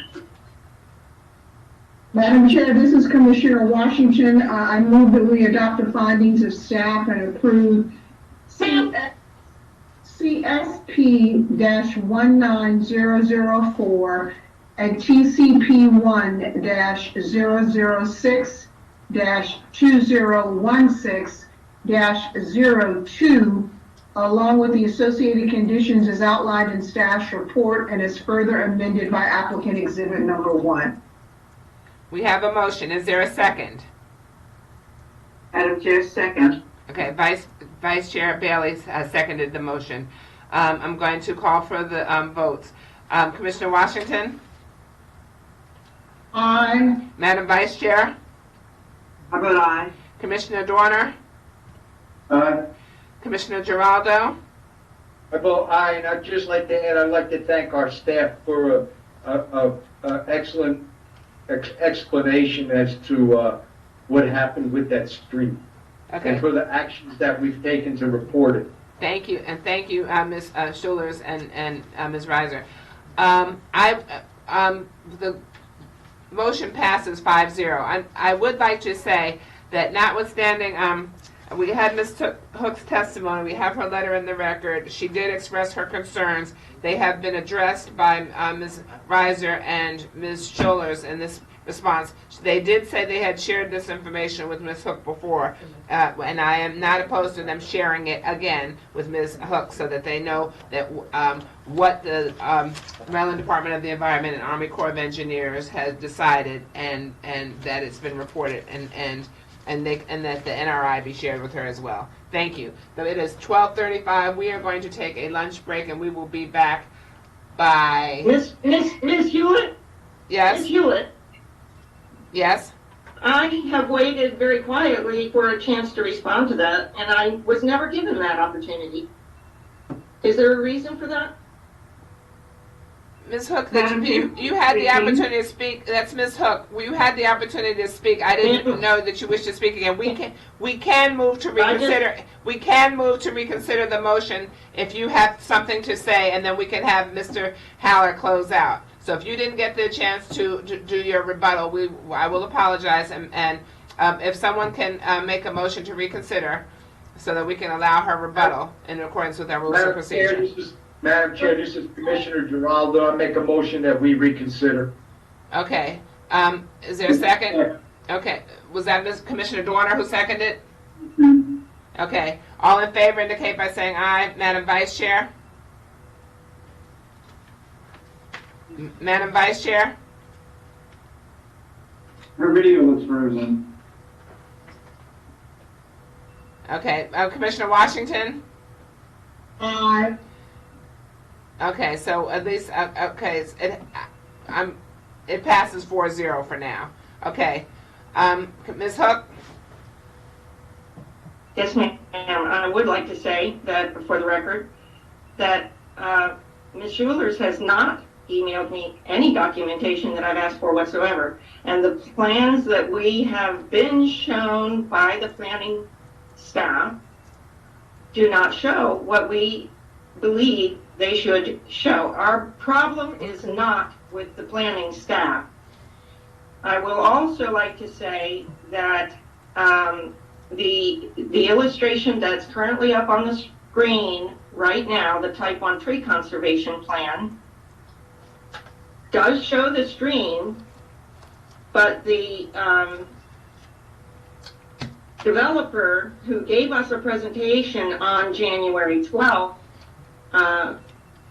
Madam Chair, this is Commissioner Washington. I move that we adopt the findings of staff and approve CSP-19004 and TCP1-006-2016-02, along with the associated conditions as outlined in staff's report and as further amended by applicant exhibit number 1. We have a motion. Is there a second? Madam Chair, second. Okay, Vice Chair Bailey has seconded the motion. I'm going to call for the votes. Commissioner Washington? Aye. Madam Vice Chair? I vote aye. Commissioner Dorner? Aye. Commissioner Giraldo? I vote aye, and I'd just like to add, I'd like to thank our staff for a excellent explanation as to what happened with that street. Okay. And for the actions that we've taken to report it. Thank you, and thank you, Ms. Schulers and Ms. Reiser. The motion passes 5-0. I would like to say that notwithstanding, we had Ms. Hook's testimony, we have her letter in the record. She did express her concerns. They have been addressed by Ms. Reiser and Ms. Schulers in this response. They did say they had shared this information with Ms. Hook before, and I am not opposed to them sharing it again with Ms. Hook so that they know that what the Maryland Department of the Environment and Army Corps of Engineers has decided, and that it's been reported, and that the NRI be shared with her as well. Thank you. So it is 12:35. We are going to take a lunch break, and we will be back by... Miss Hewitt? Yes? Miss Hewitt? Yes? I have waited very quietly for a chance to respond to that, and I was never given that opportunity. Is there a reason for that? Ms. Hook, Madam you had the Chair. opportunity to speak. That's Ms. Hook. You had the opportunity to speak. I didn't know that you wished to speak again. We can move to reconsider. We can move to reconsider the motion if you have something to say, and then we can have Mr. Haller close out. So if you didn't get the chance to do your rebuttal, I will apologize. And if someone can make a motion to reconsider, so that we can allow her rebuttal in accordance with our rules of procedure. Madam Chair, this is Commissioner Giraldo. I make a motion that we reconsider. Okay. Is there a second? Okay. Was that Commissioner Dorner who seconded? Okay. All in favor indicate by saying aye. Madam Vice Chair? Madam Vice Chair? Her video looks frozen. Okay. Commissioner Washington? Aye. Okay, so at least, okay, it passes 4-0 for now. Okay. Ms. Hook? Yes, ma'am. I would like to say that, for the record, that Ms. Schulers has not emailed me any documentation that I've asked for whatsoever. And the plans that we have been shown by the planning staff do not show what we believe they should show. Our problem is not with the planning staff. I will also like to say that the illustration that's currently up on the screen right now, the Type 1 tree conservation plan, does show the stream, but the developer who gave us a presentation on January 12th,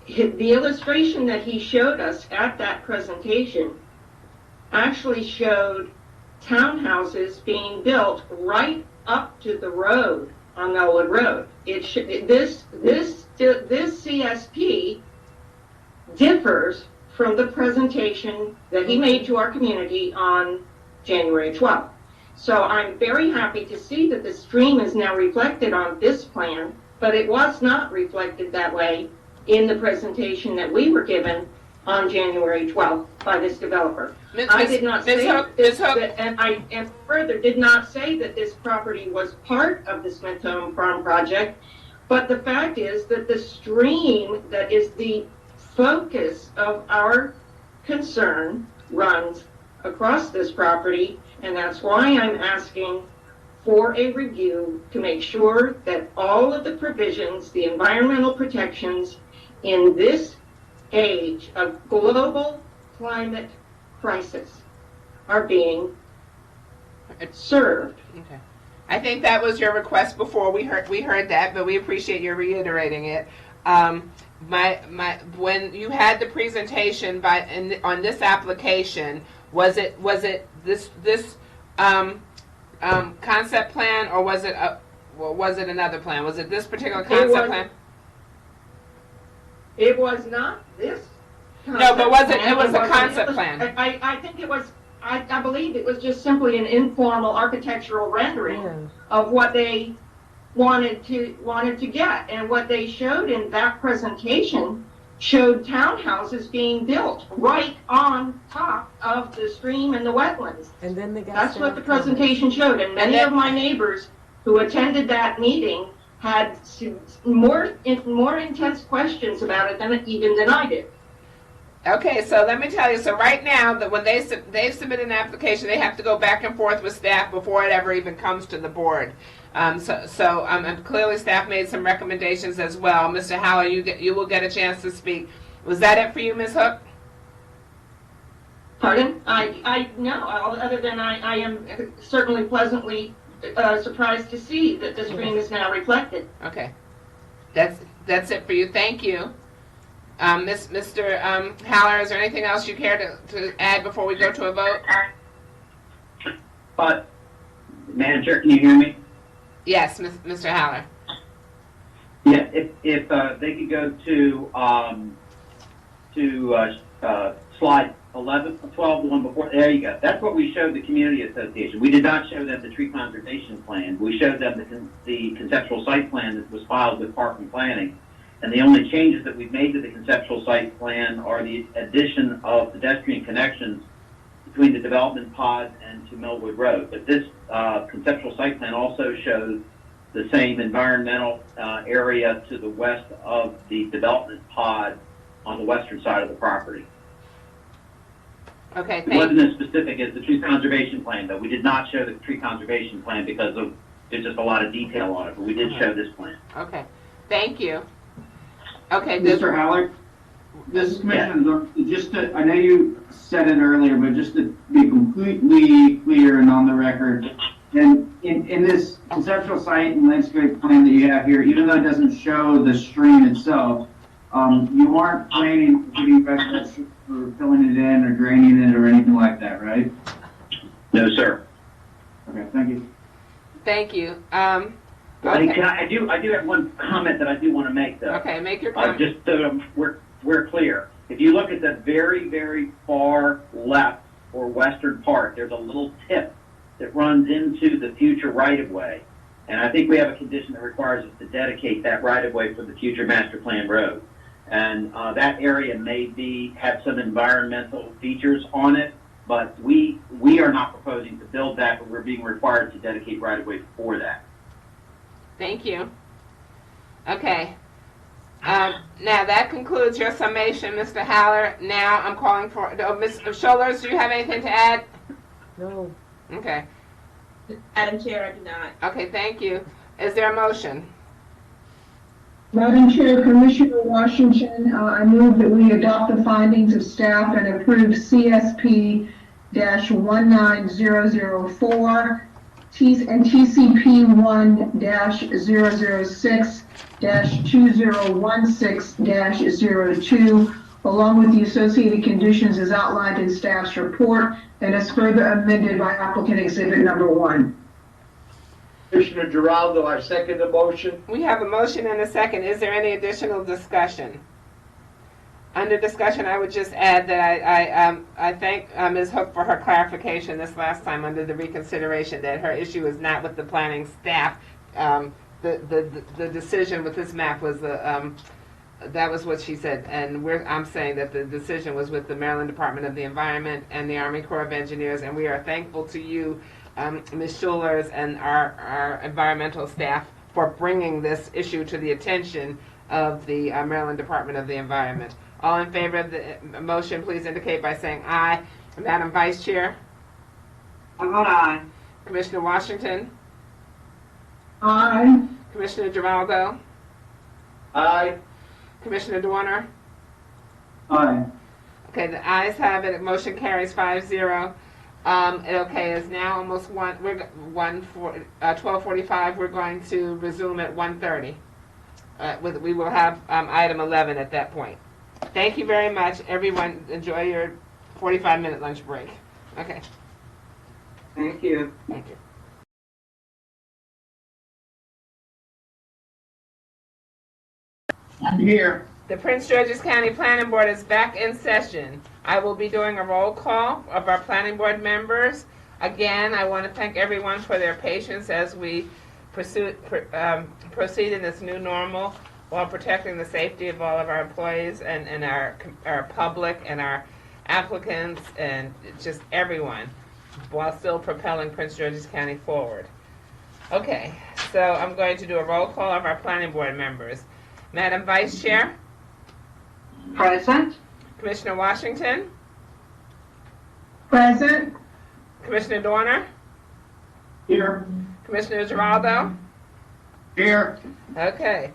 the illustration that he showed us at that presentation actually showed townhouses being built right up to the road on Melwood Road. This CSP differs from the presentation that he made to our community on January 12th. So I'm very happy to see that the stream is now reflected on this plan, but it was not reflected that way in the presentation that we were given on January 12th by this developer. I did not say that, and I further did not say that this property was part of the Smith Home Farm project, but the fact is that the stream that is the focus of our concern runs across this property, and that's why I'm asking for a review to make sure that all of the provisions, the environmental protections in this age of global climate crisis are being served. Okay. I think that was your request before. We heard that, but we appreciate you reiterating it. When you had the presentation on this application, was it this concept plan, or was it another plan? Was it this particular concept plan? It was not this. No, but it was a concept plan. I think it was. I believe it was just simply an informal architectural rendering of what they wanted to get, and what they showed in that presentation showed townhouses being built right on top of the stream and the wetlands. And then they got That's what the presentation showed, and many of my neighbors who attended that meeting had more intense questions about it than I did. Okay, so let me tell you. So right now, that when they submit an application, they have to go back and forth with staff before it ever even comes to the board. And clearly, staff made some recommendations as well. Mr. Haller, you will get a chance to speak. Was that it for you, Ms. Hook? Pardon? No. Other than I am certainly pleasantly surprised to see that the stream is now reflected. Okay, that's it for you. Thank you. Mr. Haller, is there anything else you care to add before we go to a vote? Madam Chair, can you hear me? Yes, Mr. Haller. Yeah, if they could go to slide 12, the one before. There you go. That's what we showed the community association. We did not show them the tree conservation plan. We showed them the conceptual site plan that was filed with Park and Planning. And the only changes that we've made to the conceptual site plan are the addition of pedestrian connections between the development pod and to Millwood Road. But this conceptual site plan also shows the same environmental area to the west of the development pod on the western side of the property. Okay, It wasn't as specific as the tree conservation plan, though. We did not show the tree conservation plan because there's just a lot of detail on it, but we did show this plan. Okay, thank you. Okay, Mr. Howard, this is Commissioner Zorn. Just to, I know you said it earlier, but just to be completely clear and on the record, and in this conceptual site and landscape plan that you have here, even though it doesn't show the stream itself, you aren't planning to do residential or filling it in or draining it or anything like that, right? No, sir. Okay, thank you. Thank you. Okay. I do have one comment that I do want to make, though. Okay, make your comment. Just so we're clear. If you look at the very, very far left or western part, there's a little tip that runs into the future right-of-way. And I think we have a condition that requires us to dedicate that right-of-way for the future master plan road. And that area may have some environmental features on it, but we are not proposing to build that, but we're being required to dedicate right-of-way for that. Thank you. Okay. Now that concludes your summation, Mr. Haller. Now I'm calling for, Ms. Schollers, do you have anything to add? No. Okay. Madam Chair, I do not. Okay, thank you. Is there a motion? Madam Chair, Commissioner Washington, I move that we adopt the findings of staff and approve CSP-19004 and TCP-1-006-2016-02, along with the associated conditions as outlined in staff's report and as further amended by applicant exhibit number 1. Commissioner Giraldo, I second the motion. We have a motion and a second. Is there any additional discussion? Under discussion, I would just add that I thank Ms. Hook for her clarification this last time under the reconsideration that her issue is not with the planning staff. The decision with this map was that was what she said, and I'm saying that the decision was with the Maryland Department of the Environment and the Army Corps of Engineers, and we are thankful to you, Ms. Schulers, and our environmental staff for bringing this issue to the attention of the Maryland Department of the Environment. All in favor of the motion, please indicate by saying aye. Madam Vice Chair? I vote aye. Commissioner Washington? Aye. Commissioner Giraldo? Aye. Commissioner Dorner? Aye. Okay, the ayes have it. Motion carries 5-0. Okay, it's now almost 12:45. We're going to resume at 1:30. We will have item 11 at that point. Thank you very much, everyone. Enjoy your 45-minute lunch break. Okay. Thank you. Thank you. I'm here. The Prince George's County Planning Board is back in session. I will be doing a roll call of our planning board members. Again, I want to thank everyone for their patience as we proceed in this new normal while protecting the safety of all of our employees and our public and our applicants and just everyone, while still propelling Prince George's County forward. Okay, so I'm going to do a roll call of our planning board members. Madam Vice Chair? Present. Commissioner Washington? Present. Commissioner Dorner? Here. Commissioner Giraldo? Here. Okay,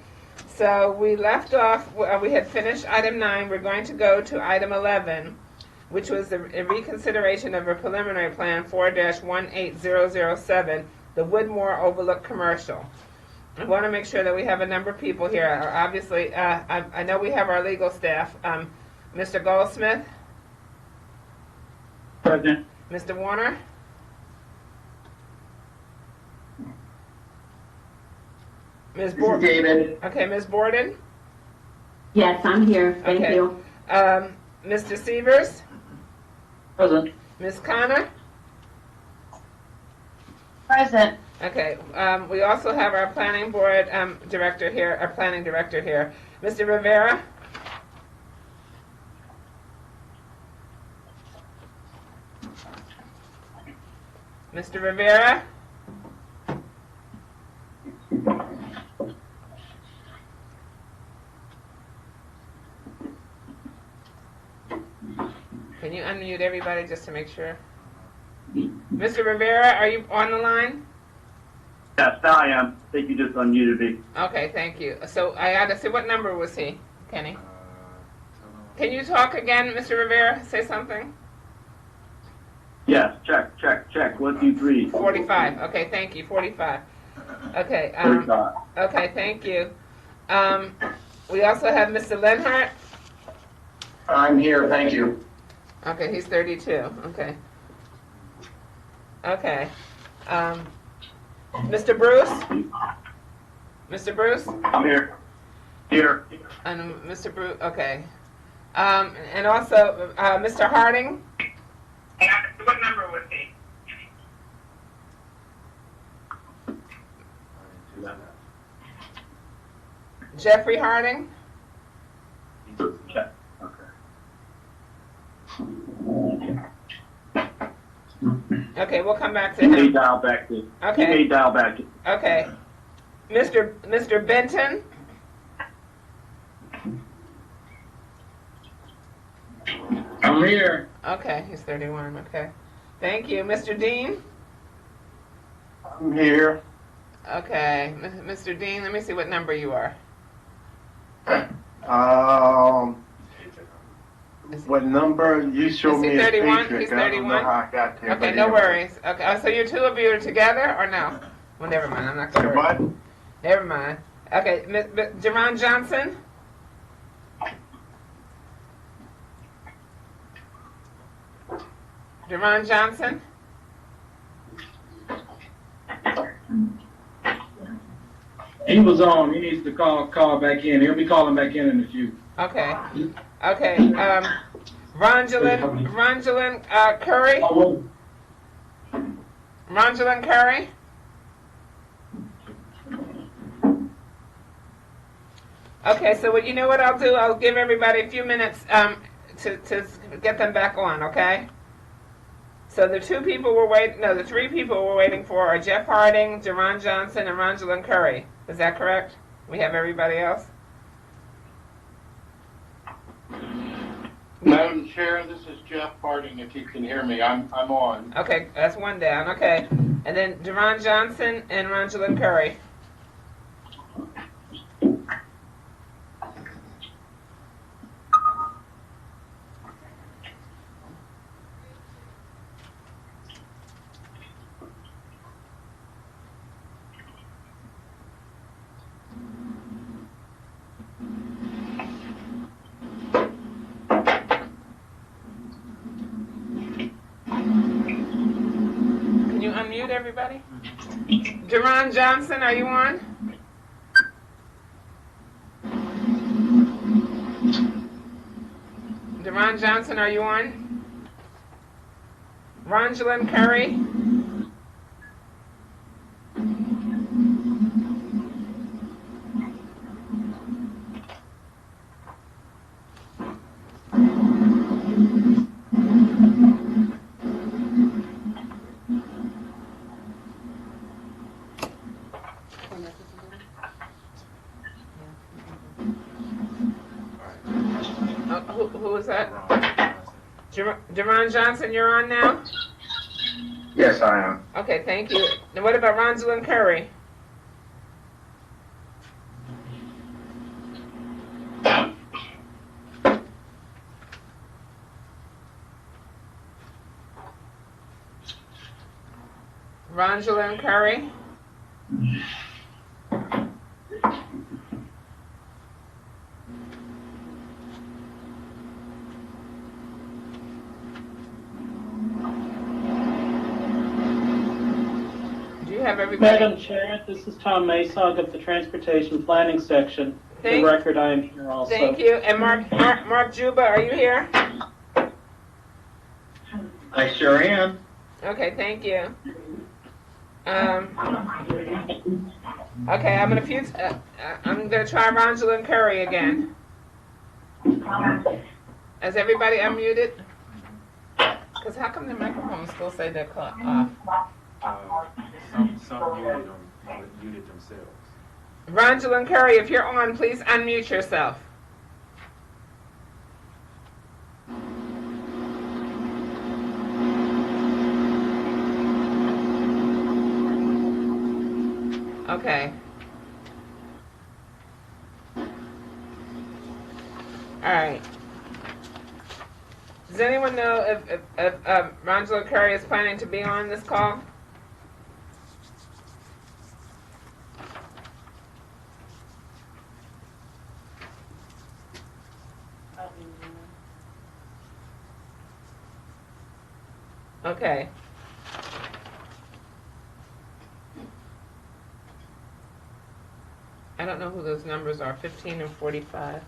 so we left off, we had finished item 9. We're going to go to item 11, which was the reconsideration of a preliminary plan 4-18007, the Woodmore Overlook Commercial. I want to make sure that we have a number of people here. Obviously, I know we have our legal staff. Mr. Goldsmith? Present. Mr. Warner? Ms. Borden? David. Okay, Ms. Borden? Yes, I'm here. Thank Okay. you. Mr. Severs? Present. Ms. Connor? Present. Okay, we also have our planning board director here, our planning director here. Mr. Rivera? Mr. Rivera? Can you unmute everybody just to make sure? Mr. Rivera, are you on the line? Yes, now I am. I think you just unmuted me. Okay, thank you. So I had to say, what number was he, Kenny? Can you talk again, Mr. Rivera? Say something? Yes, check. 1, 2, 3. 45. Okay, thank you. 45. Okay. 45. Okay, thank you. We also have Mr. Lenhart. I'm here, thank you. Okay, he's 32. Okay. Okay. Mr. Bruce? Mr. Bruce? I'm here. Here. And Mr. Bruce, okay. And also, Mr. Harding? What number was he? Jeffrey Harding? Check. Okay, we'll come back to He may him. dial back in. Okay. He may dial back in. Okay. Mr. Benton? I'm here. Okay, he's 31. Okay. Thank you. Mr. Dean? I'm here. Okay. Mr. Dean, let me see what number you are. What number? You show Is he me his 31? paycheck. He's I don't know 31? how I got there. Okay, but no anyway. worries. Okay, so you two of you are together or no? Well, never mind. I'm not going to What? Never mind. Okay, Jerron Johnson? Jerron Johnson? He was on. He needs to call back in. He'll be calling back in a few. Okay. Okay. Rongelin Curry? Rongelin Curry? Okay, so you know what I'll do? I'll give everybody a few minutes to get them back on, okay? So the three people we're waiting for are Jeff Harding, Jerron Johnson, and Rongelin Curry. Is that correct? We have everybody else? Madam Chair, this is Jeff Harding, if you can hear me. I'm on. Okay, that's one down. Okay. And then Jerron Johnson and Rongelin Curry. Can you unmute everybody? Jerron Johnson, are you on? Jerron Johnson, are you on? Rongelin Curry? Who is that? Jerron Johnson, you're on now? Yes, I am. Okay, thank you. Now what about Rongelin Curry? Rongelin Curry? Have everybody. Madam Chair, this is Tom Masog of the Transportation Planning Section. For the record, I am here also. Thank you. And Mark Juba, are you here? I sure am. Okay, thank you. Okay, I'm gonna try Rosalind Curry again. Has everybody unmuted? Because how come the microphones still say they're off? Some muted themselves. Rosalind Curry, if you're on, please unmute yourself. Okay. All right. Does anyone know if Rosalind Curry is planning to be on this call? Okay. I don't know who those numbers are, 15 and 45.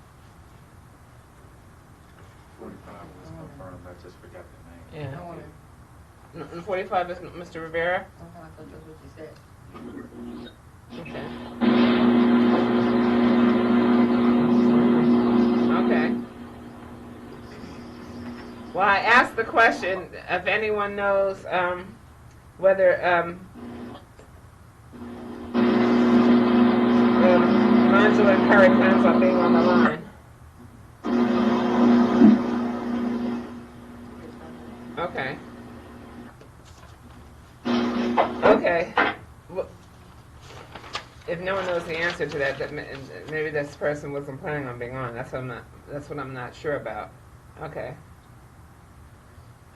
45 was confirmed, I just forgot the name. Yeah. And 45 is Mr. Rivera? I thought that's what you said. Okay. Okay. Well, I asked the question if anyone knows whether Rosalind Curry plans on being on the line. Okay. Okay. Well, if no one knows the answer to that, maybe this person wasn't planning on being on. That's what I'm not sure about. Okay.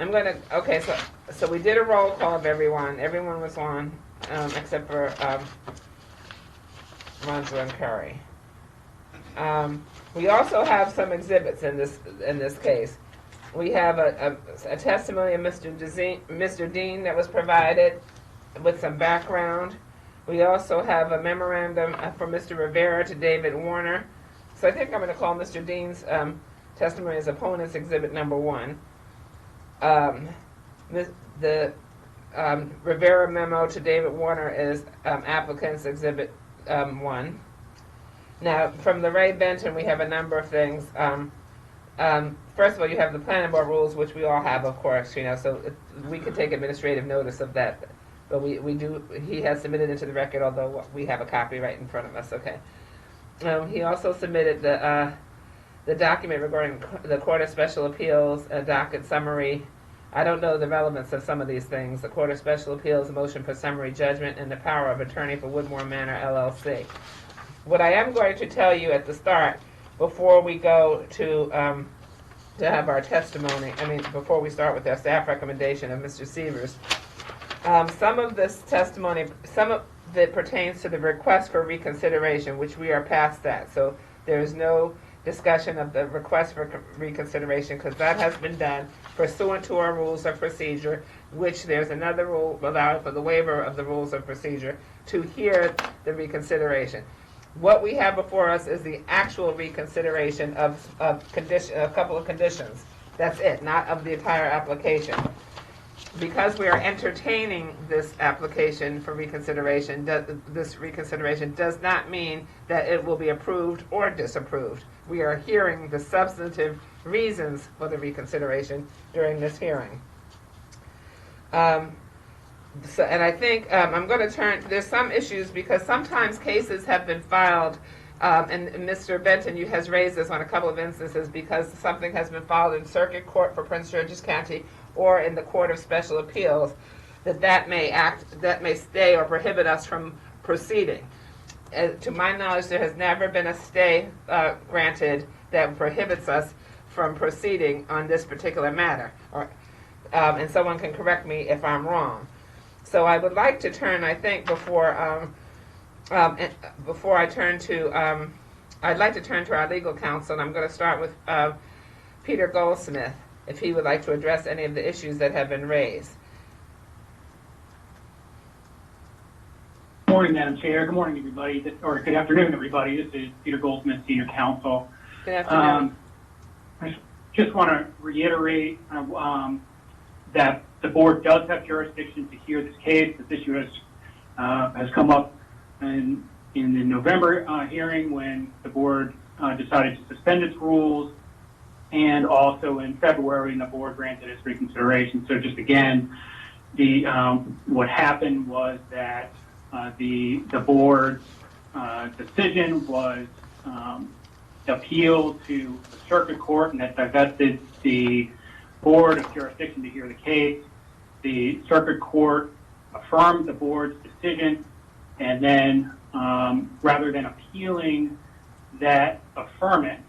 Okay, so we did a roll call of everyone. Everyone was on, except for Rosalind Curry. We also have some exhibits in this case. We have a testimony of Mr. Dean that was provided with some background. We also have a memorandum from Mr. Rivera to David Warner. So I think I'm going to call Mr. Dean's testimony as opponent's exhibit number 1. The Rivera memo to David Warner is applicant's exhibit 1. Now, from the Ray Benton, we have a number of things. First of all, you have the planning board rules, which we all have, of course, so we could take administrative notice of that. But he has submitted into the record, although we have a copy right in front of us, okay. He also submitted the document regarding the Court of Special Appeals, a docket summary. I don't know the relevance of some of these things. The Court of Special Appeals, motion for summary judgment, and the power of attorney for Woodmore Manor, LLC. What I am going to tell you at the start, before we go to have our testimony, before we start with our staff recommendation of Mr. Sievers, some of this testimony, some of it pertains to the request for reconsideration, which we are past that. So there is no discussion of the request for reconsideration because that has been done pursuant to our rules of procedure, which there's another rule allowing for the waiver of the rules of procedure to hear the reconsideration. What we have before us is the actual reconsideration of a couple of conditions. That's it, not of the entire application. Because we are entertaining this application for reconsideration, this reconsideration does not mean that it will be approved or disapproved. We are hearing the substantive reasons for the reconsideration during this hearing. And I think I'm going to there's some issues because sometimes cases have been filed, and Mr. Benton, you has raised this on a couple of instances because something has been filed in Circuit Court for Prince George's County or in the Court of Special Appeals, that may stay or prohibit us from proceeding. To my knowledge, there has never been a stay granted that prohibits us from proceeding on this particular matter. And someone can correct me if I'm wrong. So I would like to turn, I think, before I turn to, I'd like to turn to our legal counsel, and I'm going to start with Peter Goldsmith, if he would like to address any of the issues that have been raised. Good morning, Madam Chair. Good morning, everybody. Or good afternoon, everybody. This is Peter Goldsmith, Senior Counsel. Good afternoon. I just want to reiterate that the board does have jurisdiction to hear this case. This issue has has come up in the November hearing when the board decided to suspend its rules, and also in February when the board granted its reconsideration. So just again, what happened was that the board's decision was appealed to the circuit court, and that divested the board of jurisdiction to hear the case. The circuit court affirmed the board's decision, and then rather than appealing that affirmance,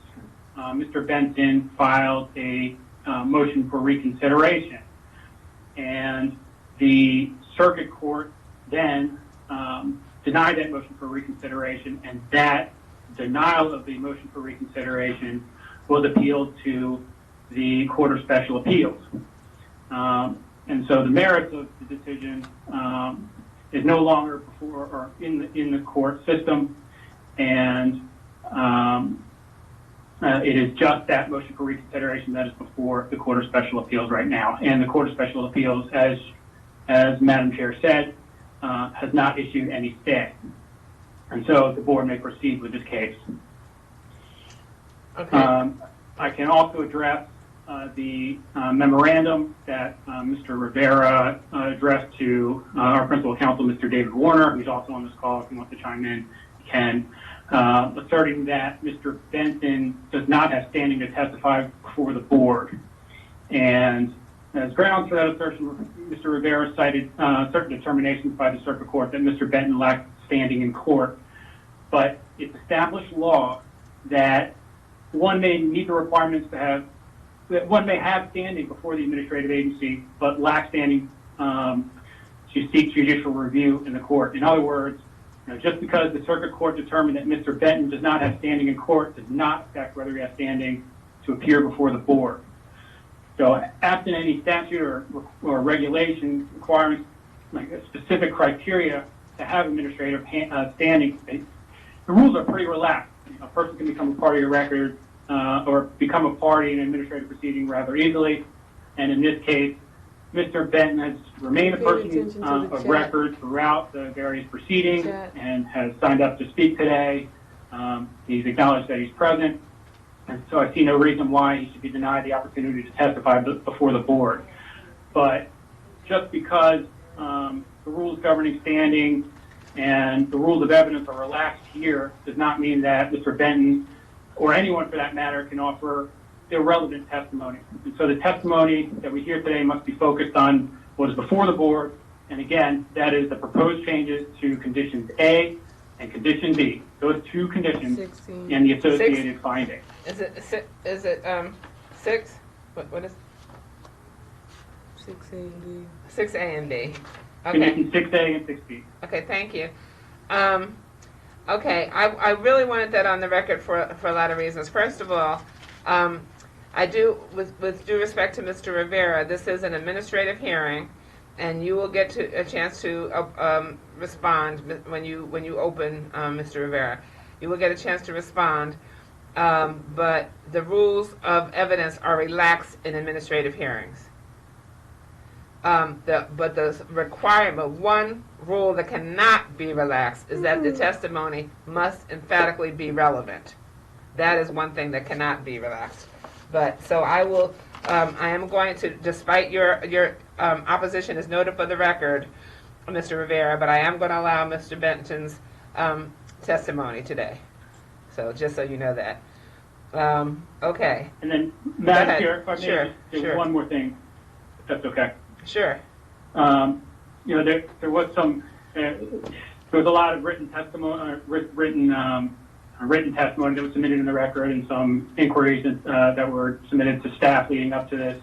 Mr. Benson filed a motion for reconsideration. And the circuit court then denied that motion for reconsideration, and that denial of the motion for reconsideration was appealed to the Court of Special Appeals. And so the merits of the decision is no longer before or in the court system, and it is just that motion for reconsideration that is before the Court of Special Appeals right now. And the Court of Special Appeals, as Madam Chair said, has not issued any stay. And so the board may proceed with this case. Okay. I can also address the memorandum that Mr. Rivera addressed to our principal counsel, Mr. David Warner, who's also on this call. If he wants to chime in, he can. Asserting that Mr. Benson does not have standing to testify before the board. And as grounds for that assertion, Mr. Rivera cited certain determinations by the circuit court that Mr. Benson lacked standing in court. But it's established law that one may meet the requirements that one may have standing before the administrative agency, but lack standing to seek judicial review in the court. In other words, just because the circuit court determined that Mr. Benton does not have standing in court does not affect whether he has standing to appear before the board. So absent any statute or regulation requiring a specific criteria to have administrative standing, the rules are pretty relaxed. A person can become a party of record or become a party in an administrative proceeding rather easily. And in this case, Mr. Benton has remained a person of record throughout the various proceedings and has signed up to speak today. He's acknowledged that he's present. And so I see no reason why he should be denied the opportunity to testify before the board. But just because the rules governing standing and the rules of evidence are relaxed here does not mean that Mr. Benton, or anyone for that matter, can offer irrelevant testimony. And so the testimony that we hear today must be focused on what is before the board. And again, that is the proposed changes to conditions A and condition B. Those two conditions 16. And the associated finding. Is it 6? What is 6A and B. 6A and B. Okay. Conditions 6A and 6B. Okay, thank you. Okay, I really wanted that on the record for a lot of reasons. First of all, I do, with due respect to Mr. Rivera, this is an administrative hearing, and you will get a chance to respond when you open, Mr. Rivera. You will get a chance to respond, but the rules of evidence are relaxed in administrative hearings. But the requirement, one rule that cannot be relaxed is that the testimony must emphatically be relevant. That is one thing that cannot be relaxed. But so I will, I am going to, despite your opposition is noted for the record, Mr. Rivera, but I am going to allow Mr. Benton's testimony today. So just so you know that. Okay. And then, Madam Chair, if I may sure. One more thing, if that's okay. Sure. There was some, there was a lot of written testimony, written testimony that was submitted in the record, and some inquiries that were submitted to staff leading up to this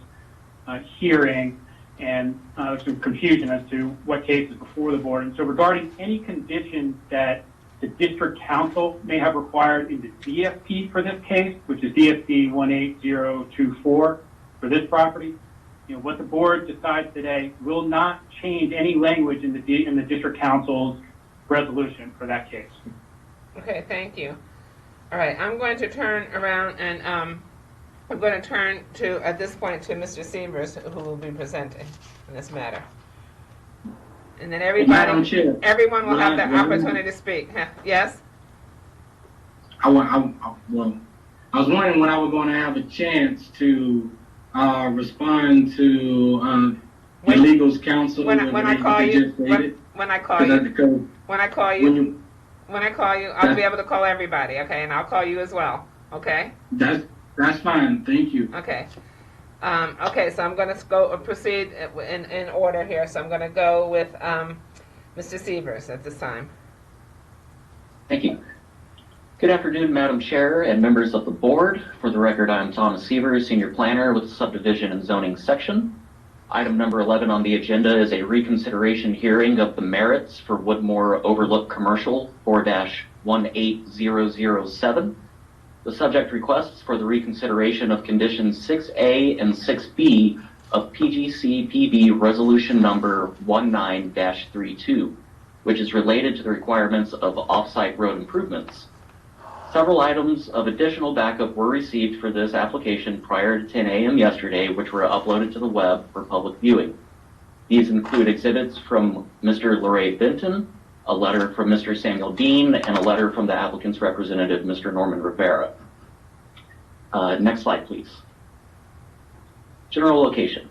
hearing, and some confusion as to what case is before the board. And so regarding any conditions that the district council may have required in the DFP for this case, which is DFP 18024 for this property, what the board decides today will not change any language in the district council's resolution for that case. Okay, thank you. All right, I'm going to turn around and I'm going to turn to, at this point, to Mr. Sievers, who will be presenting in this matter. And then Madam Chair, everyone will have the Madam- opportunity to speak. Yes? well, I was wondering when I was going to have a chance to respond to the legal's counsel. When I call you, when I call you, I'll be able to call everybody, okay? And I'll call you as well, okay? That's fine. Thank you. Okay. Okay, so I'm going to proceed in order here. So I'm going to go with Mr. Sievers at this time. Thank you. Good afternoon, Madam Chair and members of the board. For the record, I'm Thomas Sievers, Senior Planner with the Subdivision and Zoning Section. Item number 11 on the agenda is a reconsideration hearing of the merits for Woodmore Overlook Commercial 4-18007. The subject requests for the reconsideration of conditions 6A and 6B of PGC PB Resolution number 19-32, which is related to the requirements of off-site road improvements. Several items of additional backup were received for this application prior to 10 a.m. yesterday, which were uploaded to the web for public viewing. These include exhibits from Mr. Larray Benton, a letter from Mr. Samuel Dean, and a letter from the applicant's representative, Mr. Norman Rivera. Next slide, please. General location.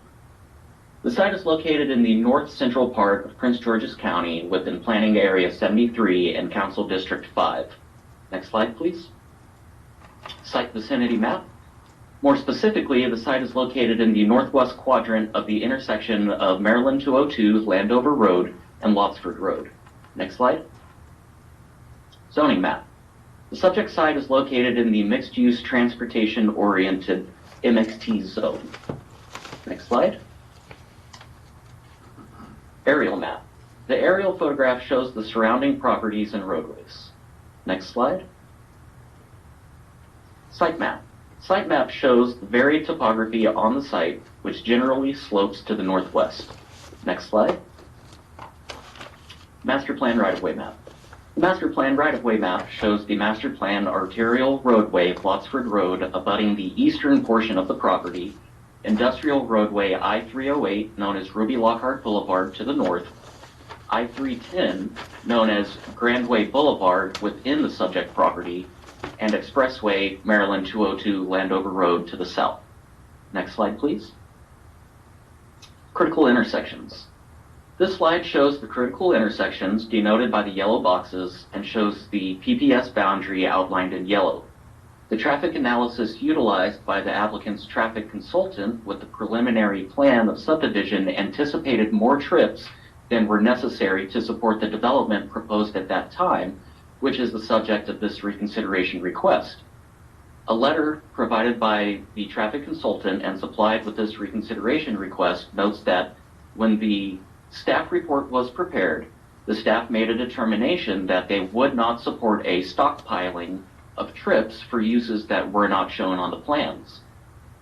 The site is located in the north central part of Prince George's County within Planning Area 73 and Council District 5. Next slide, please. Site vicinity map. More specifically, the site is located in the northwest quadrant of the intersection of Maryland 202 Landover Road and Lotsford Road. Next slide. Zoning map. The subject site is located in the mixed-use transportation-oriented MXT zone. Next slide. Aerial map. The aerial photograph shows the surrounding properties and roadways. Next slide. Site map. Site map shows the varied topography on the site, which generally slopes to the northwest. Next slide. Master plan right-of-way map. The master plan right-of-way map shows the master plan arterial roadway Lotsford Road abutting the eastern portion of the property, industrial roadway I-308 known as Ruby Lockhart Boulevard to the north, I-310 known as Grandway Boulevard within the subject property, and expressway Maryland 202 Landover Road to the south. Next slide, please. Critical intersections. This slide shows the critical intersections denoted by the yellow boxes and shows the PPS boundary outlined in yellow. The traffic analysis utilized by the applicant's traffic consultant with the preliminary plan of subdivision anticipated more trips than were necessary to support the development proposed at that time, which is the subject of this reconsideration request. A letter provided by the traffic consultant and supplied with this reconsideration request notes that when the staff report was prepared, the staff made a determination that they would not support a stockpiling of trips for uses that were not shown on the plans.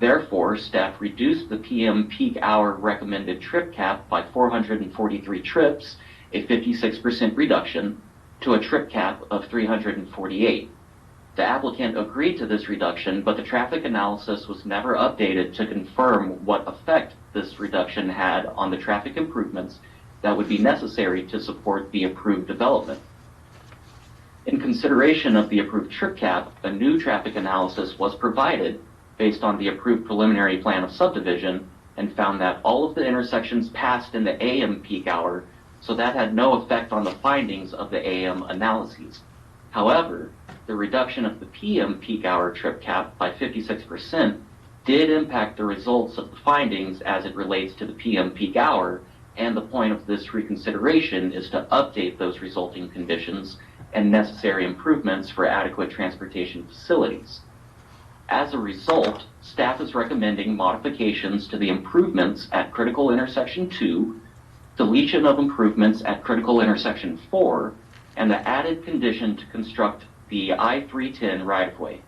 Therefore, staff reduced the PM peak hour recommended trip cap by 443 trips, a 56% reduction, to a trip cap of 348. The applicant agreed to this reduction, but the traffic analysis was never updated to confirm what effect this reduction had on the traffic improvements that would be necessary to support the approved development. In consideration of the approved trip cap, a new traffic analysis was provided based on the approved preliminary plan of subdivision and found that all of the intersections passed in the AM peak hour, so that had no effect on the findings of the AM analyses. However, the reduction of the PM peak hour trip cap by 56% did impact the results of the findings as it relates to the PM peak hour, and the point of this reconsideration is to update those resulting conditions and necessary improvements for adequate transportation facilities. As a result, staff is recommending modifications to the improvements at critical intersection 2, deletion of improvements at critical intersection 4, and the added condition to construct the I-310 right-of-way.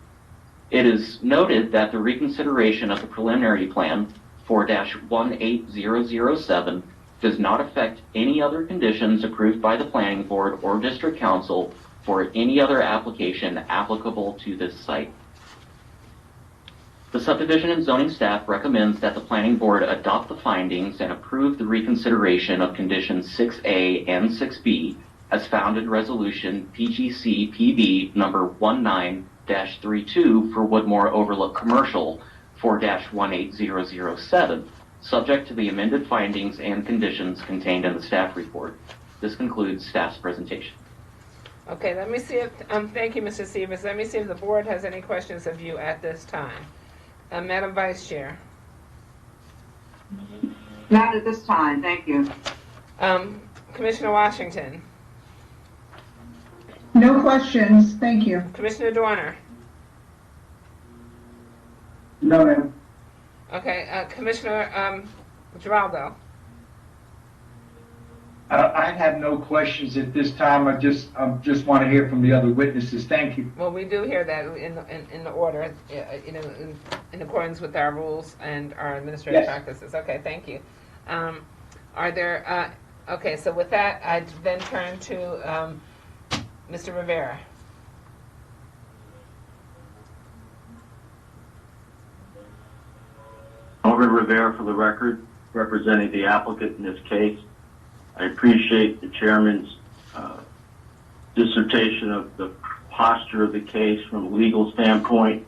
It is noted that the reconsideration of the preliminary plan 4-18007 does not affect any other conditions approved by the Planning Board or District Council for any other application applicable to this site. The subdivision and zoning staff recommends that the planning board adopt the findings and approve the reconsideration of conditions 6A and 6B as found in resolution PGC PB number 19-32 for Woodmore Overlook Commercial 4-18007, subject to the amended findings and conditions contained in the staff report. This concludes staff's presentation. Okay, let me see if, thank you, Mr. Severs. Let me see if the board has any questions of you at this time. Madam Vice Chair. Not at this time, thank you. Commissioner Washington. No questions, thank you. Commissioner Dorner. No, ma'am. Okay, Commissioner Giraldo. I have no questions at this time. I just want to hear from the other witnesses. Thank you. Well, we do hear that in the order, in accordance with our rules and our administrative practices. Okay, thank you. Are there, okay, so with that, I then turn to Mr. Rivera. Norman Rivera for the record, representing the applicant in this case. I appreciate the chairman's dissertation of the posture of the case from a legal standpoint.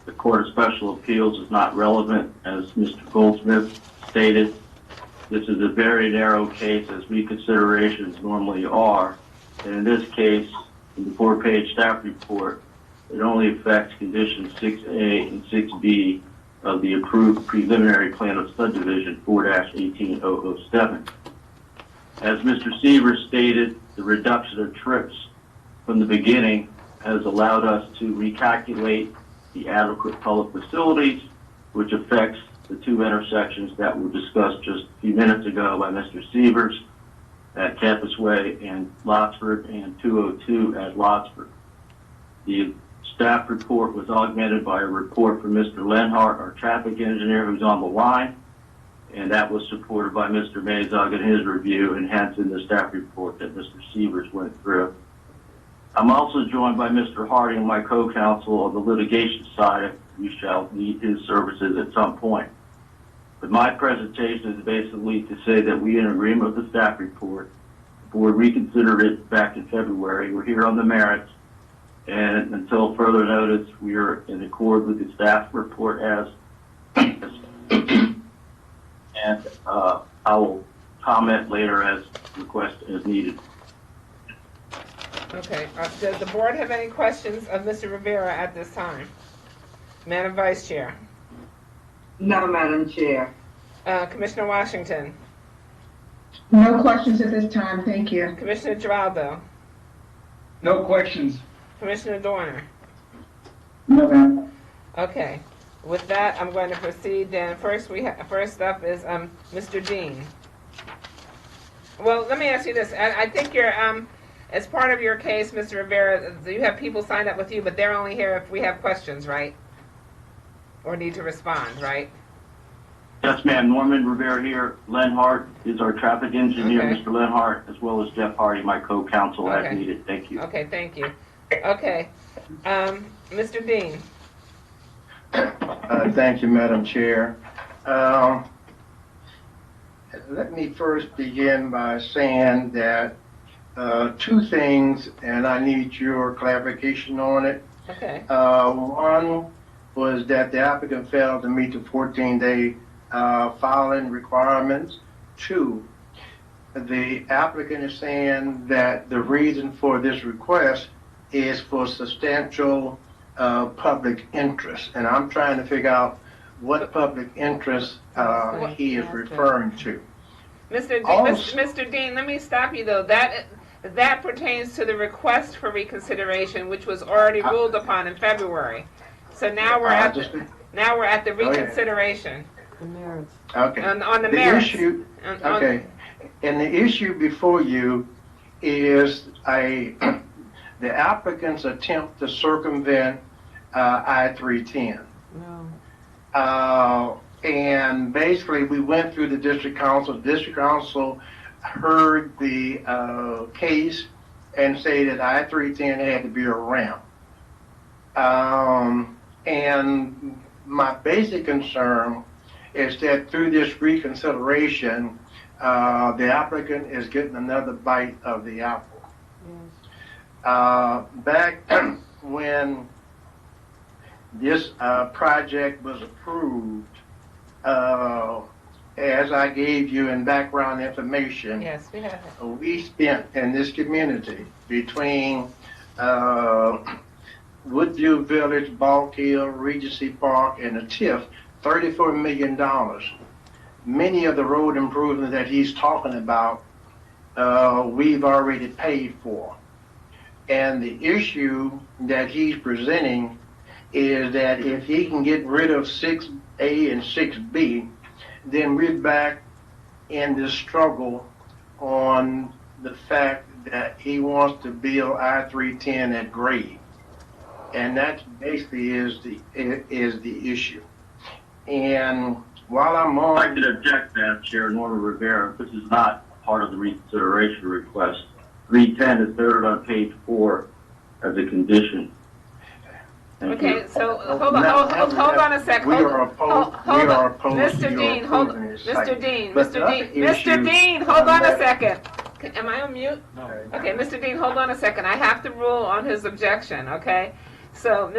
The Court of Special Appeals is not relevant, as Mr. Goldsmith stated. This is a very narrow case, as reconsiderations normally are. And in this case, in the 4-page staff report, it only affects conditions 6A and 6B of the approved preliminary plan of subdivision 4-18007. As Mr. Severs stated, the reduction of trips from the beginning has allowed us to recalculate the adequate public facilities, which affects the two intersections that were discussed just a few minutes ago by Mr. Severs at Campus Way and Lotsford, and 202 at Lotsford. The staff report was augmented by a report from Mr. Lenhart, our traffic engineer, who's on the line, and that was supported by Mr. Mazog in his review, and hence in the staff report that Mr. Severs went through. I'm also joined by Mr. Harding, my co-counsel on the litigation side. We shall need his services at some point. But my presentation is basically to say that we are in agreement with the staff report. The board reconsidered it back in February. We're here on the merits, and until further notice, we are in accord with the staff report as and I will comment later as requested as needed. Okay, does the board have any questions of Mr. Rivera at this time? Madam Vice Chair. No, Madam Chair. Commissioner Washington. No questions at this time, thank you. Commissioner Giraldo. No questions. Commissioner Dorner. No, ma'am. Okay. With that, I'm going to proceed. Then first up is Mr. Dean. Well, let me ask you this. I think you're as part of your case, Mr. Rivera, you have people signed up with you, but they're only here if we have questions, right? Or need to respond, right? Yes, ma'am. Norman Rivera here. Lenhart is our traffic engineer, Okay. Mr. Lenhart, as well as Jeff Hardy, my co-counsel, Okay. as needed. Thank you. Okay, thank you. Okay. Mr. Dean. Thank you, Madam Chair. Let me first begin by saying that two things, and I need your clarification on it. Okay. One was that the applicant failed to meet the 14-day filing requirements. Two, the applicant is saying that the reason for this request is for substantial public interest, and I'm trying to figure out what public interest he is referring to. Mr. Dean, let me stop you though. That pertains to the request for reconsideration, which was already ruled upon in February. So now we're at the reconsideration. The merits. Okay. On the merits. Issue, okay. And the issue before you is the applicant's attempt to circumvent I-310. No. And basically, we went through the district council. District council heard the case and said that I-310 had to be a ramp. And my basic concern is that through this reconsideration, the applicant is getting another bite of the apple. Back when this project was approved, as I gave you in background information, Yes, we have it. we spent in this community between Woodview Village, Balk Hill, Regency Park, and the TIF, $34 million. Many of the road improvements that he's talking about, we've already paid for. And the issue that he's presenting is that if he can get rid of 6A and 6B, then we're back in this struggle on the fact that he wants to build I-310 at grade. And that basically is the issue. And while I'm on... I'd like to object, Madam Chair, Norma Rivera. This is not part of the reconsideration request. 310 is noted on page 4 as a condition. Thank Okay, you. so hold on a sec. We are opposed Mr. to Dean, your hold, approving this Mr. site. Dean, But Mr. the other Dean, Mr. issue Dean, hold on a that- second. Am I on mute? No. Okay, Mr. Dean, hold on a second. I have to rule on his objection, okay? So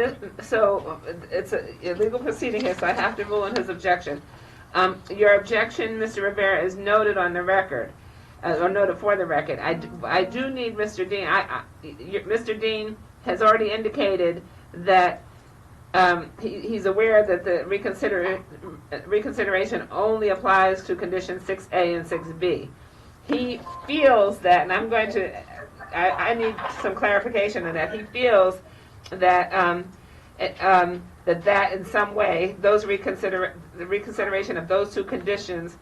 it's a legal proceeding here, so I have to rule on his objection. Your objection, Mr. Rivera, is noted on the record, or noted for the record. I do need Mr. Dean. Mr. Dean has already indicated that he's aware that the reconsideration only applies to conditions 6A and 6B. He feels that, and I'm going to, I need some clarification on that. He feels that that in some way, the reconsideration of those two conditions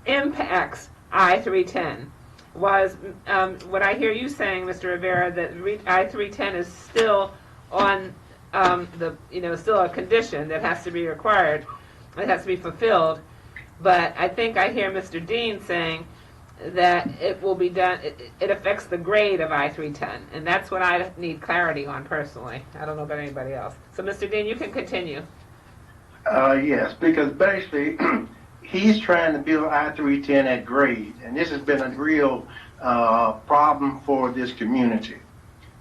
impacts I-310. Was what I hear you saying, Mr. Rivera, that I-310 is still on still a condition that has to be required, it has to be fulfilled. But I think I hear Mr. Dean saying that it will be done, it affects the grade of I-310, and that's what I need clarity on personally. I don't know about anybody else. So, Mr. Dean, you can continue. Yes, because basically, he's trying to build I-310 at grade, and this has been a real problem for this community.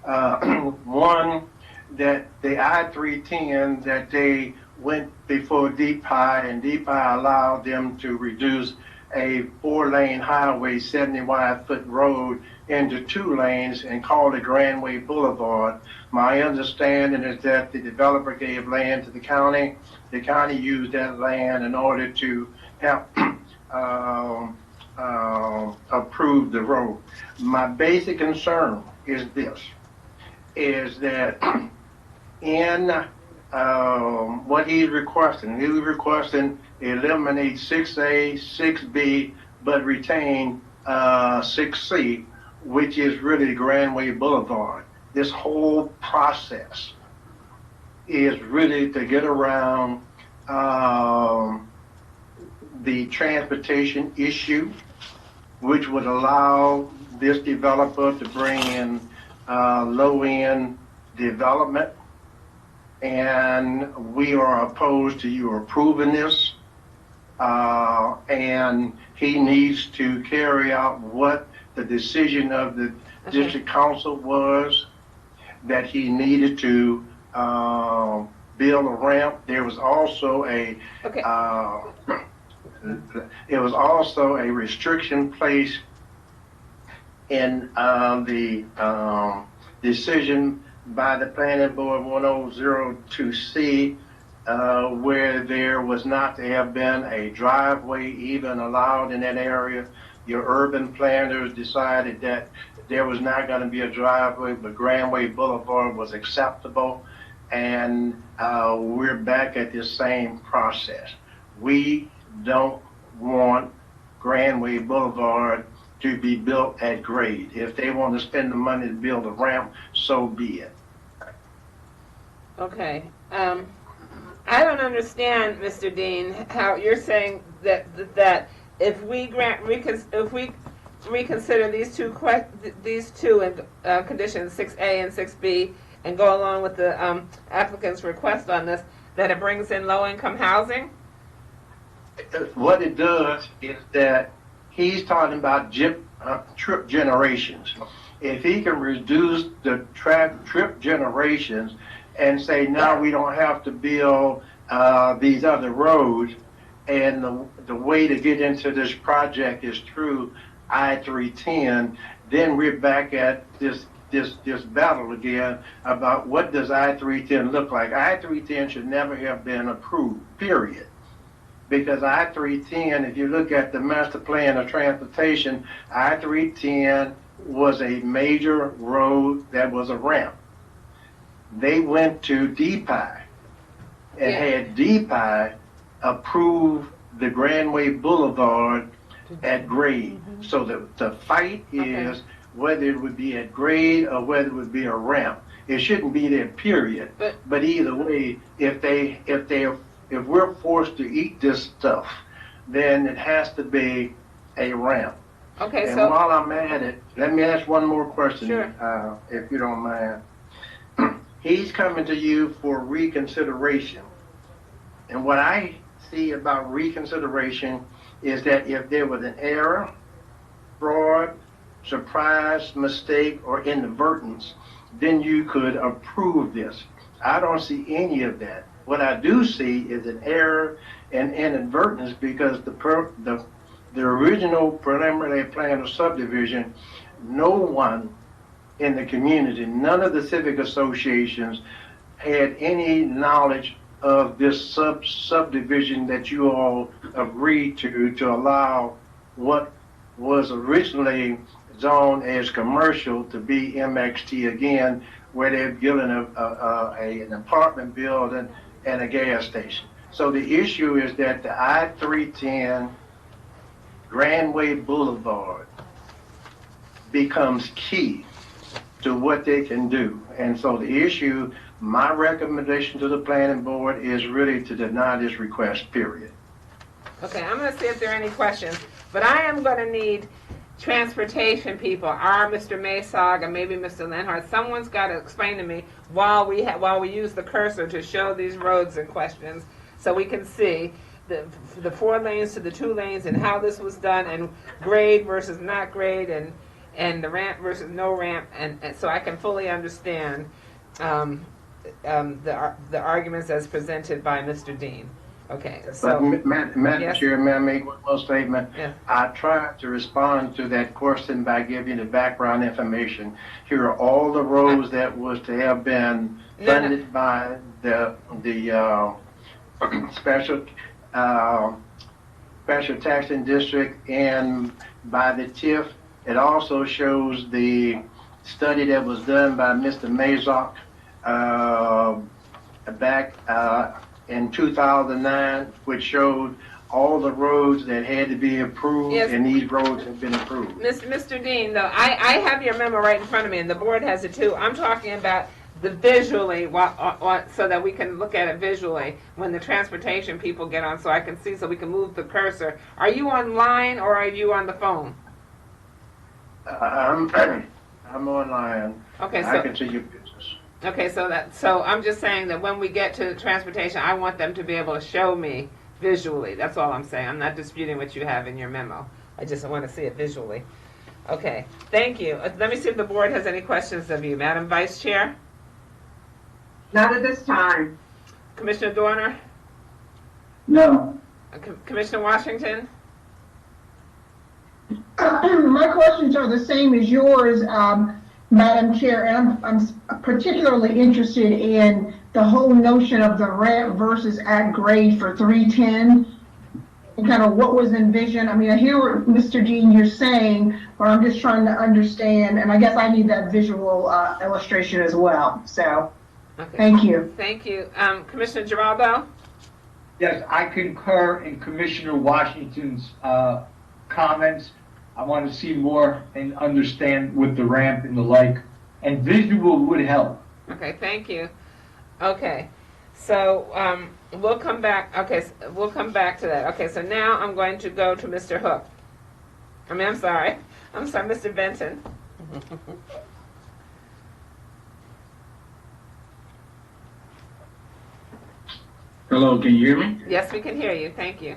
One, that the I-310, that they went before DPI, and DPI allowed them to reduce a 4-lane highway, 70-wide-foot road into 2 lanes and called it Grandway Boulevard. My understanding is that the developer gave land to the county. The county used that land in order to help approve the road. My basic concern is this, is that in what he's requesting eliminate 6A, 6B, but retain 6C, which is really Grandway Boulevard. This whole process is really to get around the transportation issue, which would allow this developer to bring in low-end development. And we are opposed to you approving this. And he needs to carry out what the decision of the district council was, that he needed to build a ramp. There was also a restriction placed in the decision by the planning board 1002C, where there was not to have been a driveway even allowed in that area. Your urban planners decided that there was not going to be a driveway, but Grandway Boulevard was acceptable, and we're back at this same process. We don't want Grandway Boulevard to be built at grade. If they want to spend the money to build a ramp, so be it. Okay. I don't understand, Mr. Dean, how you're saying that if we reconsider these two conditions, 6A and 6B, and go along with the applicant's request on this, that it brings in low-income housing? What it does is that he's talking about trip generations. If he can reduce the trip generations and say, now we don't have to build these other roads, and the way to get into this project is through I-310, then we're back at this battle again about what does I-310 look like. I-310 should never have been approved, period. Because I-310, if you look at the master plan of transportation, I-310 was a major road that was a ramp. They went to DPI and had DPI approve the Grandway Boulevard at grade. So the fight is whether it would be at grade or whether it would be a ramp. It shouldn't be there, period. But either way, if we're forced to eat this stuff, then it has to be a ramp. Okay, and so while I'm at it, let me ask one more question, sure. If you don't mind. He's coming to you for reconsideration. And what I see about reconsideration is that if there was an error, fraud, surprise, mistake, or inadvertence, then you could approve this. I don't see any of that. What I do see is an error and inadvertence because the original preliminary plan of subdivision, no one in the community, none of the civic associations had any knowledge of this subdivision that you all agreed to allow what was originally zoned as commercial to be MXT again, where they're building an apartment building and a gas station. So the issue is that the I-310 Grandway Boulevard becomes key to what they can do. And so the issue, my recommendation to the planning board is really to deny this request, period. Okay, I'm going to see if there are any questions, but I am going to need transportation people, Mr. Masog and maybe Mr. Lenhart. Someone's got to explain to me while we use the cursor to show these roads in questions, so we can see the 4 lanes to the 2 lanes and how this was done, and grade versus not grade, and the ramp versus no ramp, and so I can fully understand the arguments as presented by Mr. Dean. Okay, so Madam Chair, may I make one more statement? Yeah. I tried to respond to that question by giving the background information. Here are all the roads that was to have been funded by the special taxing district and by the TIF. It also shows the study that was done by Mr. Mazok back in 2009, which showed all the roads that had to be approved, and these roads have been approved. Mr. Dean, though, I have your memo right in front of me, and the board has it too. I'm talking about the visually, so that we can look at it visually when the transportation people get on, so I can see, so we can move the cursor. Are you online or are you on the phone? I'm online. Okay, so I can see your pictures. Okay, so I'm just saying that when we get to transportation, I want them to be able to show me visually. That's all I'm saying. I'm not disputing what you have in your memo. I just want to see it visually. Okay, thank you. Let me see if the board has any questions of you. Madam Vice Chair? Not at this time. Commissioner Dorner? No. Commissioner Washington? My questions are the same as yours, Madam Chair, and I'm particularly interested in the whole notion of the ramp versus at grade for 310 and kind of what was envisioned. I mean, I hear what Mr. Dean you're saying, but I'm just trying to understand, and I guess I need that visual illustration as well. So, okay. Thank you. Thank you. Commissioner Giraldo? Yes, I concur in Commissioner Washington's comments. I want to see more and understand with the ramp and the like, and visual would help. Okay, thank you. Okay, so we'll come back. Okay, so we'll come back to that. Okay, so now I'm going to go to Mr. Hook. I'm sorry, Mr. Benton. Hello, can you hear me? Yes, we can hear you. Thank you.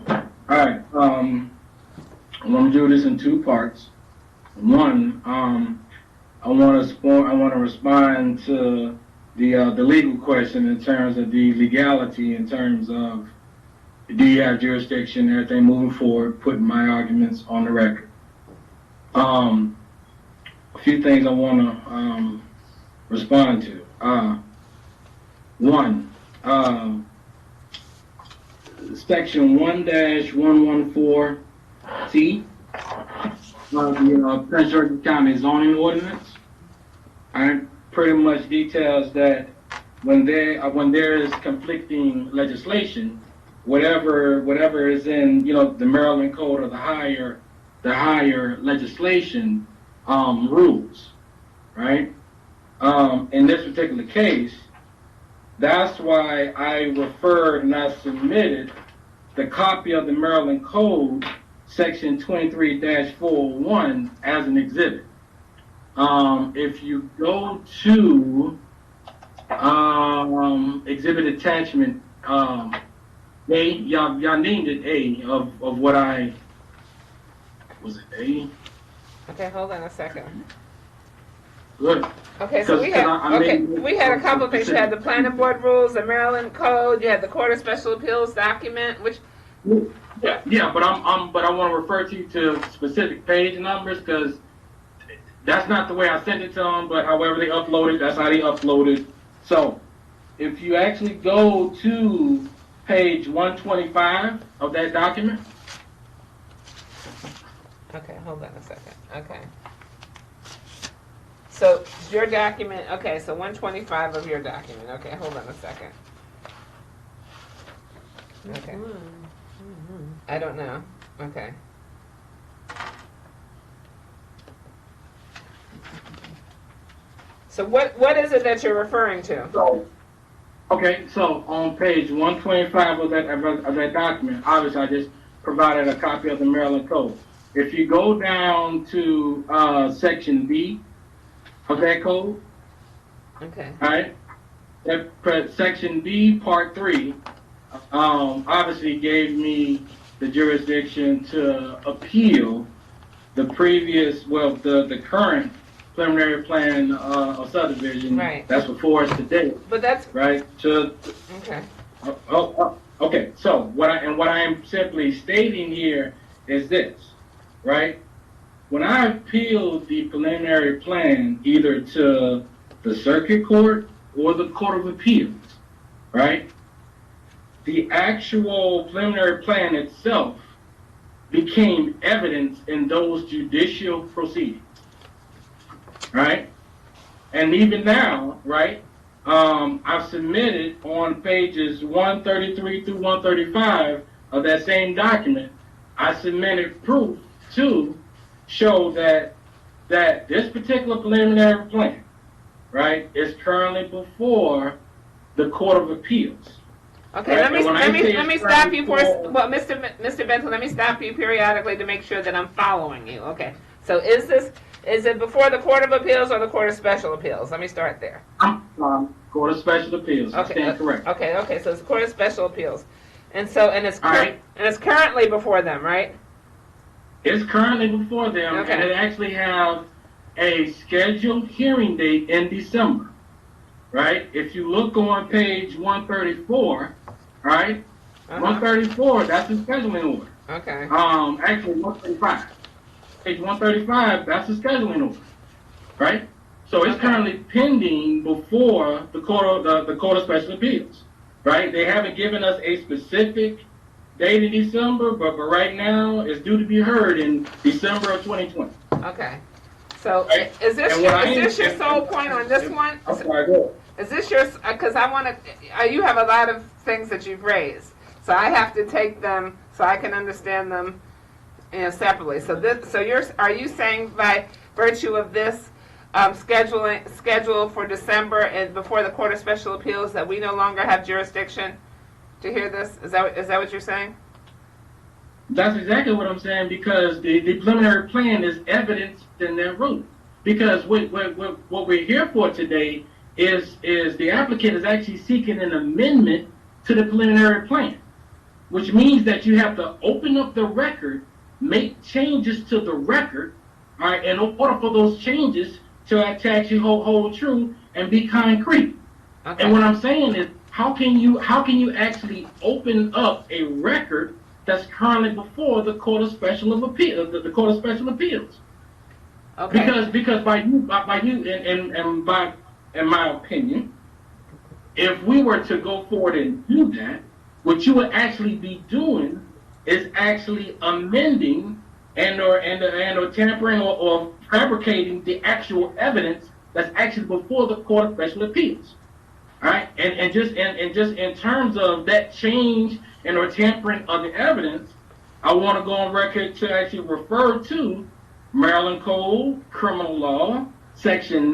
All right. I want to do this in two parts. One, I want to respond to the legal question in terms of the legality, in terms of do you have jurisdiction, everything moving forward, putting my arguments on the record. A few things I want to respond to. One, Section 1-114C of the Prince George's County zoning ordinance. Pretty much details that when there is conflicting legislation, whatever is in the Maryland Code or the higher legislation rules, right? In this particular case, that's why I referred and I submitted the copy of the Maryland Code, Section 23-401, as an exhibit. If you go to exhibit attachment A, y'all named it A of what was it A? Okay, hold on a second. Good. Okay, so we had a couple of things. You had the planning board rules, the Maryland Code, you had the Court of Special Appeals document, which. Yeah, but I want to refer to you to specific page numbers because that's not the way I sent it to them. But however they uploaded, that's how they uploaded. So if you actually go to page 125 of that document. Okay, hold on a second. Okay. So your document, okay, so 125 of your document. Okay, hold on a second. Okay. I don't know. Okay. So what is it that you're referring to? Okay, so on page 125 of that document, obviously I just provided a copy of the Maryland Code. If you go down to section B of that code, okay, all right, that section B, part 3, obviously gave me the jurisdiction to appeal the previous, the current preliminary plan of subdivision. Right. That's before us today. But that's right. Okay. Okay. So what I am simply stating here is this, right? When I appealed the preliminary plan either to the circuit court or the Court of Appeals, right? The actual preliminary plan itself became evidence in those judicial proceedings, right? And even now, right, I've submitted on pages 133 through 135 of that same document, I submitted proof to show that this particular preliminary plan, right, is currently before the Court of Appeals. Okay, right? let me stop you for Mr. Benson, let me stop you periodically to make sure that I'm following you. Okay. So is it before the Court of Appeals or the Court of Special Appeals? Let me start there. Court of Special Appeals. Okay. Stand correct. Okay. So it's Court of Special Appeals. And it's currently before them, right? It's currently before them, okay. And it actually have a scheduled hearing date in December, right? If you look on page 134, right? 134, that's the scheduling order. Okay. Actually 135. Page 135, that's the scheduling order, right? So it's currently pending before the Court of Special Appeals, right? They haven't given us a specific date in December, but right now it's due to be heard in December of 2020. Okay. So is this your sole point on this one? I'm sorry, go ahead. Is this yours? Because I want to. You have a lot of things that you've raised, so I have to take them so I can understand them, separately. Are you saying by virtue of this schedule for December and before the Court of Special Appeals that we no longer have jurisdiction to hear this? Is that what you're saying? That's exactly what I'm saying, because the preliminary plan is evidence in that room. Because what we're here for today is the applicant is actually seeking an amendment to the preliminary plan, which means that you have to open up the record, make changes to the record, all right, in order for those changes to actually hold true and be concrete. Okay. And what I'm saying is, how can you actually open up a record that's currently before the Court of Special Appeals, the Court of Special Appeals? Okay. Because by you in my opinion, if we were to go forward and do that, what you would actually be doing is actually amending and or tampering or fabricating the actual evidence that's actually before the Court of Special Appeals. All right, and just in terms of that change and or tampering of the evidence, I want to go on record to actually refer to Maryland Code Criminal Law Section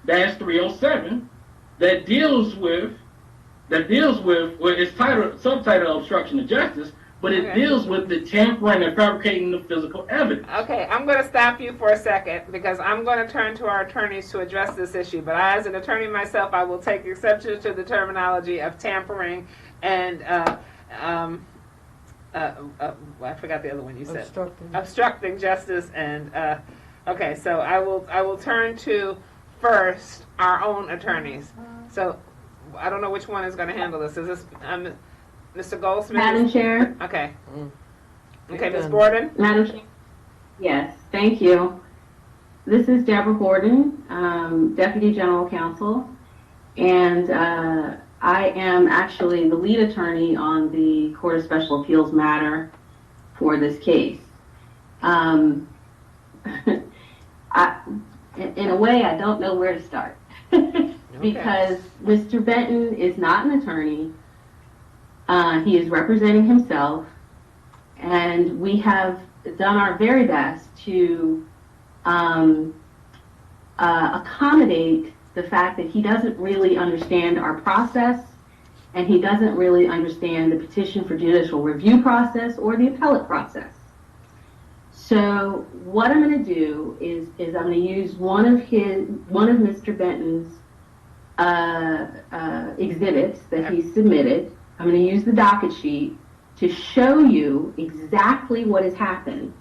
9-307 that deals with it's subtitled obstruction of justice, but it deals with the tampering and fabricating of physical evidence. Okay, I'm going to stop you for a second because I'm going to turn to our attorneys to address this issue. But as an attorney myself, I will take exception to the terminology of tampering and I forgot the other one you said. Obstructing justice and okay. So I will turn to first our own attorneys. So I don't know which one is going to handle this. Is this Mr. Goldsmith? Madam Chair? Okay. Okay, Ms. Borden? Madam Chair? Yes, thank you. This is Deborah Borden, Deputy General Counsel, and I am actually the lead attorney on the Court of Special Appeals matter for this case. In a way, I don't know where to start because Mr. Benton is not an attorney. He is representing himself, and we have done our very best to accommodate the fact that he doesn't really understand our process, and he doesn't really understand the petition for judicial review process or the appellate process. So what I'm going to do is I'm going to use one of Mr. Benton's exhibits that he submitted. I'm going to use the docket sheet to show you exactly what has happened.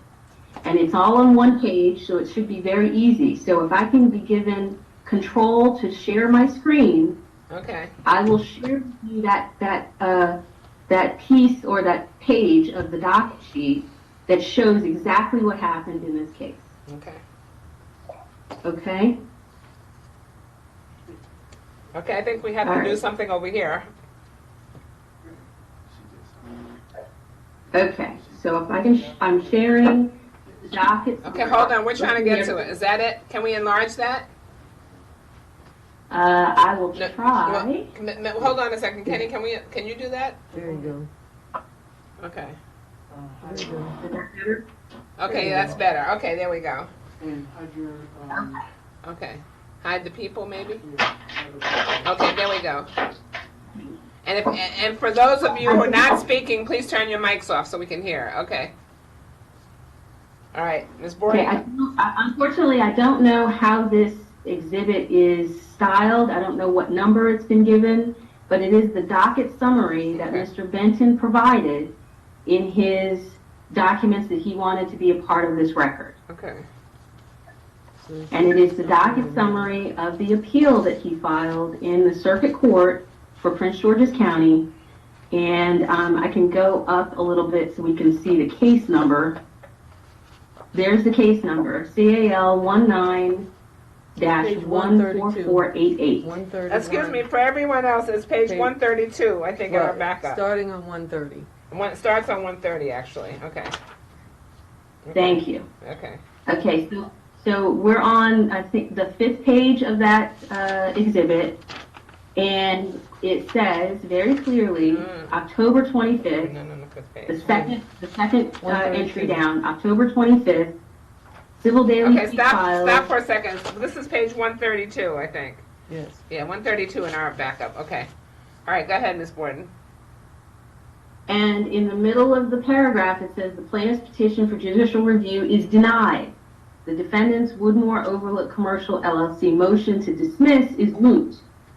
And it's all on one page, so it should be very easy. So if I can be given control to share my screen, okay, I will share with you that piece or that page of the docket sheet that shows exactly what happened in this case. Okay. Okay? Okay, I think we have to do something over here. Okay, so if I can, I'm sharing the docket. Okay, hold on, we're trying to get to it. Is that it? Can we enlarge that? I will try. Hold on a second, Kenny. Can you do that? There you go. Okay. Is that better? Okay, that's better. Okay, there we go. Okay. Hide the people, maybe? Okay, there we go. And for those of you who are not speaking, please turn your mics off so we can hear. Okay. All right, Ms. Borden. Okay, unfortunately, I don't know how this exhibit is styled. I don't know what number it's been given, but it is the docket summary that Mr. Benton provided in his documents that he wanted to be a part of this record. Okay. And it is the docket summary of the appeal that he filed in the circuit court for Prince George's County. And I can go up a little bit so we can see the case number. There's the case number, CAL 19-14488. Excuse me, for everyone else, it's page 132, I think, in our backup. Starting on 130. It starts on 130, actually. Okay. Thank you. Okay. Okay, so we're on, I think, the 5th page of that exhibit, and it says very clearly, October 25th, the second entry down, October 25th, Civil Daily Okay, stop for a second. This is page 132, I think. Yes. Yeah, 132 in our backup. Okay. All right, go ahead, Ms. Borden. And in the middle of the paragraph, it says the plaintiff's petition for judicial review is denied. the defendant's Woodmore Overlook Commercial LLC motion to dismiss is moot.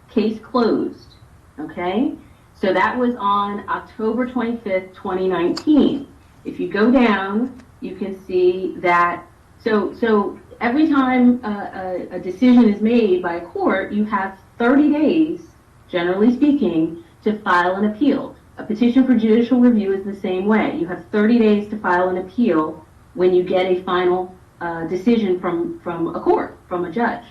Case closed. Okay? So that was on October 25th, 2019. If you go down, you can see that, so every time a decision is made by a court, you have 30 days, generally speaking, to file an appeal. A petition for judicial review is the same way. You have 30 days to file an appeal when you get a final decision from a court, from a judge.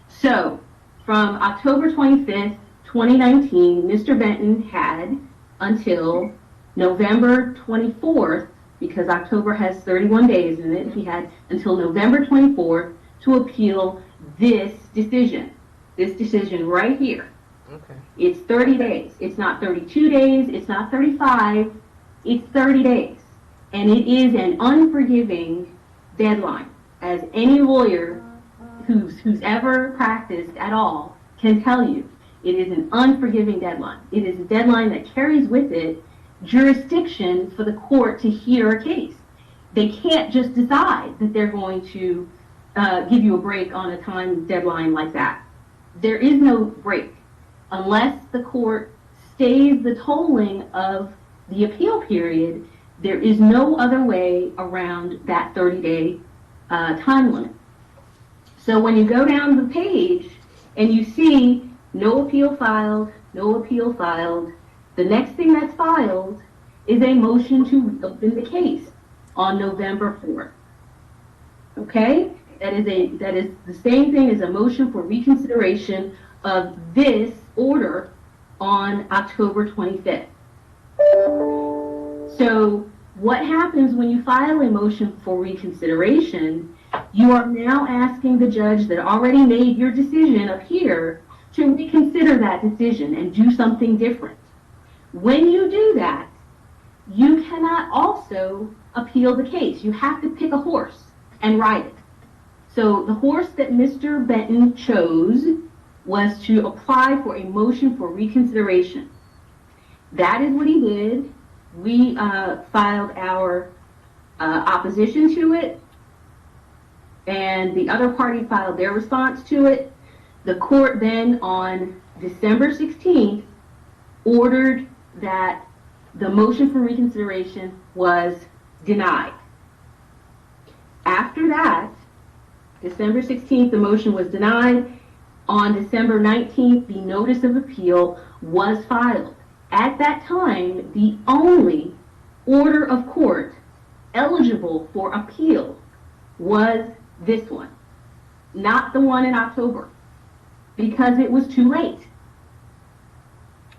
So, from October 25th, 2019, Mr. Benton had until November 24th, because October has 31 days in it, he had until November 24th to appeal this decision right here. Okay. It's 30 days. It's not 32 days. It's not 35. It's 30 days. And it is an unforgiving deadline, as any lawyer who's ever practiced at all can tell you. It is an unforgiving deadline. It is a deadline that carries with it jurisdiction for the court to hear a case. They can't just decide that they're going to give you a break on a time deadline like that. There is no break unless the court stays the tolling of the appeal period. There is no other way around that 30-day time limit. So when you go down the page and you see no appeal filed, no appeal filed, the next thing that's filed is a motion to reopen the case on November 4th. Okay? That is the same thing as a motion for reconsideration of this order on October 25th. So what happens when you file a motion for reconsideration? You are now asking the judge that already made your decision up here to reconsider that decision and do something different. When you do that, you cannot also appeal the case. You have to pick a horse and ride it. So the horse that Mr. Benton chose was to apply for a motion for reconsideration. That is what he did. We filed our opposition to it, and the other party filed their response to it. The court then on December 16th ordered that the motion for reconsideration was denied. After that, December 16th, the motion was denied. On December 19th, the notice of appeal was filed. At that time, the only order of court eligible for appeal was this one, not the one in October, because it was too late.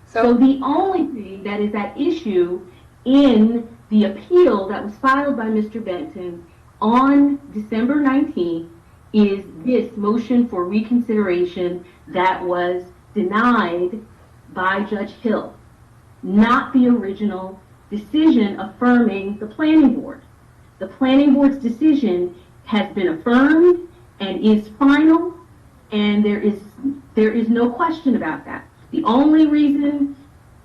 So the only thing that is at issue in the appeal that was filed by Mr. Benton on December 19th is this motion for reconsideration that was denied by Judge Hill, not the original decision affirming the planning board. The planning board's decision has been affirmed and is final, and there is no question about that. The only reason,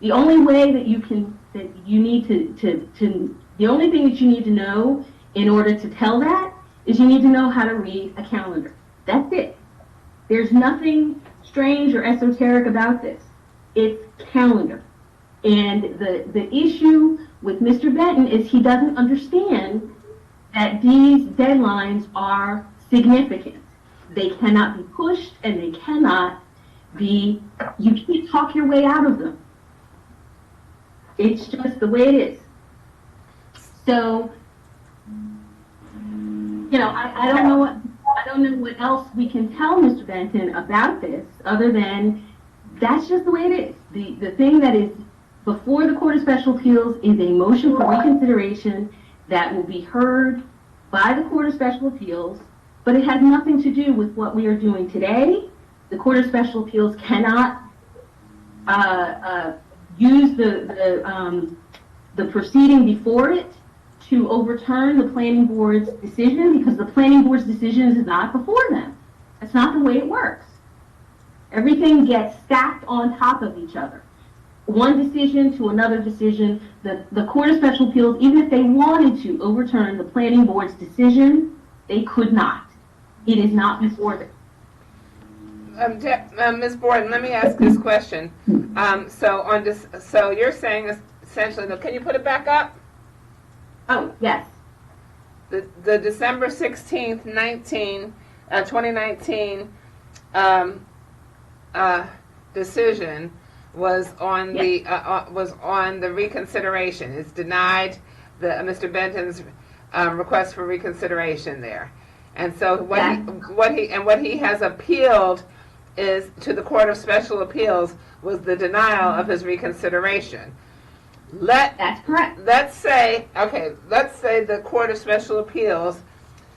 the only way that you can, that you need the only thing that you need to know in order to tell that is you need to know how to read a calendar. That's it. There's nothing strange or esoteric about this. It's calendar. And the issue with Mr. Benton is he doesn't understand that these deadlines are significant. They cannot be pushed, and they cannot be, you can't talk your way out of them. It's just the way it is. So, you know, I don't know what else we can tell Mr. Benton about this other than that's just the way it is. The thing that is before the Court of Special Appeals is a motion for reconsideration that will be heard by the Court of Special Appeals, but it has nothing to do with what we are doing today. The Court of Special Appeals cannot use the proceeding before it to overturn the planning board's decision, because the planning board's decision is not before them. That's not the way it works. Everything gets stacked on top of each other. One decision to another decision. The Court of Special Appeals, even if they wanted to overturn the planning board's decision, they could not. It is not before them. Ms. Borden, let me ask this question. So you're saying essentially, can you put it back up? Oh, yes. The December 16th, 2019 decision was on the reconsideration. It's denied Mr. Benton's request for reconsideration there, and so what he has appealed is to the Court of Special Appeals was the denial of his reconsideration. That's correct. Let's say the Court of Special Appeals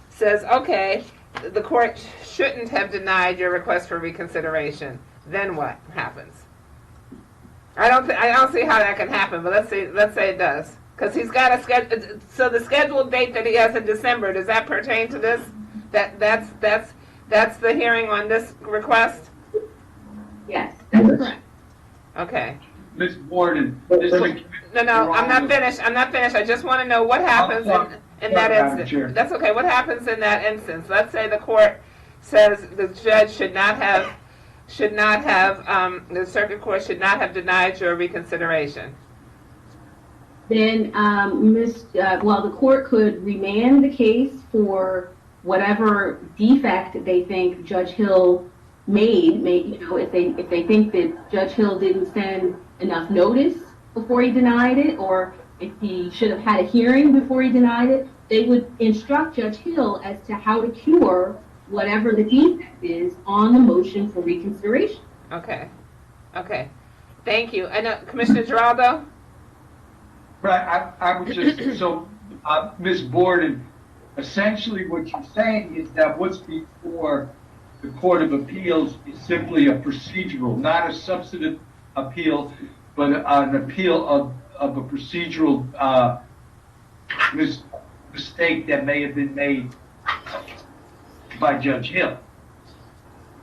says, okay, the court shouldn't have denied your request for reconsideration. Then what happens? I don't see how that can happen, but let's say it does, because he's got a schedule. So the scheduled date that he has in December, does that pertain to this? That's the hearing on this request. Yes, that's correct. Okay. Ms. Borden. No, I'm not finished. I just want to know what happens in that instance. That's okay. What happens in that instance? Let's say the court says the judge should not have, the circuit court should not have denied your reconsideration. Then, the court could remand the case for whatever defect they think Judge Hill made, if they think that Judge Hill didn't send enough notice before he denied it, or if he should have had a hearing before he denied it, they would instruct Judge Hill as to how to cure whatever the defect is on the motion for reconsideration. Okay. Thank you. I know, Commissioner Giraldo? Right, I was just, Ms. Borden, essentially what you're saying is that what's before the Court of Appeals is simply a procedural, not a substantive appeal, but an appeal of a procedural mistake that may have been made by Judge Hill.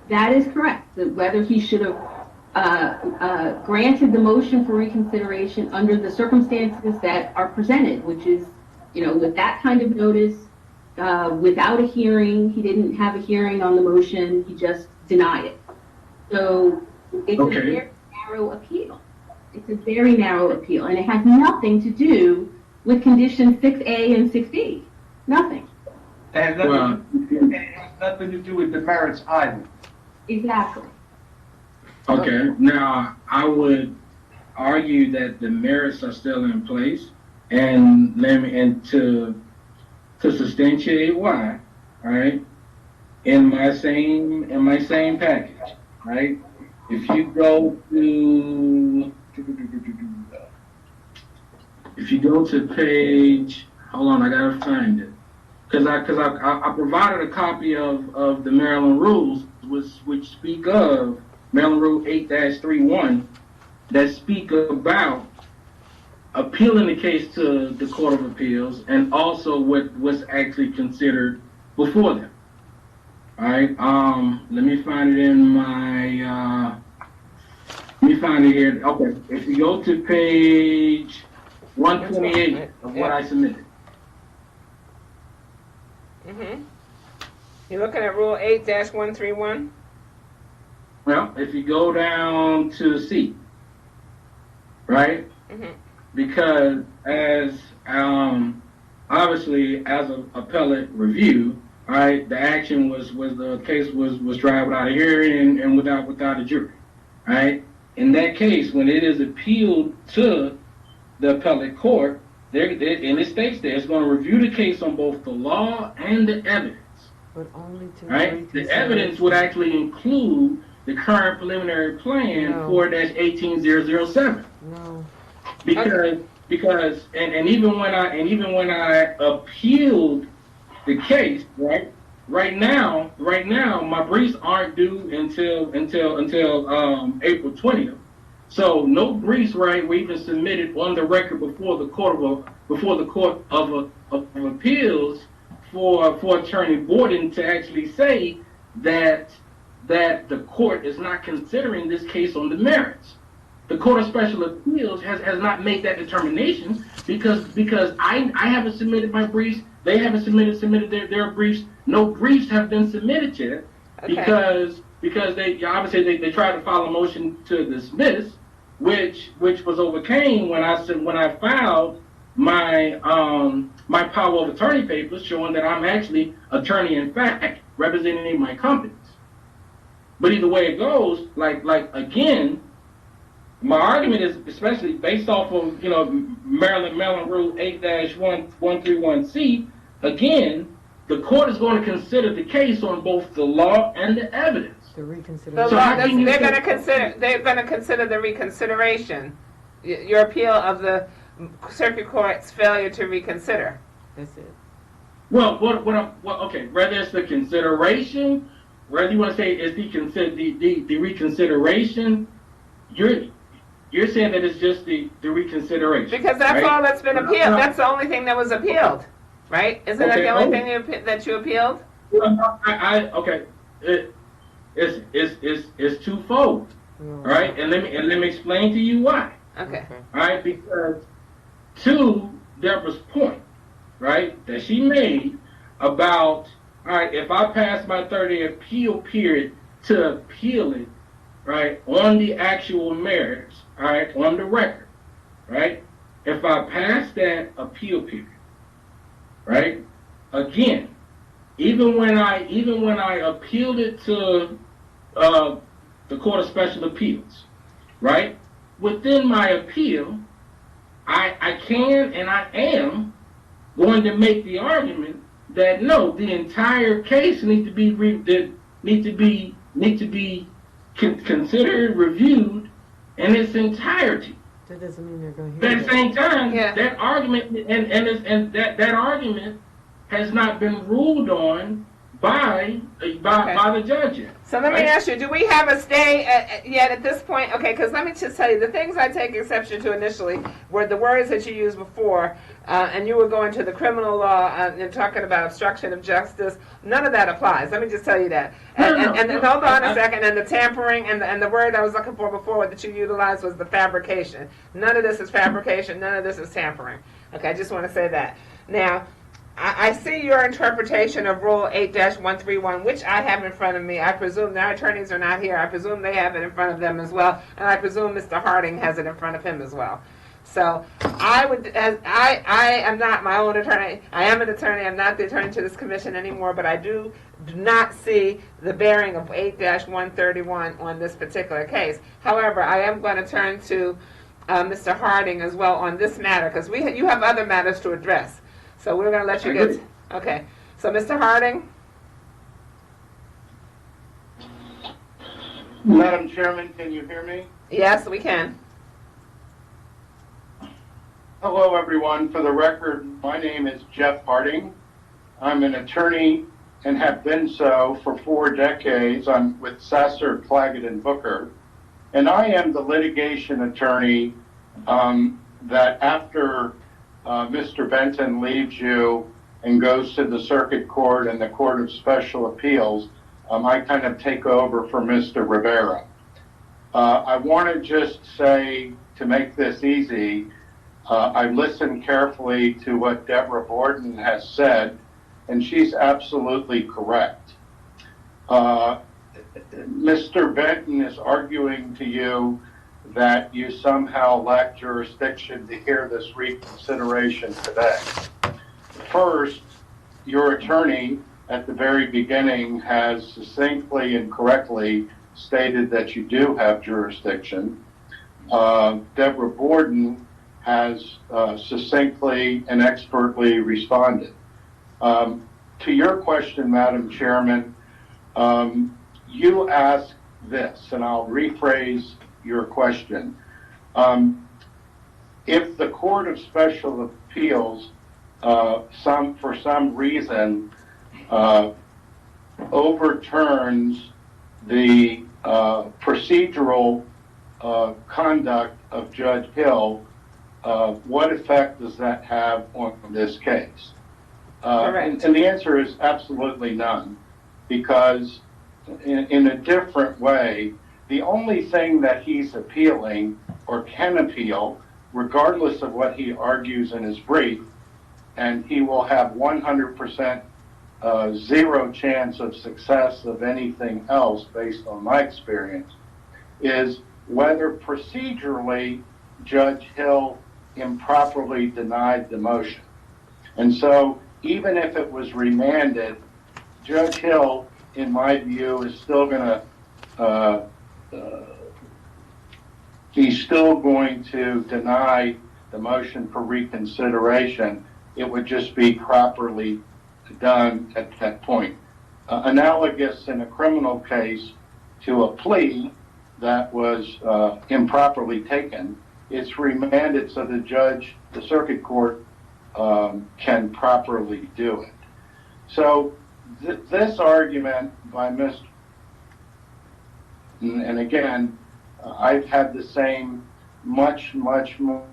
That is correct. Whether he should have granted the motion for reconsideration under the circumstances that are presented, which is, with that kind of notice, without a hearing. He didn't have a hearing on the motion. He just denied it. So it's a very narrow appeal. It's a very narrow appeal, and it has nothing to do with conditions 6A and 6B. Nothing. And it has nothing to do with the merits either. Exactly. Okay. Now, I would argue that the merits are still in place, and to substantiate why, right? In my same package, right? If you go to page, hold on, I gotta find it, because I provided a copy of the Maryland rules, which speak of Maryland Rule 8-31, that speak about appealing the case to the Court of Appeals, and also what's actually considered before them. All right. Let me find it in my. Let me find it here. Okay. If you go to page 128 of what I submitted. You're looking at Rule 8-131. Well, if you go down to C, right? Because as obviously as an appellate review, right, the action was the case was tried without a hearing and without a jury, right? In that case, when it is appealed to the appellate court, and it states there, it's going to review the case on both the law and the evidence. But only to right? The evidence would actually include the current preliminary plan 4-18007. No. Because even when I appealed the case, right now my briefs aren't due until April 20th. So no briefs were even submitted on the record before the Court of Appeals for Attorney Borden to actually say that the court is not considering this case on the merits. The Court of Special Appeals has not made that determination because I haven't submitted my briefs. they haven't submitted their briefs. No briefs have been submitted yet because they obviously they tried to file a motion to dismiss, which was overcame when I filed my my power of attorney papers showing that I'm actually attorney in fact representing my companies. But either way it goes, like again, my argument is especially based off of Maryland Rule 8-131C. Again, the court is going to consider the case on both the law and the evidence. The reconsideration. They're going to consider the reconsideration, your appeal of the circuit court's failure to reconsider. That's it. Well, okay, whether it's the consideration, whether you want to say it's the reconsideration, you're saying that it's just the reconsideration. Because that's right? all that's been appealed. That's the only thing that was appealed, right? Isn't that the only thing that you appealed? Well, okay. It's twofold, right? And let me explain to you why. Okay. All right, because to Deborah's point, right, that she made about, all right, if I pass my 30-day appeal period to appeal it, right, on the actual merits, all right, on the record, right, if I pass that appeal period, right, again, even when I appealed it to the Court of Special Appeals, right, within my appeal, I can and I am going to make the argument that no, the entire case needs to be considered, reviewed in its entirety. That doesn't mean they're going to hear At the same time, that argument and that argument has not been ruled on by the judge yet. So let me ask you, do we have a stay yet at this point? Okay, because let me just tell you, the things I take exception to initially were the words that you used before, and you were going to the criminal law and talking about obstruction of justice. None of that applies. Let me just tell you that. And hold on a second, and the tampering, and the word I was looking for before that you utilized was the fabrication. None of this is fabrication. None of this is tampering. Okay, I just want to say that. Now, I see your interpretation of Rule 8-131, which I have in front of me. I presume our attorneys are not here. I presume they have it in front of them as well, and I presume Mr. Harding has it in front of him as well. So I am not my own attorney. I am an attorney. I'm not the attorney to this commission anymore, but I do not see the bearing of 8-131 on this particular case. However, I am going to turn to Mr. Harding as well on this matter, because you have other matters to address. So we're going to let you get... Okay. So, Mr. Harding? Madam Chairman, can you hear me? Yes, we can. Hello, everyone. For the record, my name is Jeff Harding. I'm an attorney and have been so for 4 decades. I'm with Sasser, Claggett & Booker. And I am the litigation attorney that after Mr. Benton leaves you and goes to the circuit court and the Court of Special Appeals, I kind of take over for Mr. Rivera. I want to just say, to make this easy, I've listened carefully to what Deborah Borden has said, and she's absolutely correct. Mr. Benton is arguing to you that you somehow lack jurisdiction to hear this reconsideration today. First, your attorney at the very beginning has succinctly and correctly stated that you do have jurisdiction. Deborah Borden has succinctly and expertly responded. To your question, Madam Chairman, you asked this, and I'll rephrase your question. If the Court of Special Appeals, for some reason, overturns the procedural conduct of Judge Hill, what effect does that have on this case? And the answer is absolutely none, because in a different way, the only thing that he's appealing or can appeal, regardless of what he argues in his brief, and he will have 100% zero chance of success of anything else based on my experience, is whether procedurally Judge Hill improperly denied the motion. And so even if it was remanded, Judge Hill, in my view, is still going to he's still going to deny the motion for reconsideration. It would just be properly done at that point. Analogous in a criminal case to a plea that was improperly taken, it's remanded so the circuit court can properly do it. So this argument by Mr. And again, I've had the same much more.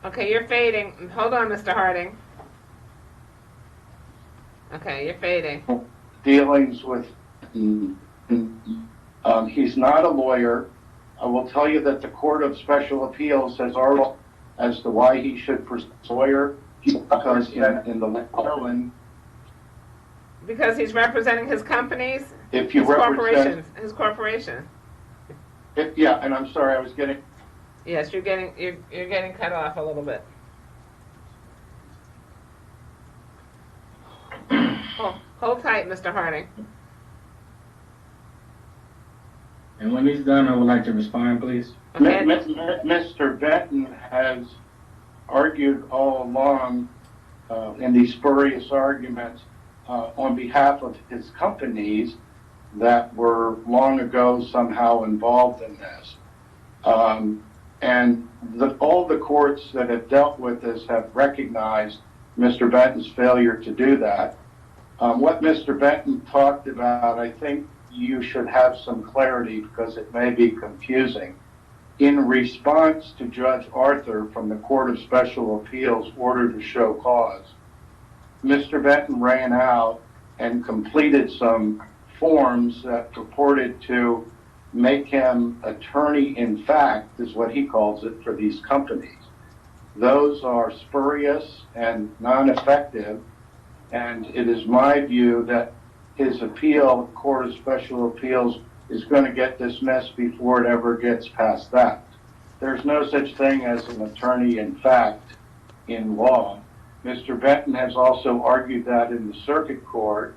Okay, you're fading. Hold on, Mr. Harding. Okay, you're fading. Dealings with, he's not a lawyer. I will tell you that the Court of Special Appeals has already as to why he should pursue a lawyer, because in the Maryland, because he's representing his companies, if you his corporation. Yeah, and I'm sorry, I was getting. Yes, you're getting cut off a little bit. Hold tight, Mr. Harding. And when he's done, I would like to respond, please. Okay. Mr. Benton has argued all along in these spurious arguments on behalf of his companies that were long ago somehow involved in this. And all the courts that have dealt with this have recognized Mr. Benton's failure to do that. What Mr. Benton talked about, I think you should have some clarity because it may be confusing. In response to Judge Arthur from the Court of Special Appeals' order to show cause, Mr. Benton ran out and completed some forms that purported to make him attorney in fact, is what he calls it, for these companies. Those are spurious and non-effective, and it is my view that his appeal, Court of Special Appeals, is going to get dismissed before it ever gets past that. There's no such thing as an attorney in fact in law. Mr. Benton has also argued that in the circuit court,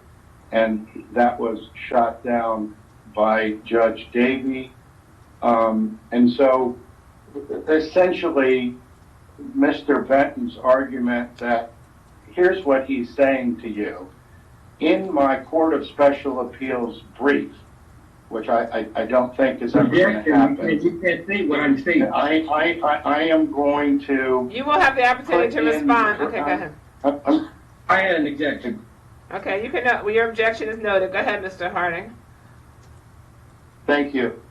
and that was shot down by Judge Davey. And so essentially, Mr. Benton's argument that here's what he's saying to you. In my Court of Special Appeals brief, which I don't think is ever going to happen. You can't say what I'm saying. I am going to. You will have the opportunity to respond. Okay, go ahead. I had an objection. Okay, you can. Well, your objection is noted. Go ahead, Mr. Harding. Thank you.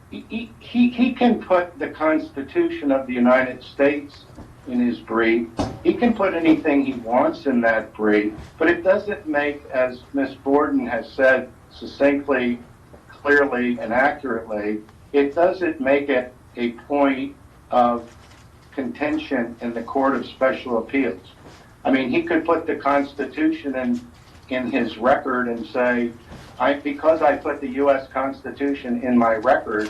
He can put the Constitution of the United States in his brief. He can put anything he wants in that brief, but it doesn't make, as Ms. Borden has said succinctly, clearly, and accurately, it doesn't make it a point of contention in the Court of Special Appeals. I mean, he could put the Constitution in his record and say, because I put the U.S. Constitution in my record,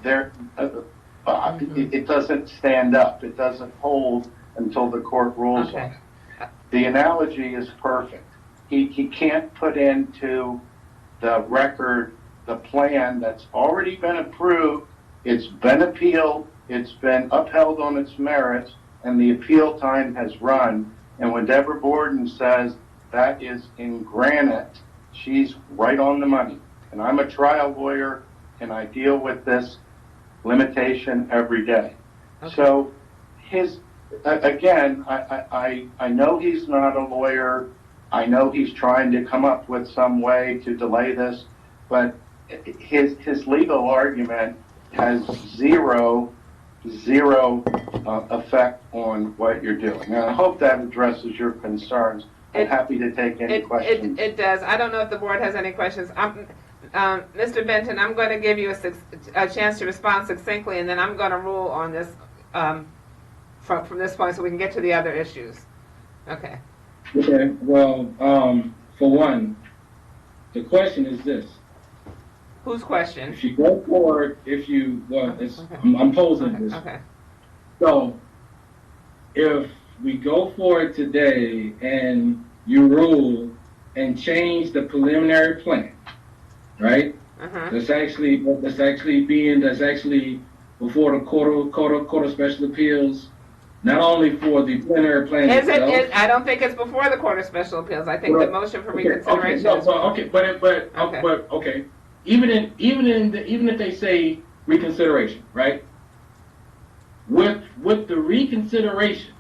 it doesn't stand up. It doesn't hold until the court rules on it. The analogy is perfect. He can't put into the record the plan that's already been approved, it's been appealed, it's been upheld on its merits, and the appeal time has run. And when Deborah Borden says that is in granite, she's right on the money. And I'm a trial lawyer, and I deal with this limitation every day. Okay. So again, I know he's not a lawyer. I know he's trying to come up with some way to delay this, but his legal argument has zero effect on what you're doing. And I hope that addresses your concerns. I'm happy to take any questions. It does. I don't know if the board has any questions. Mr. Benton, I'm going to give you a chance to respond succinctly, and then I'm going to rule on this from this point so we can get to the other issues. Okay. Okay, well, for one, the question is this. Whose question? If you go forward, I'm posing this. Okay. So, if we go forward today and you rule and change the preliminary plan, right? That's actually before the Court of Special Appeals, not only for the preliminary plan itself. I don't think it's before the Court of Special Appeals. I think the motion for reconsideration is. Okay. Even if they say reconsideration, right? With the reconsideration,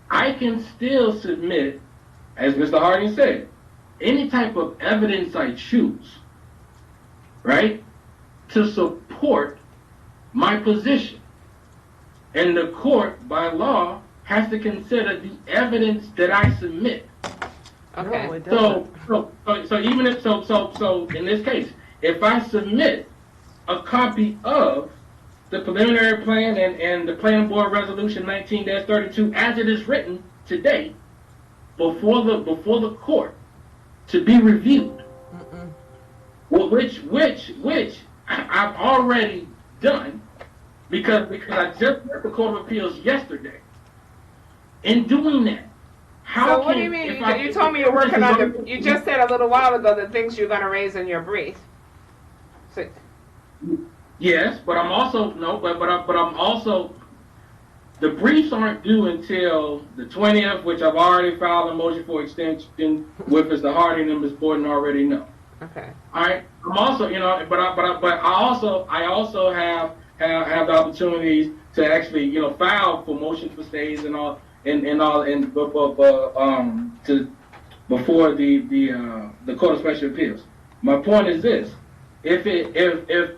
I can still submit, as Mr. Harding said, any type of evidence I choose, right, to support my position. And the court, by law, has to consider the evidence that I submit. Okay. So even if so in this case, if I submit a copy of the preliminary plan and the Planning Board Resolution 19-32 as it is written today before the court to be reviewed, well, which I've already done because I just left the Court of Appeals yesterday. In doing that, so what do you mean? You told me you're working on you just said a little while ago the things you're going to raise in your brief. So, yes, but I'm also I'm also, the briefs aren't due until the 20th, which I've already filed a motion for extension with Mr. Harding and Ms. Borden already know. Okay. All right. I'm also, but I also have the opportunities to actually, file for motions for stays and all before the Court of Special Appeals. My point is this: if the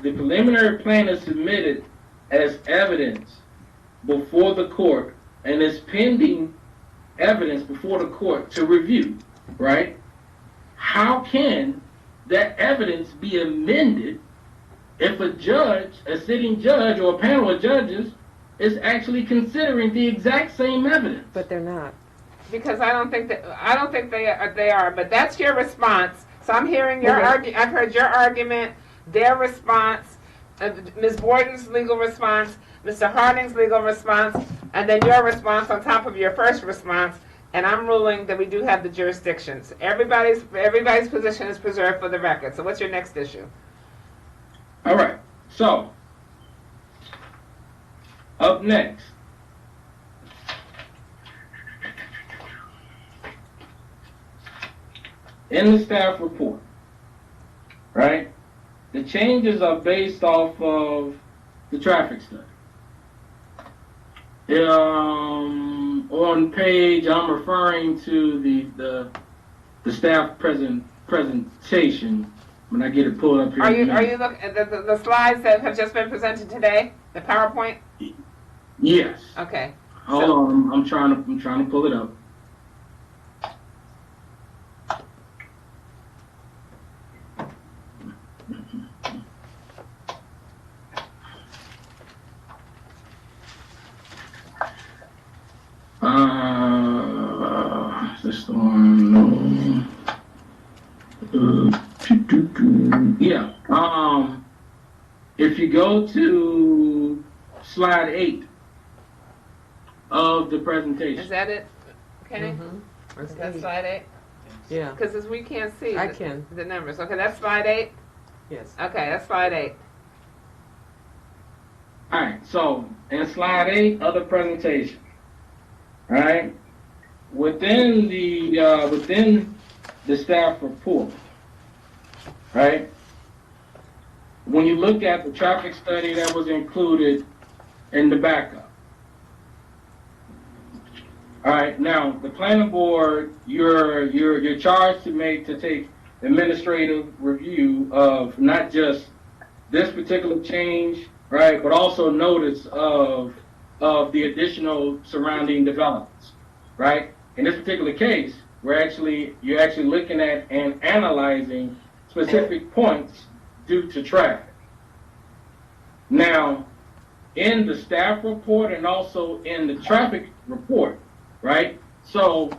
preliminary plan is submitted as evidence before the court and is pending evidence before the court to review, right? How can that evidence be amended if a sitting judge or a panel of judges is actually considering the exact same evidence? But they're not. Because I don't think they are. But that's your response. So I'm hearing your argument. I've heard your argument, their response, Ms. Borden's legal response, Mr. Harding's legal response, and then your response on top of your first response. And I'm ruling that we do have the jurisdictions. Everybody's position is preserved for the record. So what's your next issue? All right. So up next, in the staff report, right? The changes are based off of the traffic study. On page, I'm referring to the staff presentation. When I get it pulled up here. Are you looking at the slides that have just been presented today? The PowerPoint? Yes. Okay. Hold on, I'm trying to pull it up. This the one? No. Yeah. If you go to slide 8 of the presentation. Is that it, Kenny? Is that slide 8? Yeah. Because we can't see the numbers. Okay, that's slide 8? Yes. Okay, that's slide 8. All right, so in slide 8 of the presentation, right, within the staff report, right, when you look at the traffic study that was included in the backup, all right, now the planning board, you're charged to take administrative review of not just this particular change, right, but also notice of the additional surrounding developments, right? In this particular case, you're actually looking at and analyzing specific points due to traffic. Now, in the staff report and also in the traffic report, right? So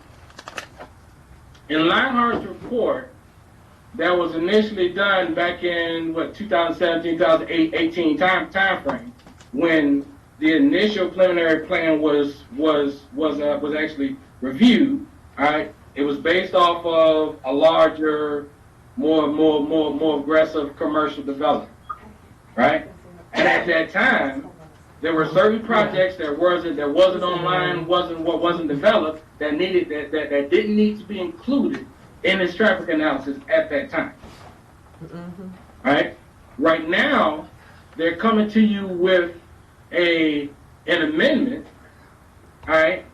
in Lionheart's report that was initially done back in 2017, 2018 time frame, when the initial preliminary plan was actually reviewed, all right? It was based off of a larger, more aggressive commercial development, right? And at that time, there were certain projects that wasn't online, wasn't developed, that didn't need to be included in this traffic analysis at that time. Right? Right now, they're coming to you with an amendment, all right,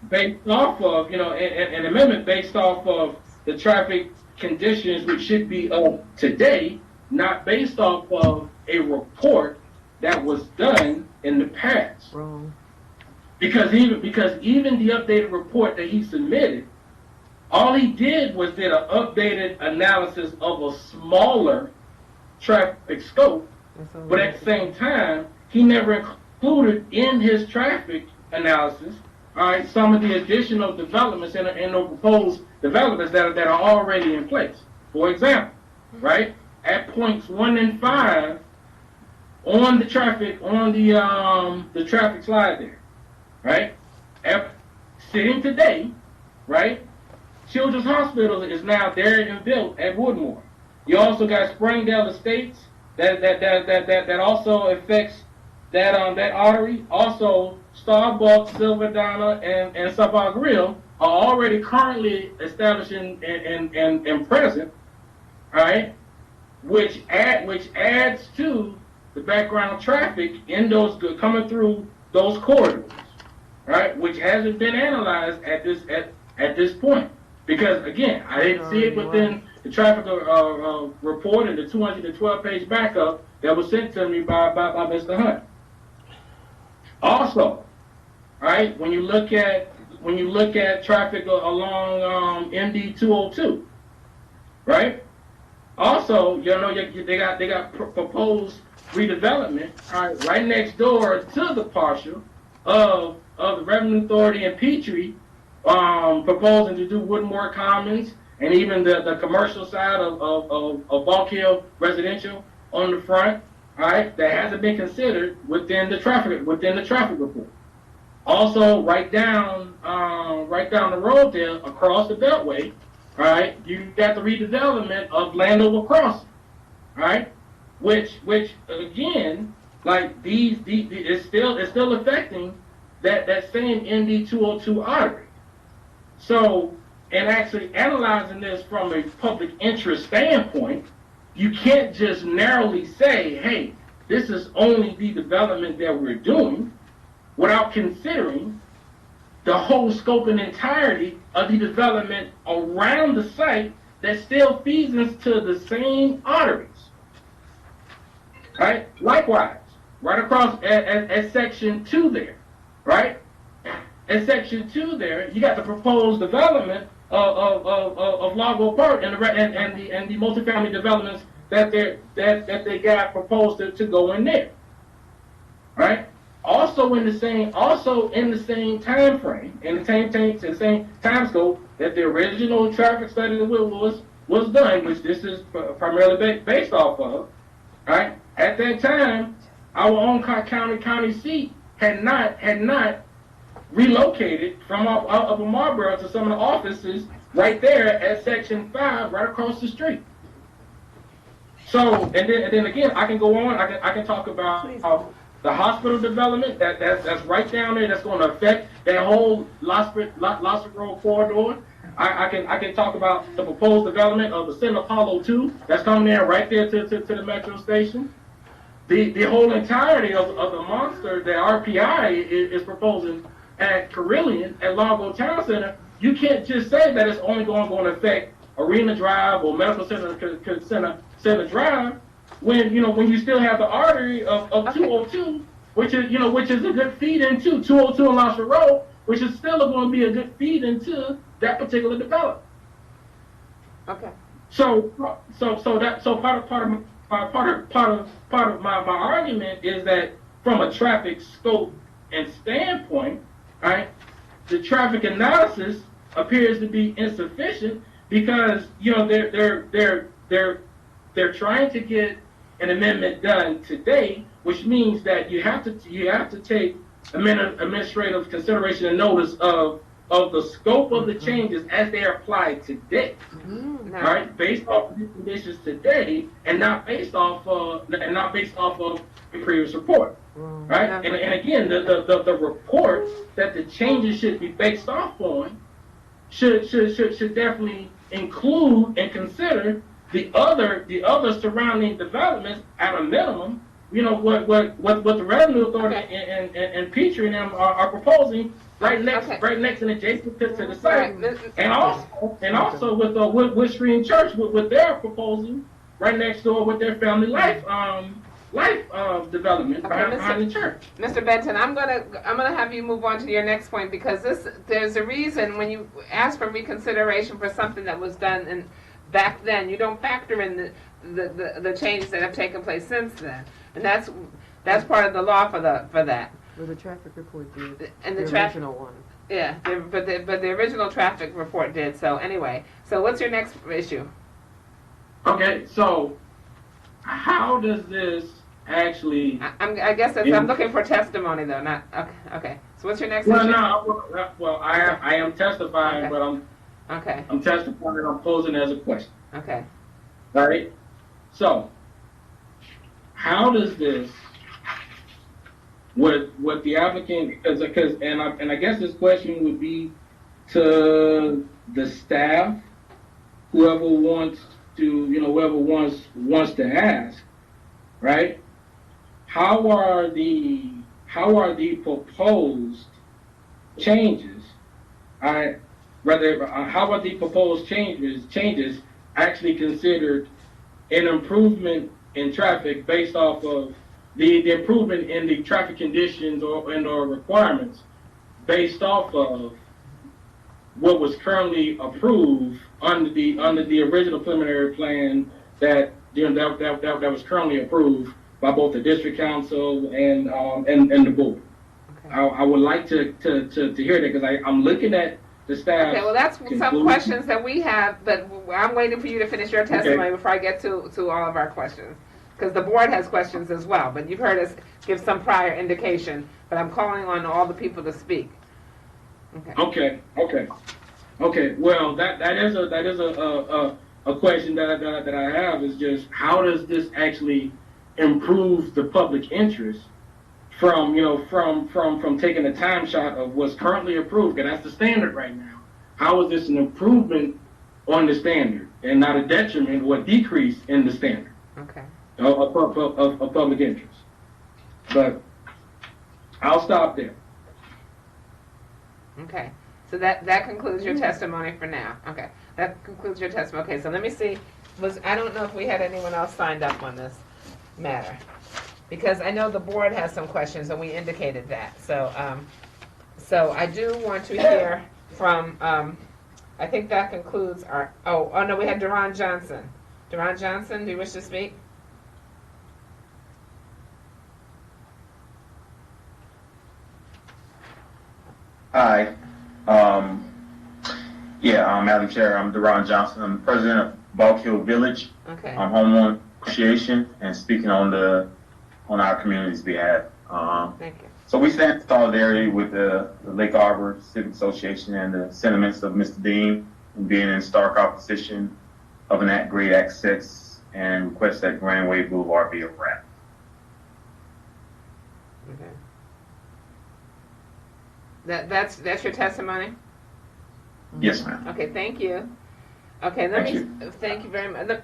based off of, an amendment based off of the traffic conditions which should be of today, not based off of a report that was done in the past. Wrong. Because even the updated report that he submitted, all he did was did an updated analysis of a smaller traffic scope, but at the same time, he never included in his traffic analysis, all right, some of the additional developments and the proposed developments that are already in place. For example, right, at points 1 and 5 on the traffic traffic slide there, right, sitting today, right, Children's Hospital is now there and built at Woodmore. You also got Springdale Estates that also affects that artery. Also, Starbucks, Silverdonna, and Sapa Grill are already currently established and present, right? Which adds to the background traffic in those coming through those corridors, right? Which hasn't been analyzed at this point. Because again, I didn't see it within the traffic report and the 212-page backup that was sent to me by Mr. Hunt. Also, right, when you look at traffic along MD 202, right? Also, they got proposed redevelopment, right next door to the partial of the Revenue Authority and Petrie, proposing to do Woodmore Commons and even the commercial side of Bulk Hill Residential on the front, all right, that hasn't been considered within the traffic report. Also, right down the road there, across the Beltway, all right, you got the redevelopment of Landover Crossing, right, which again, like it's still affecting that same ND 202 artery. So, in actually analyzing this from a public interest standpoint, you can't just narrowly say, hey, this is only the development that we're doing, without considering the whole scope and entirety of the development around the site that still feeds into the same arteries. Right? Likewise, right across at section 2 there, right? In section 2 there, you got the proposed development of Lago Park and the multifamily developments that they got proposed to go in there, right? Also in the same time frame, in the same time scope that the original traffic study was done, which this is primarily based off of, right? At that time, our own county seat had not relocated from up in Marlboro to some of the offices right there at section 5, right across the street. So, and then again, I can go on. I can talk about the hospital development that's right down there. That's going to affect that whole Las Road corridor. I can talk about the proposed development of the San Apollo 2 that's coming there right there to the metro station. The whole entirety of the monster that RPI is proposing at Carillion at Largo Town Center. You can't just say that it's only going to affect Arena Drive or Medical Center Drive when you still have the artery of 202, which is a good feed into 202 and Lasher Road, which is still going to be a good feed into that particular development. Okay. So part of my argument is that from a traffic scope and standpoint, right, the traffic analysis appears to be insufficient because, you know, they're trying to get an amendment done today, which means that you have to take administrative consideration and notice of the scope of the changes as they are applied today, right? Based off of the conditions today, and not based off of the previous report, right? And again, the report that the changes should be based off on should definitely include and consider the other surrounding developments at a minimum. You know what the Revenue Authority and Petrie and them are proposing right next and adjacent to the site, and also with Stream Church with their proposal right next door with their family life development behind the church. Mr. Benton, I'm gonna have you move on to your next point, because there's a reason when you ask for reconsideration for something that was done back then, you don't factor in the changes that have taken place since then, and that's part of the law for that. Well, the traffic report did. And the original one. Yeah, but the original traffic report did. So anyway, so what's your next issue? Okay, so how does this actually? I guess I'm looking for testimony though. Not okay. So what's your next issue? Well, I am testifying, but I'm testifying and I'm posing as a question. Okay. All right. So how does this? What the applicant, because I guess this question would be to the staff, whoever wants to ask, right? How are the proposed changes? How are the proposed changes actually considered an improvement in traffic based off of the improvement in the traffic conditions or requirements based off of what was currently approved under the original preliminary plan that was currently approved by both the district council and the board. Okay. I would like to hear that, because I'm looking at the staff. Okay, well, that's some questions that we have, but I'm waiting for you to finish your testimony before I get to all of our questions. Because the board has questions as well, but you've heard us give some prior indication, but I'm calling on all the people to speak. Okay. Well, that is a question that I have, is just how does this actually improve the public interest from taking a time shot of what's currently approved, and that's the standard right now. How is this an improvement on the standard and not a detriment or a decrease in the standard? Okay. Of public interest. But I'll stop there. Okay. So that concludes your testimony for now. Okay. That concludes your testimony. Okay, so let me see. I don't know if we had anyone else signed up on this matter, because I know the board has some questions and we indicated that. So I do want to hear from, I think that concludes our, oh no, we had Deron Johnson. Deron Johnson, do you wish to speak? Hi. Madam Chair, I'm Deron Johnson. I'm president of Bulk Hill Village. Okay. I'm homeowner association and speaking on our community's behalf. Thank you. So we stand in solidarity with the Lake Arbor Civic Association and the sentiments of Mr. Dean being in stark opposition of an at-grade access and request that Grand Wave Boulevard be a wrap. Okay. That's your testimony? Yes, ma'am. Okay, thank you. Okay, thank you very much.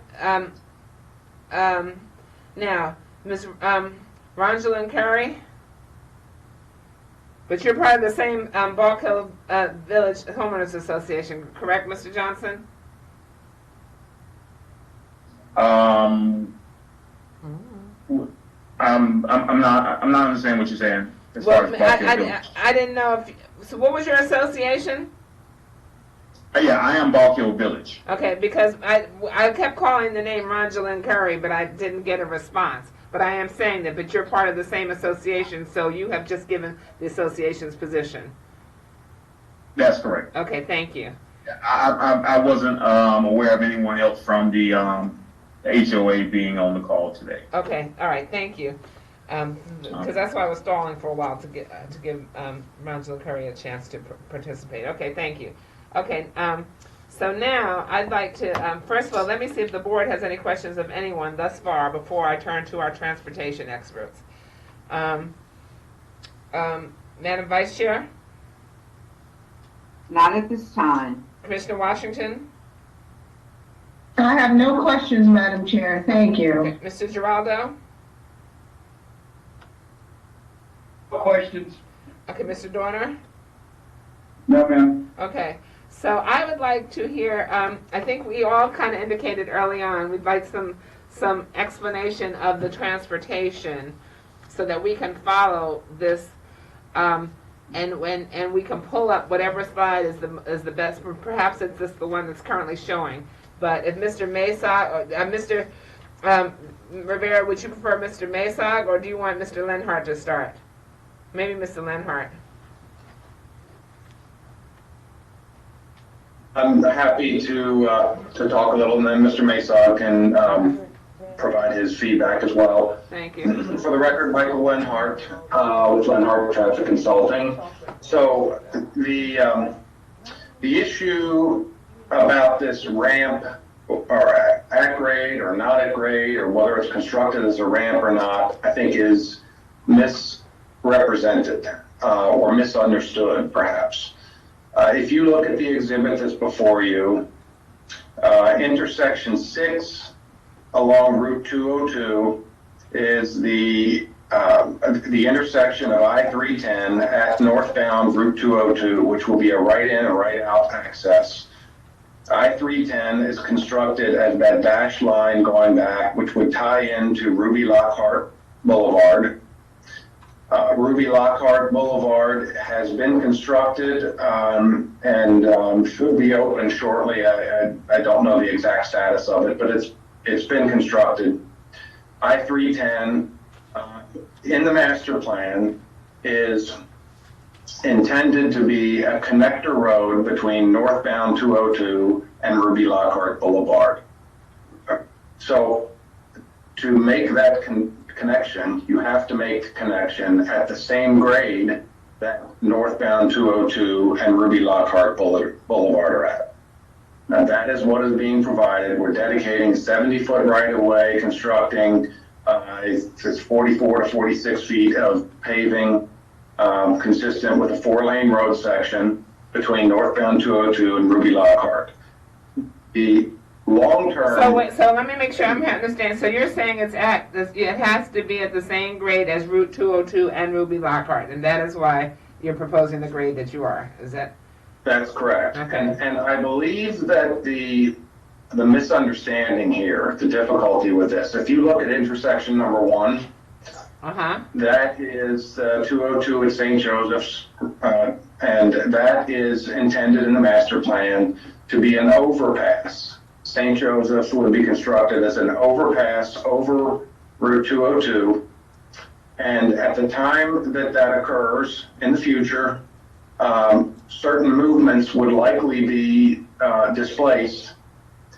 Now, Ms. Rongelyn Curry, but you're part of the same Bulk Hill Village Homeowners Association, correct, Mr. Johnson? I'm not understanding what you're saying. As far as Bulk Hill Village. I didn't know if. So, what was your association? Yeah, I am Bulk Hill Village. Okay, because I kept calling the name Rongelyn Curry, but I didn't get a response. but I am saying that, but you're part of the same association, so you have just given the association's position. That's correct. Okay, thank you. I wasn't aware of anyone else from the HOA being on the call today. Okay, all right, thank you. Because that's why I was stalling for a while to give Rangela Curry a chance to participate. Okay, thank you. Okay, so now I'd like to, first of all, let me see if the board has any questions of anyone thus far before I turn to our transportation experts. Madam Vice Chair? Not at this time. Commissioner Washington? I have no questions, Madam Chair. Thank you. Okay. Mr. Giraldo? No questions. Okay, Mr. Dorner? No, ma'am. Okay, so I would like to hear, I think we all kind of indicated early on, we'd like some explanation of the transportation so that we can follow this, and we can pull up whatever slide is the best. Perhaps it's just the one that's currently showing. But if Mr. Masog, or Mr. Rivera, would you prefer Mr. Masog, or do you want Mr. Lenhart to start? Maybe Mr. Lenhart. I'm happy to talk a little, and then Mr. Masog can provide his feedback as well. Thank you. For the record, Michael Lenhart with Lenhart Traffic Consulting. So the issue about this ramp, or at grade or not at grade, or whether it's constructed as a ramp or not, I think is misrepresented or misunderstood, perhaps. If you look at the exhibit that's before you, intersection 6 along Route 202 is the intersection of I-310 at northbound Route 202, which will be a right-in and right-out access. I-310 is constructed as that dashed line going back, which would tie into Ruby Lockhart Boulevard. Ruby Lockhart Boulevard has been constructed and should be open shortly. I don't know the exact status of it, but it's been constructed. I-310 in the master plan is intended to be a connector road between northbound 202 and Ruby Lockhart Boulevard. So to make that connection, you have to make the connection at the same grade that northbound 202 and Ruby Lockhart Boulevard are at. Now that is what is being provided. We're dedicating 70-foot right-of-way, constructing it's 44 to 46 feet of paving, consistent with a 4-lane road section between northbound 202 and Ruby Lockhart. The long-term. So let me make sure I'm understanding. So you're saying it has to be at the same grade as Route 202 and Ruby Lockhart, and that is why you're proposing the grade that you are. Is that? That's correct. Okay. And I believe that the misunderstanding here, the difficulty with this, if you look at intersection number 1, that is 202 at St. Joseph's, and that is intended in the master plan to be an overpass. St. Joseph's would be constructed as an overpass over Route 202, and at the time that occurs in the future, certain movements would likely be displaced,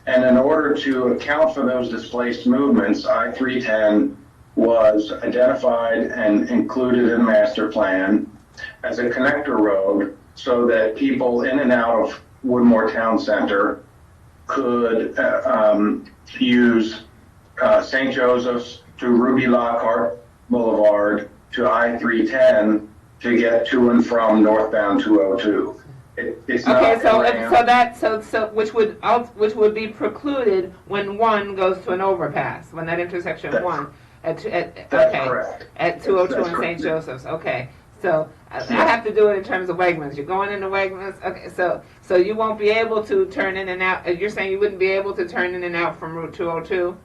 and in order to account for those displaced movements, I-310 was identified and included in the master plan as a connector road so that people in and out of Woodmore Town Center could use St. Joseph's to Ruby Lockhart Boulevard to I-310 to get to and from northbound 202. It's okay, not so which would be precluded when 1 goes to an overpass, when that intersection 1 at 202 and St. Joseph's. Okay, so I have to do it in terms of Wegmans. You're going into Wegmans. Okay, so you won't be able to turn in and out. You're saying you wouldn't be able to turn in and out from Route 202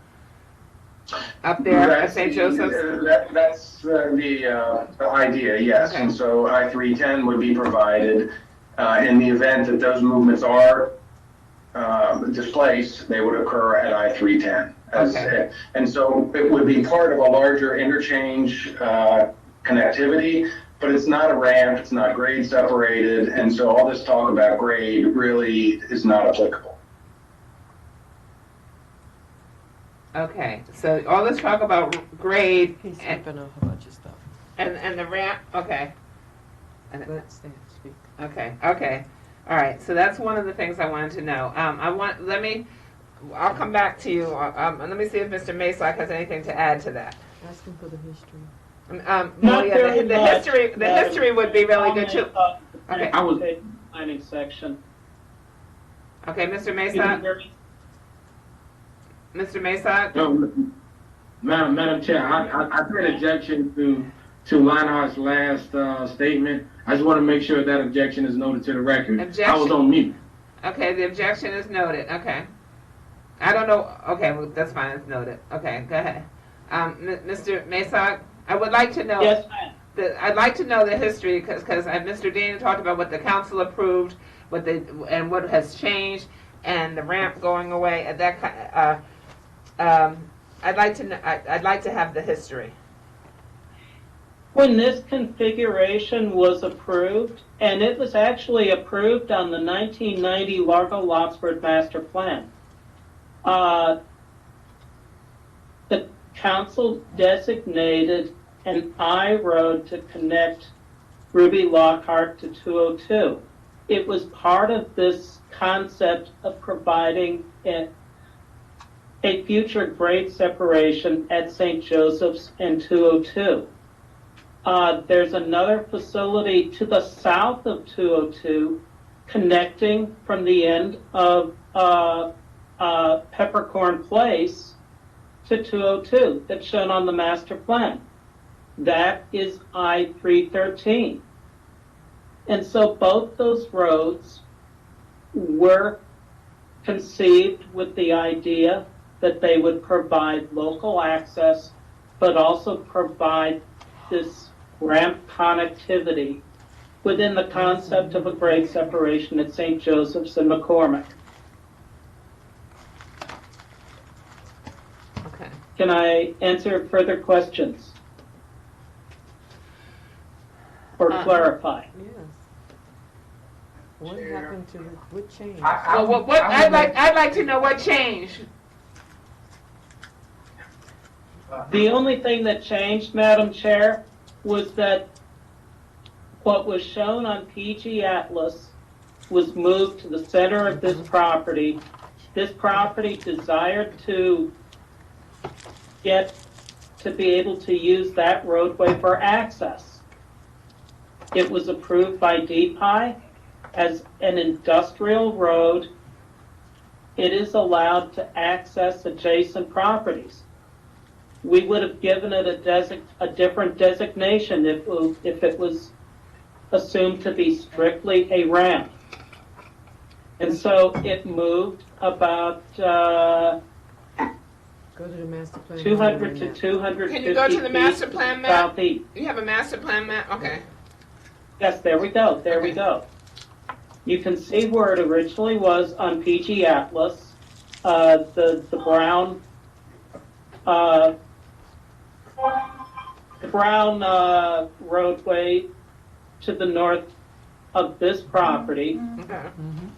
up there at St. Joseph's? That's the idea, yes. Okay. And so I-310 would be provided in the event that those movements are displaced. They would occur at I-310. Okay. And so it would be part of a larger interchange connectivity, but it's not a ramp, it's not grade separated, and so all this talk about grade really is not applicable. Okay, so all this talk about grade He's skipping a whole bunch of stuff. and the ramp, okay. Let Stan speak. Okay, okay. All right, so that's one of the things I wanted to know. I'll come back to you. Let me see if Mr. Masock has anything to add to that. Ask him for the history. Well, yeah, the history would be really good too. Okay. Okay. Planning section. Okay, Mr. You can hear Masock? me? Mr. Masock? No, Madam Chair, I put objection to Lionheart's last statement. I just want to make sure that objection is noted to the record. Objection. I was on mute. Okay, the objection is noted. Okay. I don't know. Okay, well, that's fine. It's noted. Okay, go ahead. Mr. Masock, I would like to know. Yes, ma'am. I'd like to know the history because Mr. Dean talked about what the council approved, and what has changed, and the ramp going away. And that I'd like to know, I'd like to have the history. When this configuration was approved, and it was actually approved on the 1990 Largo Loxford Master Plan, the council designated an I road to connect Ruby Lockhart to 202. It was part of this concept of providing a future grade separation at St. Joseph's and 202. There's another facility to the south of 202 connecting from the end of Peppercorn Place to 202 that's shown on the master plan. That is I-313. And so both those roads were conceived with the idea that they would provide local access, but also provide this ramp connectivity within the concept of a grade separation at St. Joseph's and McCormick. Okay. Can I answer further questions? Or clarify? Yes. What happened to what changed? Well, I'd like to know what changed. The only thing that changed, Madam Chair, was that what was shown on PG Atlas was moved to the center of this property. This property desired to get to be able to use that roadway for access. It was approved by DPI as an industrial road. It is allowed to access adjacent properties. We would have given it a different designation if it was assumed to be strictly a ramp. And so it moved about Go to the master plan. 200 to 250 Can you go to the master feet plan map? southeast. You have a master plan map? Okay. Yes, there we go. There we go. You can see where it originally was on PG Atlas. The brown roadway to the north of this property,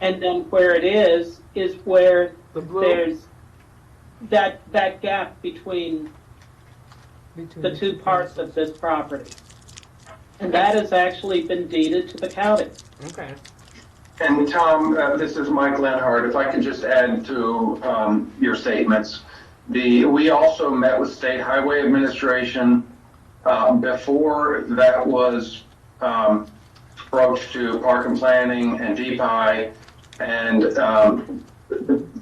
and then where it is where there's that gap between the two parts of this property. And that has actually been deeded to the county. Okay. And Tom, this is Mike Lenhart. If I could just add to your statements. We also met with State Highway Administration before that was approached to Park and Planning and DPI, and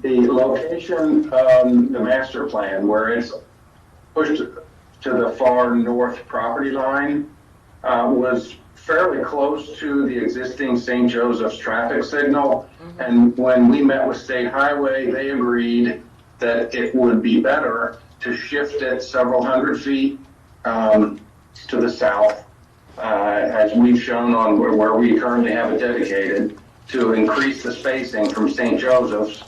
the location of the master plan where it's pushed to the far north property line was fairly close to the existing St. Joseph's traffic signal. And when we met with State Highway, they agreed that it would be better to shift it several hundred feet to the south, as we've shown on where we currently have it dedicated, to increase the spacing from St. Joseph's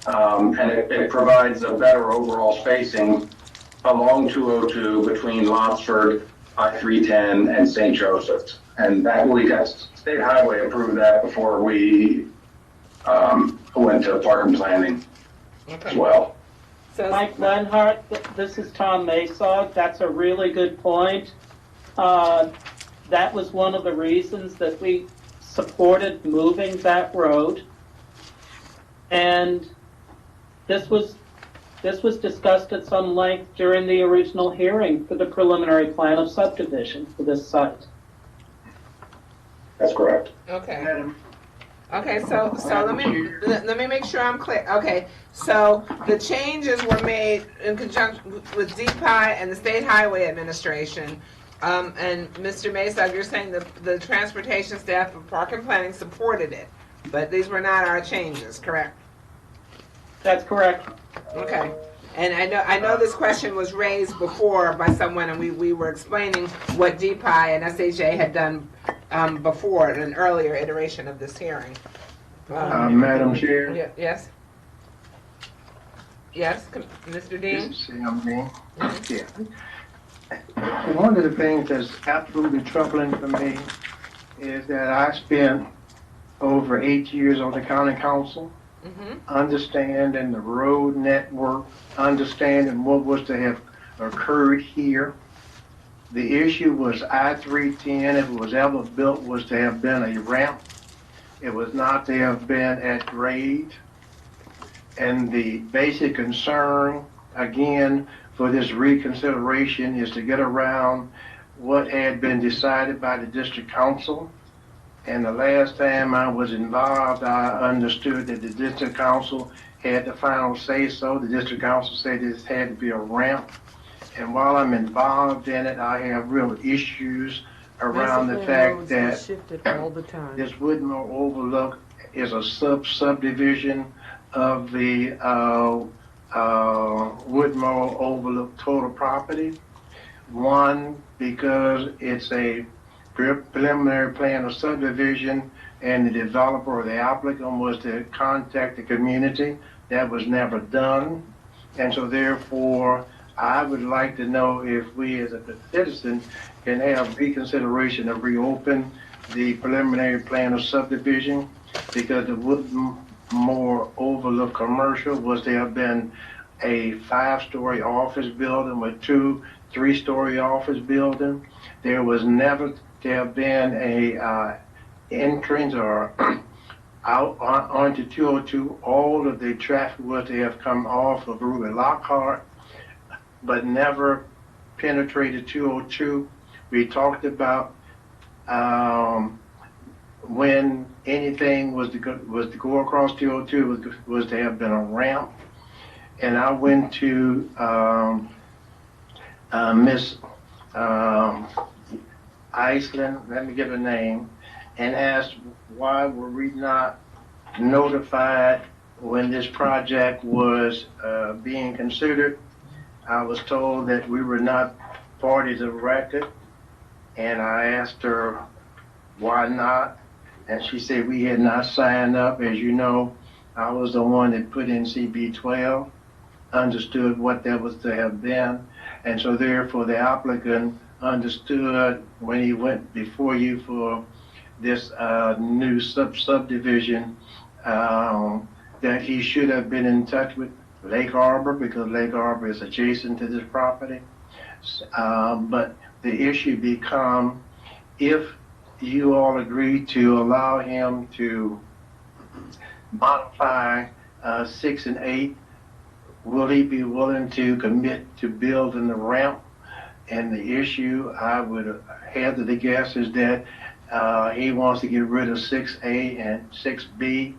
And it provides a better overall spacing along 202 between Lotsford, I-310, and St. Joseph's. And that we got State Highway approved that before we went to park and planning as well. So Mike Lenhart, this is Tom Masog. That's a really good point. That was one of the reasons that we supported moving that road. And this was discussed at some length during the original hearing for the preliminary plan of subdivision for this site. That's correct. Okay. Okay, so let me make sure I'm clear. Okay, so the changes were made in conjunction with DPI and the State Highway Administration. And Mr. Masog, you're saying the transportation staff of Park and Planning supported it, but these were not our changes, correct? That's correct. Okay. And I know this question was raised before by someone, and we were explaining what DPI and SHA had done before in an earlier iteration of this hearing. Madam Chair? Yes? Yes, Mr. Dean? Yeah. One of the things that's absolutely troubling for me is that I spent over 8 years on the county council, understanding the road network, understanding what was to have occurred here. The issue was I-310, if it was ever built, was to have been a ramp. It was not to have been at grade. And the basic concern, again, for this reconsideration is to get around what had been decided by the district council. And the last time I was involved, I understood that the district council had the final say so. The district council said this had to be a ramp. And while I'm involved in it, I have real issues around the fact that this Woodmore Overlook is a subdivision of the Woodmore Overlook total property. One, because it's a preliminary plan of subdivision and the developer or the applicant was to contact the community. That was never done. And so therefore, I would like to know if we as a citizen can have reconsideration of reopen the preliminary plan of subdivision, because the Woodmore Overlook commercial was to have been a 5-story office building with 2 3-story office building. There was never to have been a entrance or out onto 202. All of the traffic was to have come off of Ruby Lockhart, but never penetrated 202. We talked about when anything was to go across 202 was to have been a ramp. And I went to Miss Iceland, let me give her name, and asked why were we not notified when this project was being considered. I was told that we were not parties of record, and I asked her why not, and she said we had not signed up. As you know, I was the one that put in CB12, understood what that was to have been, and so therefore the applicant understood when he went before you for this new subdivision that he should have been in touch with Lake Arbor, because Lake Arbor is adjacent to this property. But the issue become, if you all agree to allow him to modify 6 and 8, will he be willing to commit to building the ramp? And the issue, I would hazard the guess, is that he wants to get rid of 6A and 6B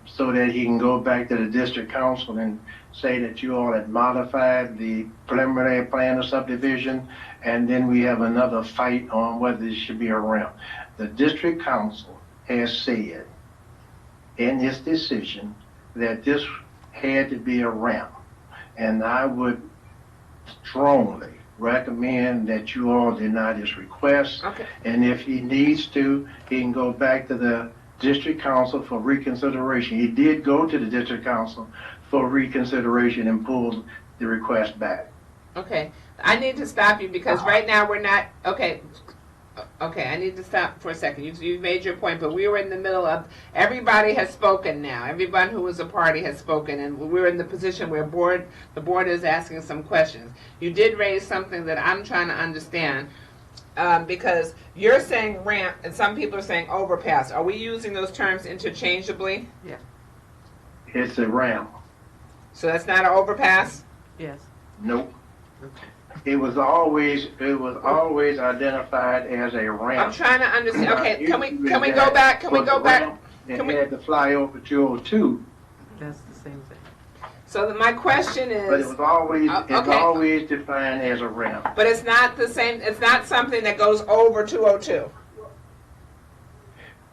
so that he can go back to the district council and say that you all had modified the preliminary plan of subdivision, and then we have another fight on whether this should be a ramp. The district council has said in its decision that this had to be a ramp, and I would strongly recommend that you all deny this request. Okay. And if he needs to, he can go back to the district council for reconsideration. He did go to the district council for reconsideration and pulled the request back. Okay, I need to stop you because right now we're not, okay, I need to stop for a second. You've made your point, but we were in the middle of, everybody has spoken now. Everyone who was a party has spoken, and we're in the position where the board is asking some questions. You did raise something that I'm trying to understand, because you're saying ramp, and some people are saying overpass. Are we using those terms interchangeably? Yeah. It's a ramp. So that's not an overpass? Yes. Nope. It was always identified as a ramp. I'm trying to understand. Okay, can we go back? Can we go back? It had to fly over 202. That's the same thing. So my question is. But it was always okay. always defined as a ramp. But it's not the same. It's not something that goes over 202.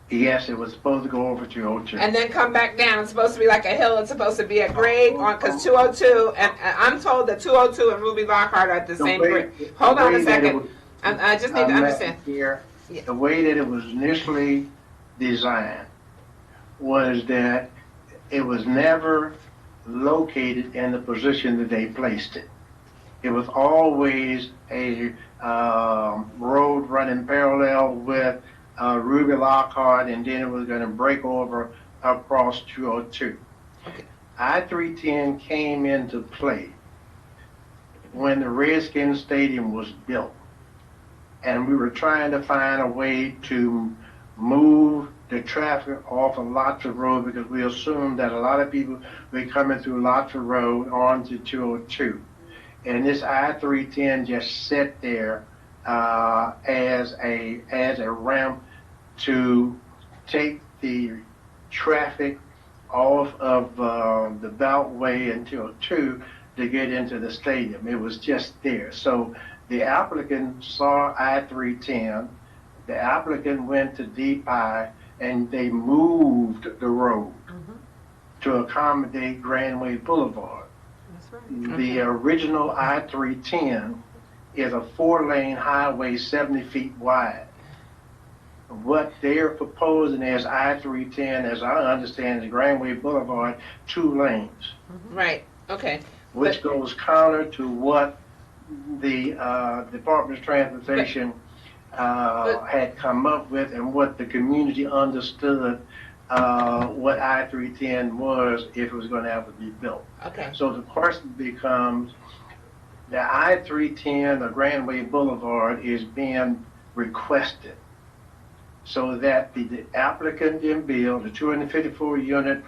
Yes, it was supposed to go over 202. And then come back down. It's supposed to be like a hill. It's supposed to be a grade on, because 202, and I'm told that 202 and Ruby Lockhart are at the same grade. Hold on a second. I just need to understand. Here, the way that it was initially designed was that it was never located in the position that they placed it. It was always a road running parallel with Ruby Lockhart, and then it was going to break over across 202. Okay. I-310 came into play when the Redskins Stadium was built, and we were trying to find a way to move the traffic off of Lotford Road because we assumed that a lot of people were coming through Lotford Road onto 202. And this I-310 just sat there as a ramp to take the traffic off of the Beltway and 202 to get into the stadium. It was just there. So the applicant saw I-310, the applicant went to DPI, and they moved the road to accommodate Grandway Boulevard. That's right. The original I-310 is a 4-lane highway 70 feet wide. What they're proposing as I-310, as I understand it, Grandway Boulevard, 2 lanes. Right, okay. Which goes counter to what the Department of Transportation had come up with and what the community understood what I-310 was if it was going to have to be built. Okay. So the question becomes, the I-310 or Grandway Boulevard is being requested so that the applicant can build a 254 unit,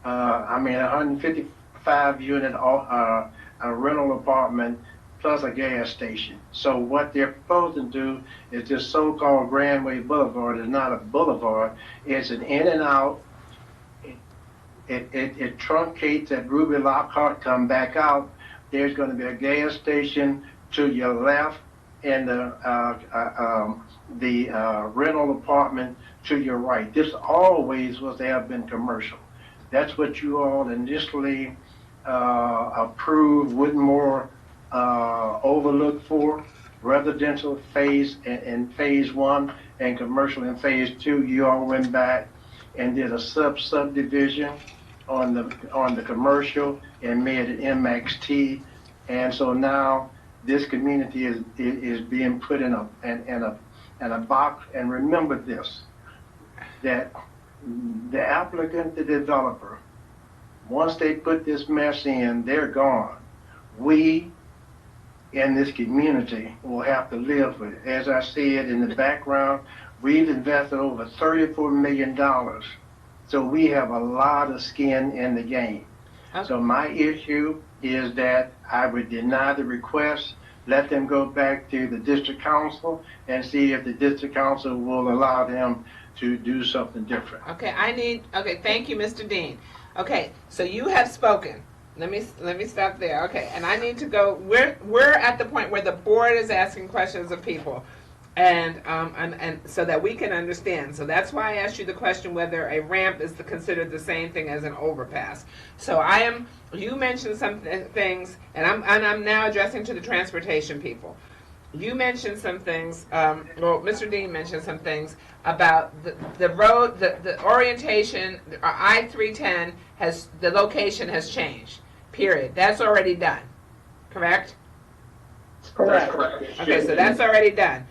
155 unit a rental apartment plus a gas station. So what they're proposing to do is this so-called Grandway Boulevard is not a boulevard, it's an in and out. It truncates at Ruby Lockhart, come back out. There's going to be a gas station to your left and the rental apartment to your right. This always was to have been commercial. That's what you all initially approved Whitmore overlook for, residential phase in phase 1 and commercial in phase 2. You all went back and did a subdivision on the commercial and made it MXT, and so now this community is being put in a box. And remember this, that the applicant, the developer, once they put this mess in, they're gone. We in this community will have to live with it. As I said in the background, we've invested over $34 million. So we have a lot of skin in the game. Okay. So my issue is that I would deny the request, let them go back to the district council and see if the district council will allow them to do something different. Okay, thank you, Mr. Dean. Okay, so you have spoken. Let me stop there. Okay, and I need to go. We're at the point where the board is asking questions of people, and so that we can understand. So that's why I asked you the question whether a ramp is considered the same thing as an overpass. So you mentioned some things, and I'm now addressing to the transportation people. you mentioned some things, well, Mr. Dean mentioned some things about the road, the orientation, I-310 the location has changed, period. That's already done, correct? That's correct. Okay, so that's already done.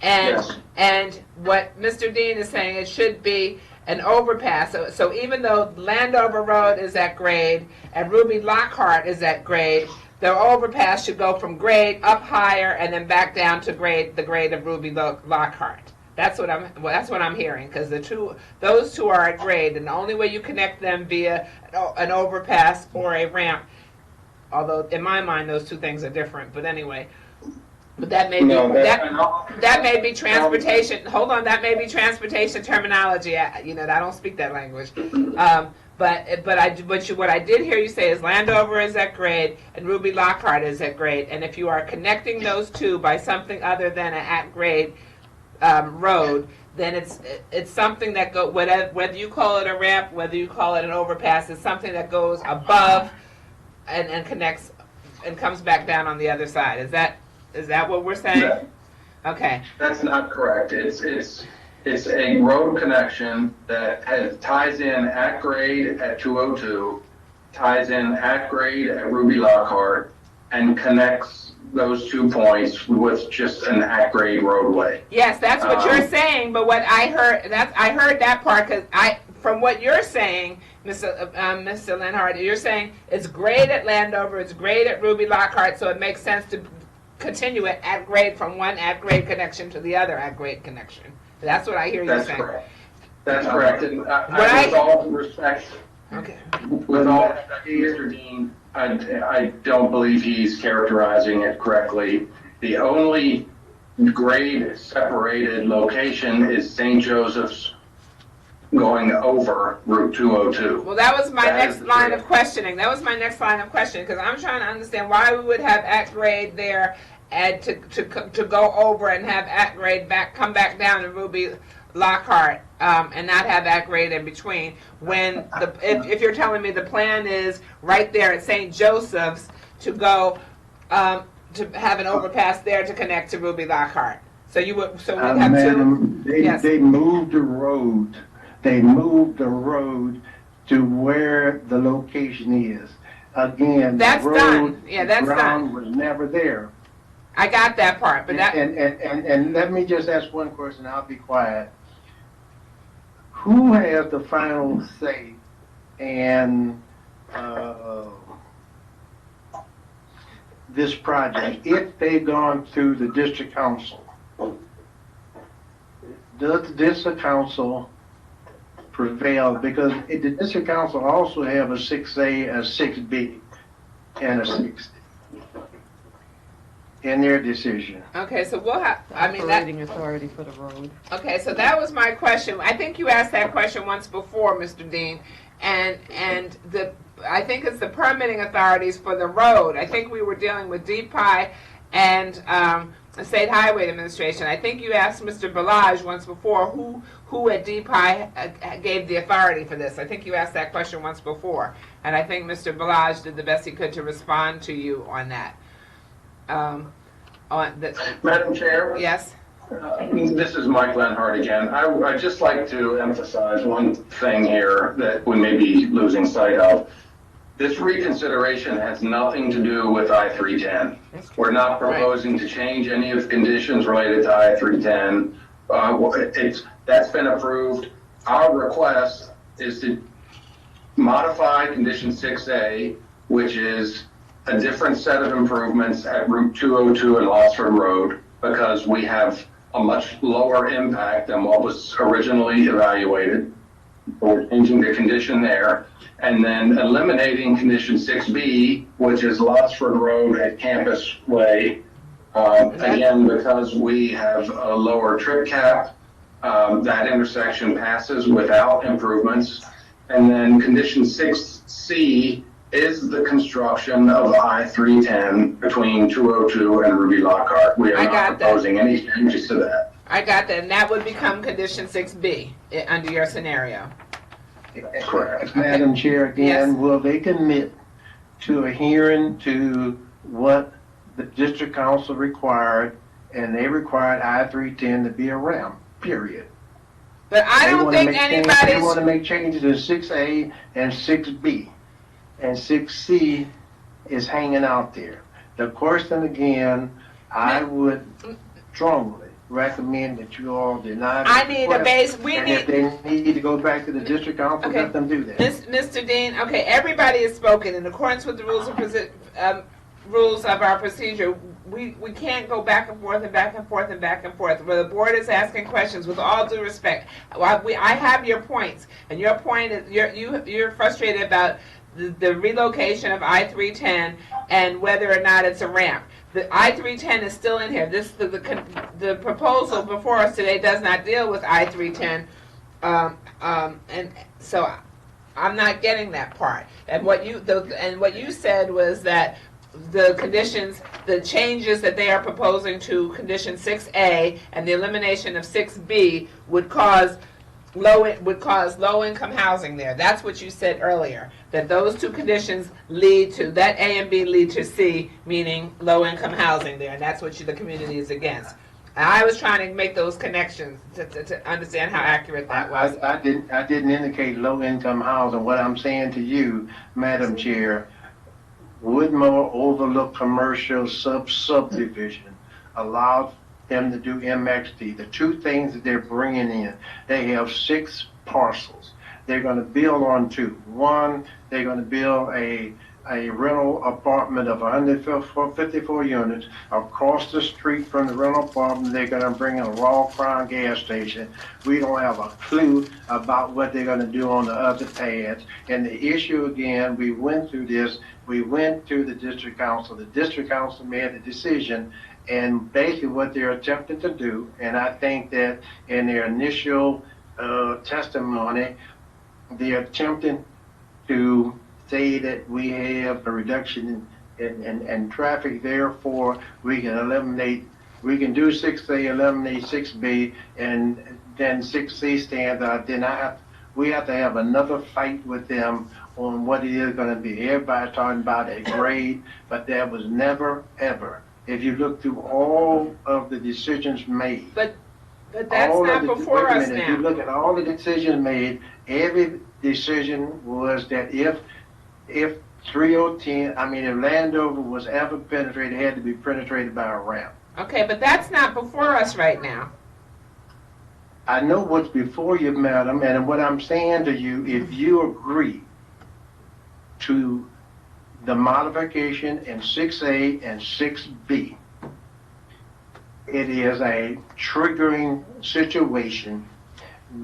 And, Yes. and what Mr. Dean is saying, it should be an overpass. So even though Landover Road is at grade and Ruby Lockhart is at grade, the overpass should go from grade up higher and then back down to the grade of Ruby Lockhart. That's what I'm hearing, because those two are at grade, and the only way you connect them via an overpass or a ramp, although in my mind those two things are different. But anyway, but that may be that may be transportation. Hold on, that may be transportation terminology. I don't speak that language. But what I did hear you say is Landover is at grade and Ruby Lockhart is at grade, and if you are connecting those two by something other than an at grade road, then it's something that whether you call it a ramp, whether you call it an overpass, it's something that goes above and connects and comes back down on the other side. Is that what we're saying? Yeah. Okay. That's not correct. It's a road connection that ties in at grade at 202, ties in at grade at Ruby Lockhart, and connects those 2 points with just an at grade roadway. Yes, that's what you're saying. But what I heard that part, because from what you're saying, Mr. Lenhart, you're saying it's grade at Landover, it's grade at Ruby Lockhart, so it makes sense to continue it at grade from one at grade connection to the other at grade connection. That's what I hear you saying. That's correct. That's correct. And with all due respect, with all respect to Mr. Dean, I don't believe he's characterizing it correctly. The only grade separated location is St. Joseph's going over Route 202. Well, that was my next line of questioning. Because I'm trying to understand why we would have at grade there and to go over and have at grade come back down to Ruby Lockhart and not have at grade in between. When if you're telling me the plan is right there at St. Joseph's to go to have an overpass there to connect to Ruby Lockhart, we'd have Madam, Yes. they moved the road. They moved the road to where the location is. Again, That's the road, done. Yeah, that's ground done. was never there. I got that part, but that and let me just ask one question. I'll be quiet. Who has the final say in this project if they've gone through the district council? Does the district council prevail? Because the district council also have a 6A, a 6B, and a 6D in their decision. Okay, so we'll have. Operating authority for the road. Okay, so that was my question. I think you asked that question once before, Mr. Dean, and I think it's the permitting authorities for the road. I think we were dealing with DPI and the State Highway Administration. I think you asked Mr. Balaj once before who at DPI gave the authority for this. I think you asked that question once before, and I think Mr. Balaj did the best he could to respond to you on that. Madam Chair? Yes? This is Mike Lenhart again. I'd just like to emphasize one thing here that we may be losing sight of. This reconsideration has nothing to do with I-310. We're not proposing to change any of the conditions related to I-310. That's been approved. Our request is to modify condition 6A, which is a different set of improvements at Route 202 and Lotsford Road, because we have a much lower impact than what was originally evaluated. We're changing the condition there, and then eliminating condition 6B, which is Lotsford Road at Campus Way. Again, because we have a lower trip cap, that intersection passes without improvements. And then condition 6C is the construction of I-310 between 202 and Ruby Lockhart. We are not proposing any changes to that. I got that, and that would become condition 6B under your scenario. Correct. Madam Chair, again, will they commit to adhering to what the district council required and they required I-310 to be a ramp, period. But I don't think They anybody's, want to make changes in 6A and 6B, and 6C is hanging out there. The question again, I would strongly recommend that you all deny the I need a request, base, we and need, if they need to go back to the district council, Okay. let them do that. Mr. Dean, okay, everybody has spoken in accordance with the rules of our procedure. We can't go back and forth and back and forth and back and forth. Where the board is asking questions, with all due respect, I have your points, and your point is you're frustrated about the relocation of I-310 and whether or not it's a ramp. The I-310 is still in here. The proposal before us today does not deal with I-310, and so I'm not getting that part. And what you said was that the conditions, the changes that they are proposing to condition 6A and the elimination of 6B would cause low-income housing there. That's what you said earlier, that those two conditions lead to, that A and B lead to C, meaning low-income housing there, and that's what the community is against. And I was trying to make those connections to understand how accurate that was. I didn't indicate low-income housing. What I'm saying to you, Madam Chair, Woodmore Overlook Commercial Subdivision allowed them to do MXD. The two things that they're bringing in, they have 6 parcels. They're going to build on 2. One, they're going to build a rental apartment of 154 units across the street from the rental apartment. They're going to bring in a Raw Crown gas station. We don't have a clue about what they're going to do on the other pads. And the issue again, we went through this. We went to the district council. The district council made a decision, and basically what they're attempting to do, and I think that in their initial testimony, they're attempting to say that we have a reduction in traffic, therefore we can do 6A, eliminate 6B, and then 6C stands out. Then we have to have another fight with them on what it is going to be. Everybody's talking about a grade, but there was never, ever. If you look through all of the decisions made. But that's not before us now. If you look at all the decisions made, every decision was that if 3010, if Landover was ever penetrated, it had to be penetrated by a ramp. Okay, but that's not before us right now. I know what's before you, madam, and what I'm saying to you, if you agree to the modification in 6A and 6B, it is a triggering situation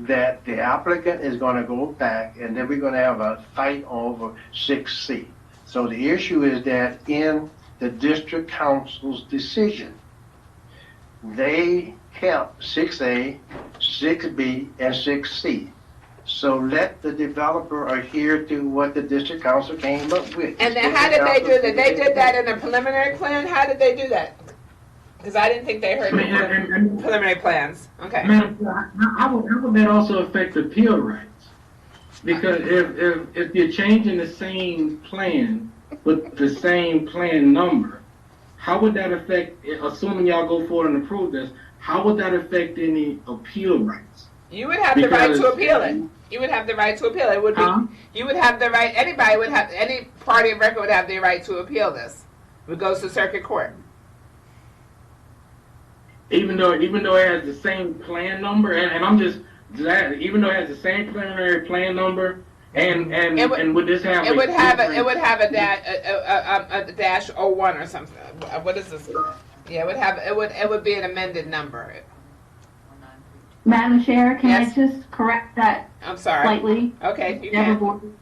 that the applicant is going to go back, and then we're going to have a fight over 6C. So the issue is that in the district council's decision, they kept 6A, 6B, and 6C. So let the developer adhere to what the district council came up with. And then how did they do that? They did that in a preliminary plan? How did they do that? Because I didn't think they heard the preliminary plans. Okay. Ma'am, how would that also affect appeal rights? Because if you're changing the same plan with the same plan number, how would that affect, assuming y'all go forward and approve this, how would that affect any appeal rights? You would have the right to appeal it. You would have the right to appeal it. It would be, you would have the right, anybody would have, any party of record would have the right to appeal this. It goes to circuit court. Even though it has the same plan number, and I'm just glad, even though it has the same preliminary plan number, and would this have it would have a dash 01 or something. What is this? Yeah, it would be an amended number. Madam Chair, can Yes. I just correct that I'm sorry. slightly? Okay, you can.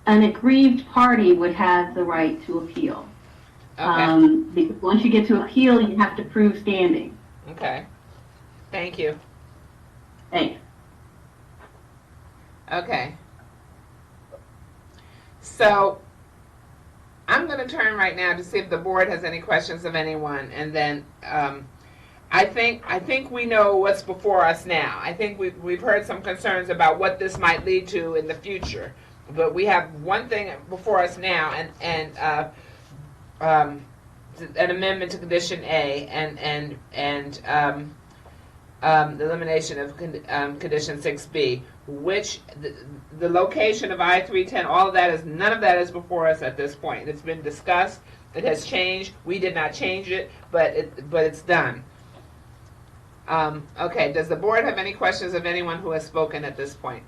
An aggrieved party would have the right to appeal. Okay. Because once you get to appeal, you have to prove standing. Okay. Thank you. Thanks. Okay. So I'm going to turn right now to see if the board has any questions of anyone, and then I think we know what's before us now. I think we've heard some concerns about what this might lead to in the future, but we have one thing before us now, and an amendment to condition A and the elimination of condition 6B, which the location of I-310, all of that is, none of that is before us at this point. It's been discussed. It has changed. We did not change it, but it's done. Okay, does the board have any questions of anyone who has spoken at this point?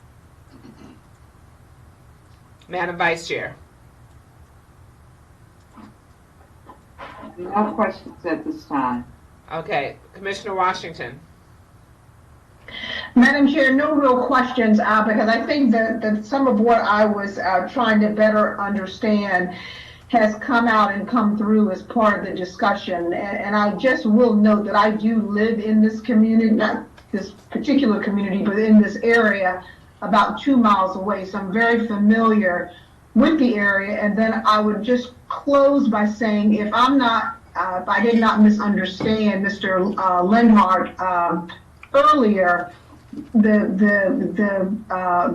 Madam Vice Chair. No questions at this time. Okay, Commissioner Washington. Madam Chair, no real questions, because I think that some of what I was trying to better understand has come out and come through as part of the discussion. And I just will note that I do live in this community, not this particular community, but in this area about 2 miles away. So I'm very familiar with the area. And then I would just close by saying, if I did not misunderstand Mr. Lenhart earlier, the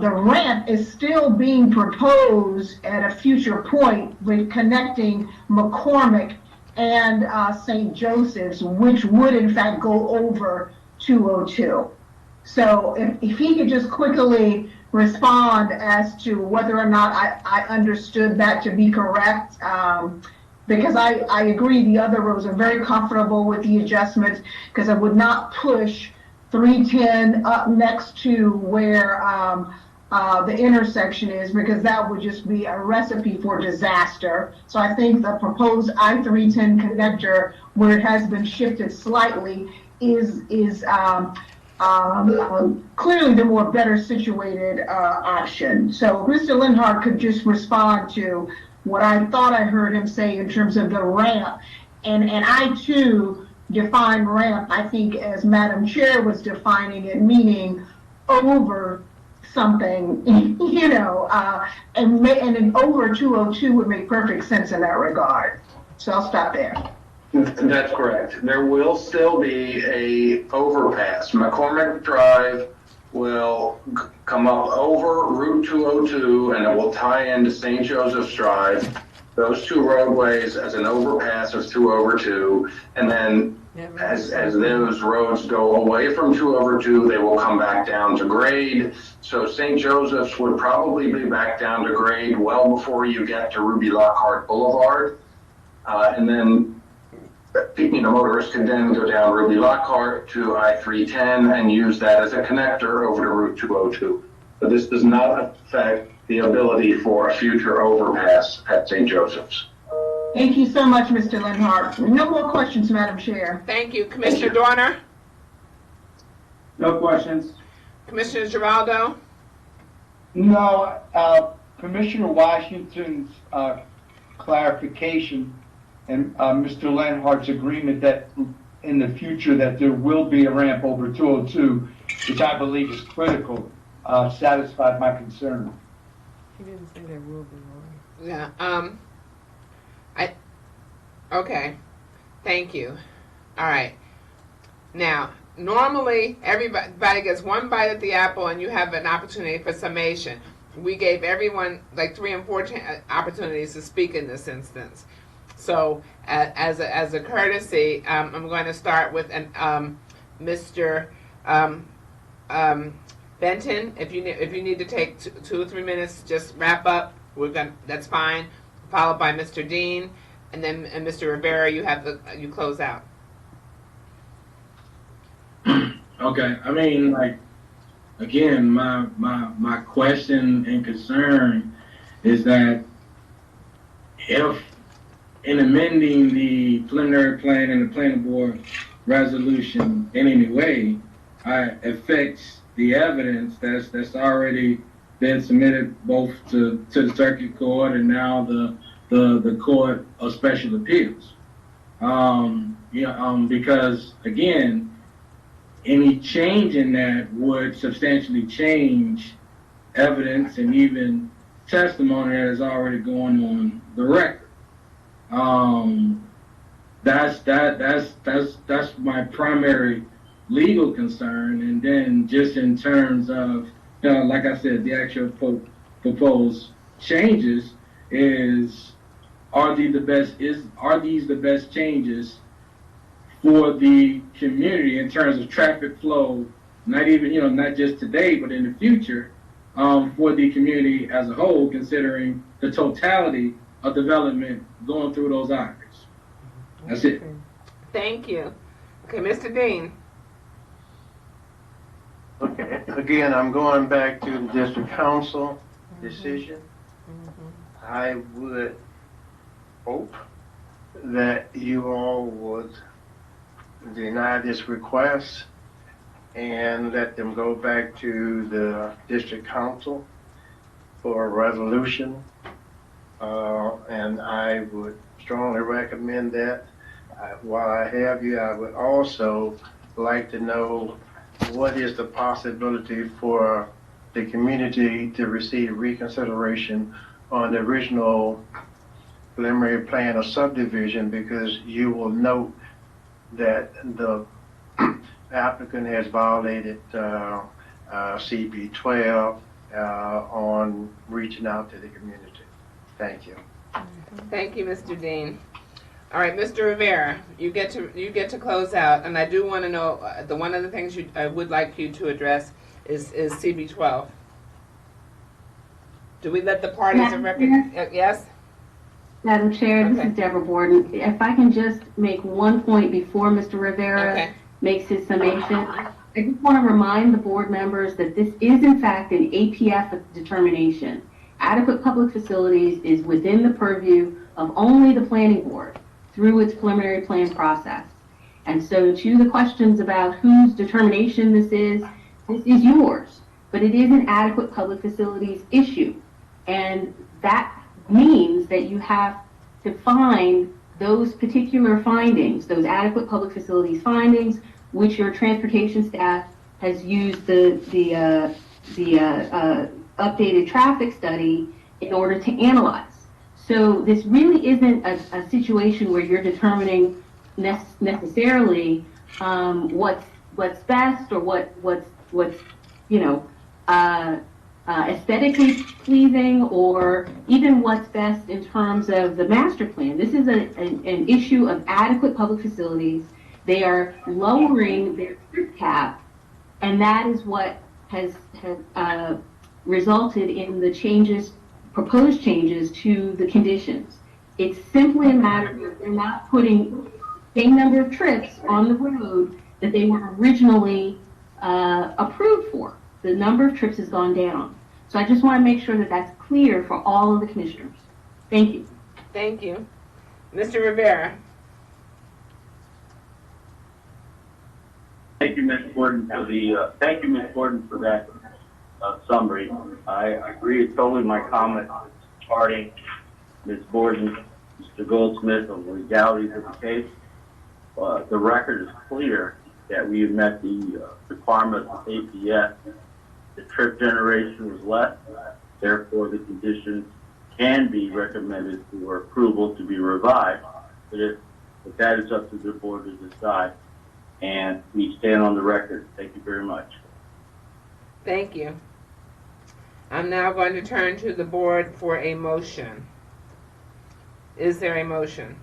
ramp is still being proposed at a future point with connecting McCormick and St. Joseph's, which would in fact go over 202. So if he could just quickly respond as to whether or not I understood that to be correct, because I agree the other roads are very comfortable with the adjustments, because I would not push 310 up next to where the intersection is, because that would just be a recipe for disaster. So I think the proposed I-310 connector, where it has been shifted slightly, is clearly the more better situated option. So if Mr. Lenhart could just respond to what I thought I heard him say in terms of the ramp, and I too define ramp, I think, as Madam Chair was defining it, meaning over something, you know, and then over 202 would make perfect sense in that regard. So I'll stop there. That's correct. There will still be a overpass. McCormick Drive will come up over Route 202 and it will tie into St. Joseph's Drive. Those two roadways as an overpass of 202, and then as those roads go away from 202, they will come back down to grade. So St. Joseph's would probably be back down to grade well before you get to Ruby Lockhart Boulevard. And then motorists can then go down Ruby Lockhart to I-310 and use that as a connector over to Route 202. But this does not affect the ability for a future overpass at St. Joseph's. Thank you so much, Mr. Lenhart. No more questions, Madam Chair. Thank you. Commissioner Dorner? No questions. Commissioner Giraldo? No, Commissioner Washington's clarification and Mr. Lenhart's agreement that in the future that there will be a ramp over 202, which I believe is critical, satisfied my concern. He didn't say there will be one. Yeah. Okay. Thank you. All right. Now, normally everybody gets one bite at the apple, and you have an opportunity for summation. We gave everyone like 3 and 4 opportunities to speak in this instance. So, as a courtesy, I'm going to start with Mr. Benton. If you need to take 2 or 3 minutes, just wrap up. That's fine. Followed by Mr. Dean, and then Mr. Rivera. You close out. Okay. I mean, like, again, my question and concern is that if in amending the preliminary plan and the planning board resolution in any way affects the evidence that's already been submitted both to the circuit court and now the court of special appeals. Because again, any change in that would substantially change evidence and even testimony that is already going on the record. That's my primary legal concern. And then just in terms of, like I said, the actual proposed changes is, are these the best changes for the community in terms of traffic flow, not even, not just today, but in the future, for the community as a whole, considering the totality of development going through those areas. That's it. Thank you. Okay, Mr. Dean. Okay, again, I'm going back to the district council decision. I would hope that you all would deny this request and let them go back to the district council for a resolution. And I would strongly recommend that. While I have you, I would also like to know what is the possibility for the community to receive reconsideration on the original preliminary plan of subdivision, because you will note that the applicant has violated CB 12 on reaching out to the community. Thank you. Thank you, Mr. Dean. All right, Mr. Rivera, you get to close out, and I do want to know one of the things I would like you to address is CB 12. Do we let the parties of record? Yes. Madam Chair, this is Deborah Borden. If I can just make one point before Mr. Rivera makes his summation. I just want to remind the board members that this is in fact an APF determination. Adequate public facilities is within the purview of only the planning board through its preliminary plan process. And so to the questions about whose determination this is yours, but it is an adequate public facilities issue. And that means that you have to find those particular findings, those adequate public facilities findings, which your transportation staff has used the updated traffic study in order to analyze. So this really isn't a situation where you're determining necessarily what's best or what's aesthetically pleasing, or even what's best in terms of the master plan. This is an issue of adequate public facilities. They are lowering their trip cap, and that is what has resulted in the proposed changes to the conditions. It's simply a matter of they're not putting the same number of trips on the road that they were originally approved for. The number of trips has gone down. So I just want to make sure that that's clear for all of the commissioners. Thank you. Thank you. Mr. Rivera. Thank you, Ms. Gordon, for that summary. I agree totally with my comment regarding Ms. Gordon, Mr. Goldsmith, on the legalities of the case. The record is clear that we have met the requirements of APS. The trip generation was less, therefore the conditions can be recommended for approval to be revised. But that is up to the board to decide, and we stand on the record. Thank you very much. Thank you. I'm now going to turn to the board for a motion. Is there a motion?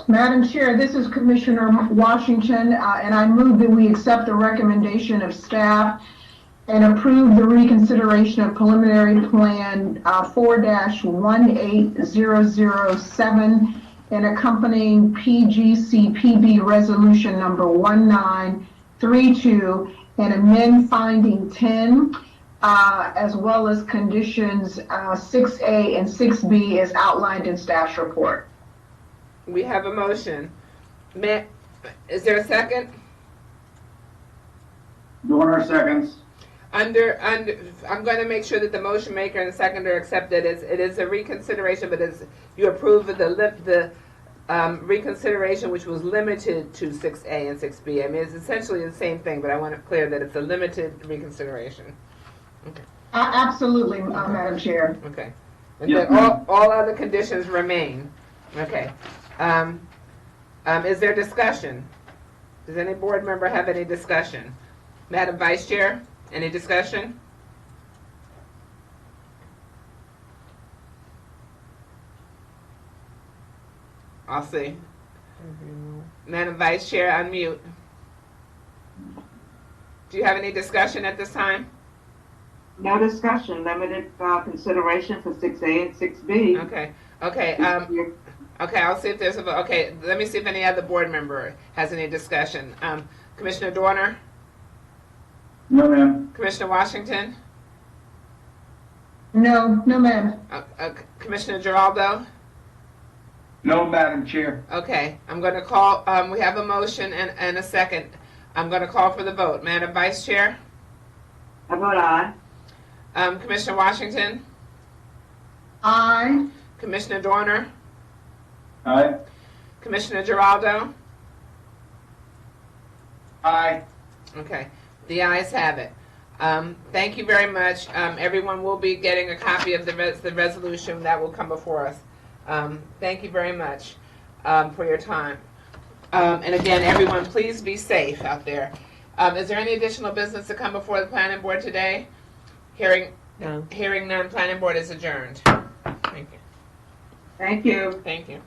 Madam Chair, this is Commissioner Washington, and I move that we accept the recommendation of staff and approve the reconsideration of preliminary plan 4-18007 and accompanying PGCPB resolution number 1932, and amend finding 10 as well as conditions 6A and 6B as outlined in staff's report. We have a motion. Is there a second? Dorner seconds. I'm going to make sure that the motion maker and the seconder accept that it is a reconsideration, but you approve of the reconsideration, which was limited to 6A and 6B. I mean, it's essentially the same thing, but I want to clear that it's a limited reconsideration. Okay. Absolutely, Madam Chair. Okay. And then all other conditions remain. Okay. Is there discussion? Does any board member have any discussion? Madam Vice Chair, any discussion? I'll see. Madam Vice Chair, unmute. Do you have any discussion at this time? No discussion, limited consideration for 6A and 6B. Okay, okay, okay, I'll see if there's a vote. Okay, let me see if any other board member has any discussion. Commissioner Dorner? No, ma'am. Commissioner Washington? No, ma'am. Commissioner Giraldo? No, Madam Chair. Okay, I'm going to call, we have a motion and a second. I'm going to call for the vote. Madam Vice Chair? I vote aye. Commissioner Washington? Aye. Commissioner Dorner? Aye. Commissioner Giraldo? Aye. Okay, the ayes have it. Thank you very much. Everyone will be getting a copy of the resolution that will come before us. Thank you very much for your time. And again, everyone, please be safe out there. Is there any additional business to come before the planning board today? Hearing none, planning board is adjourned. Thank you. Thank you. Thank you.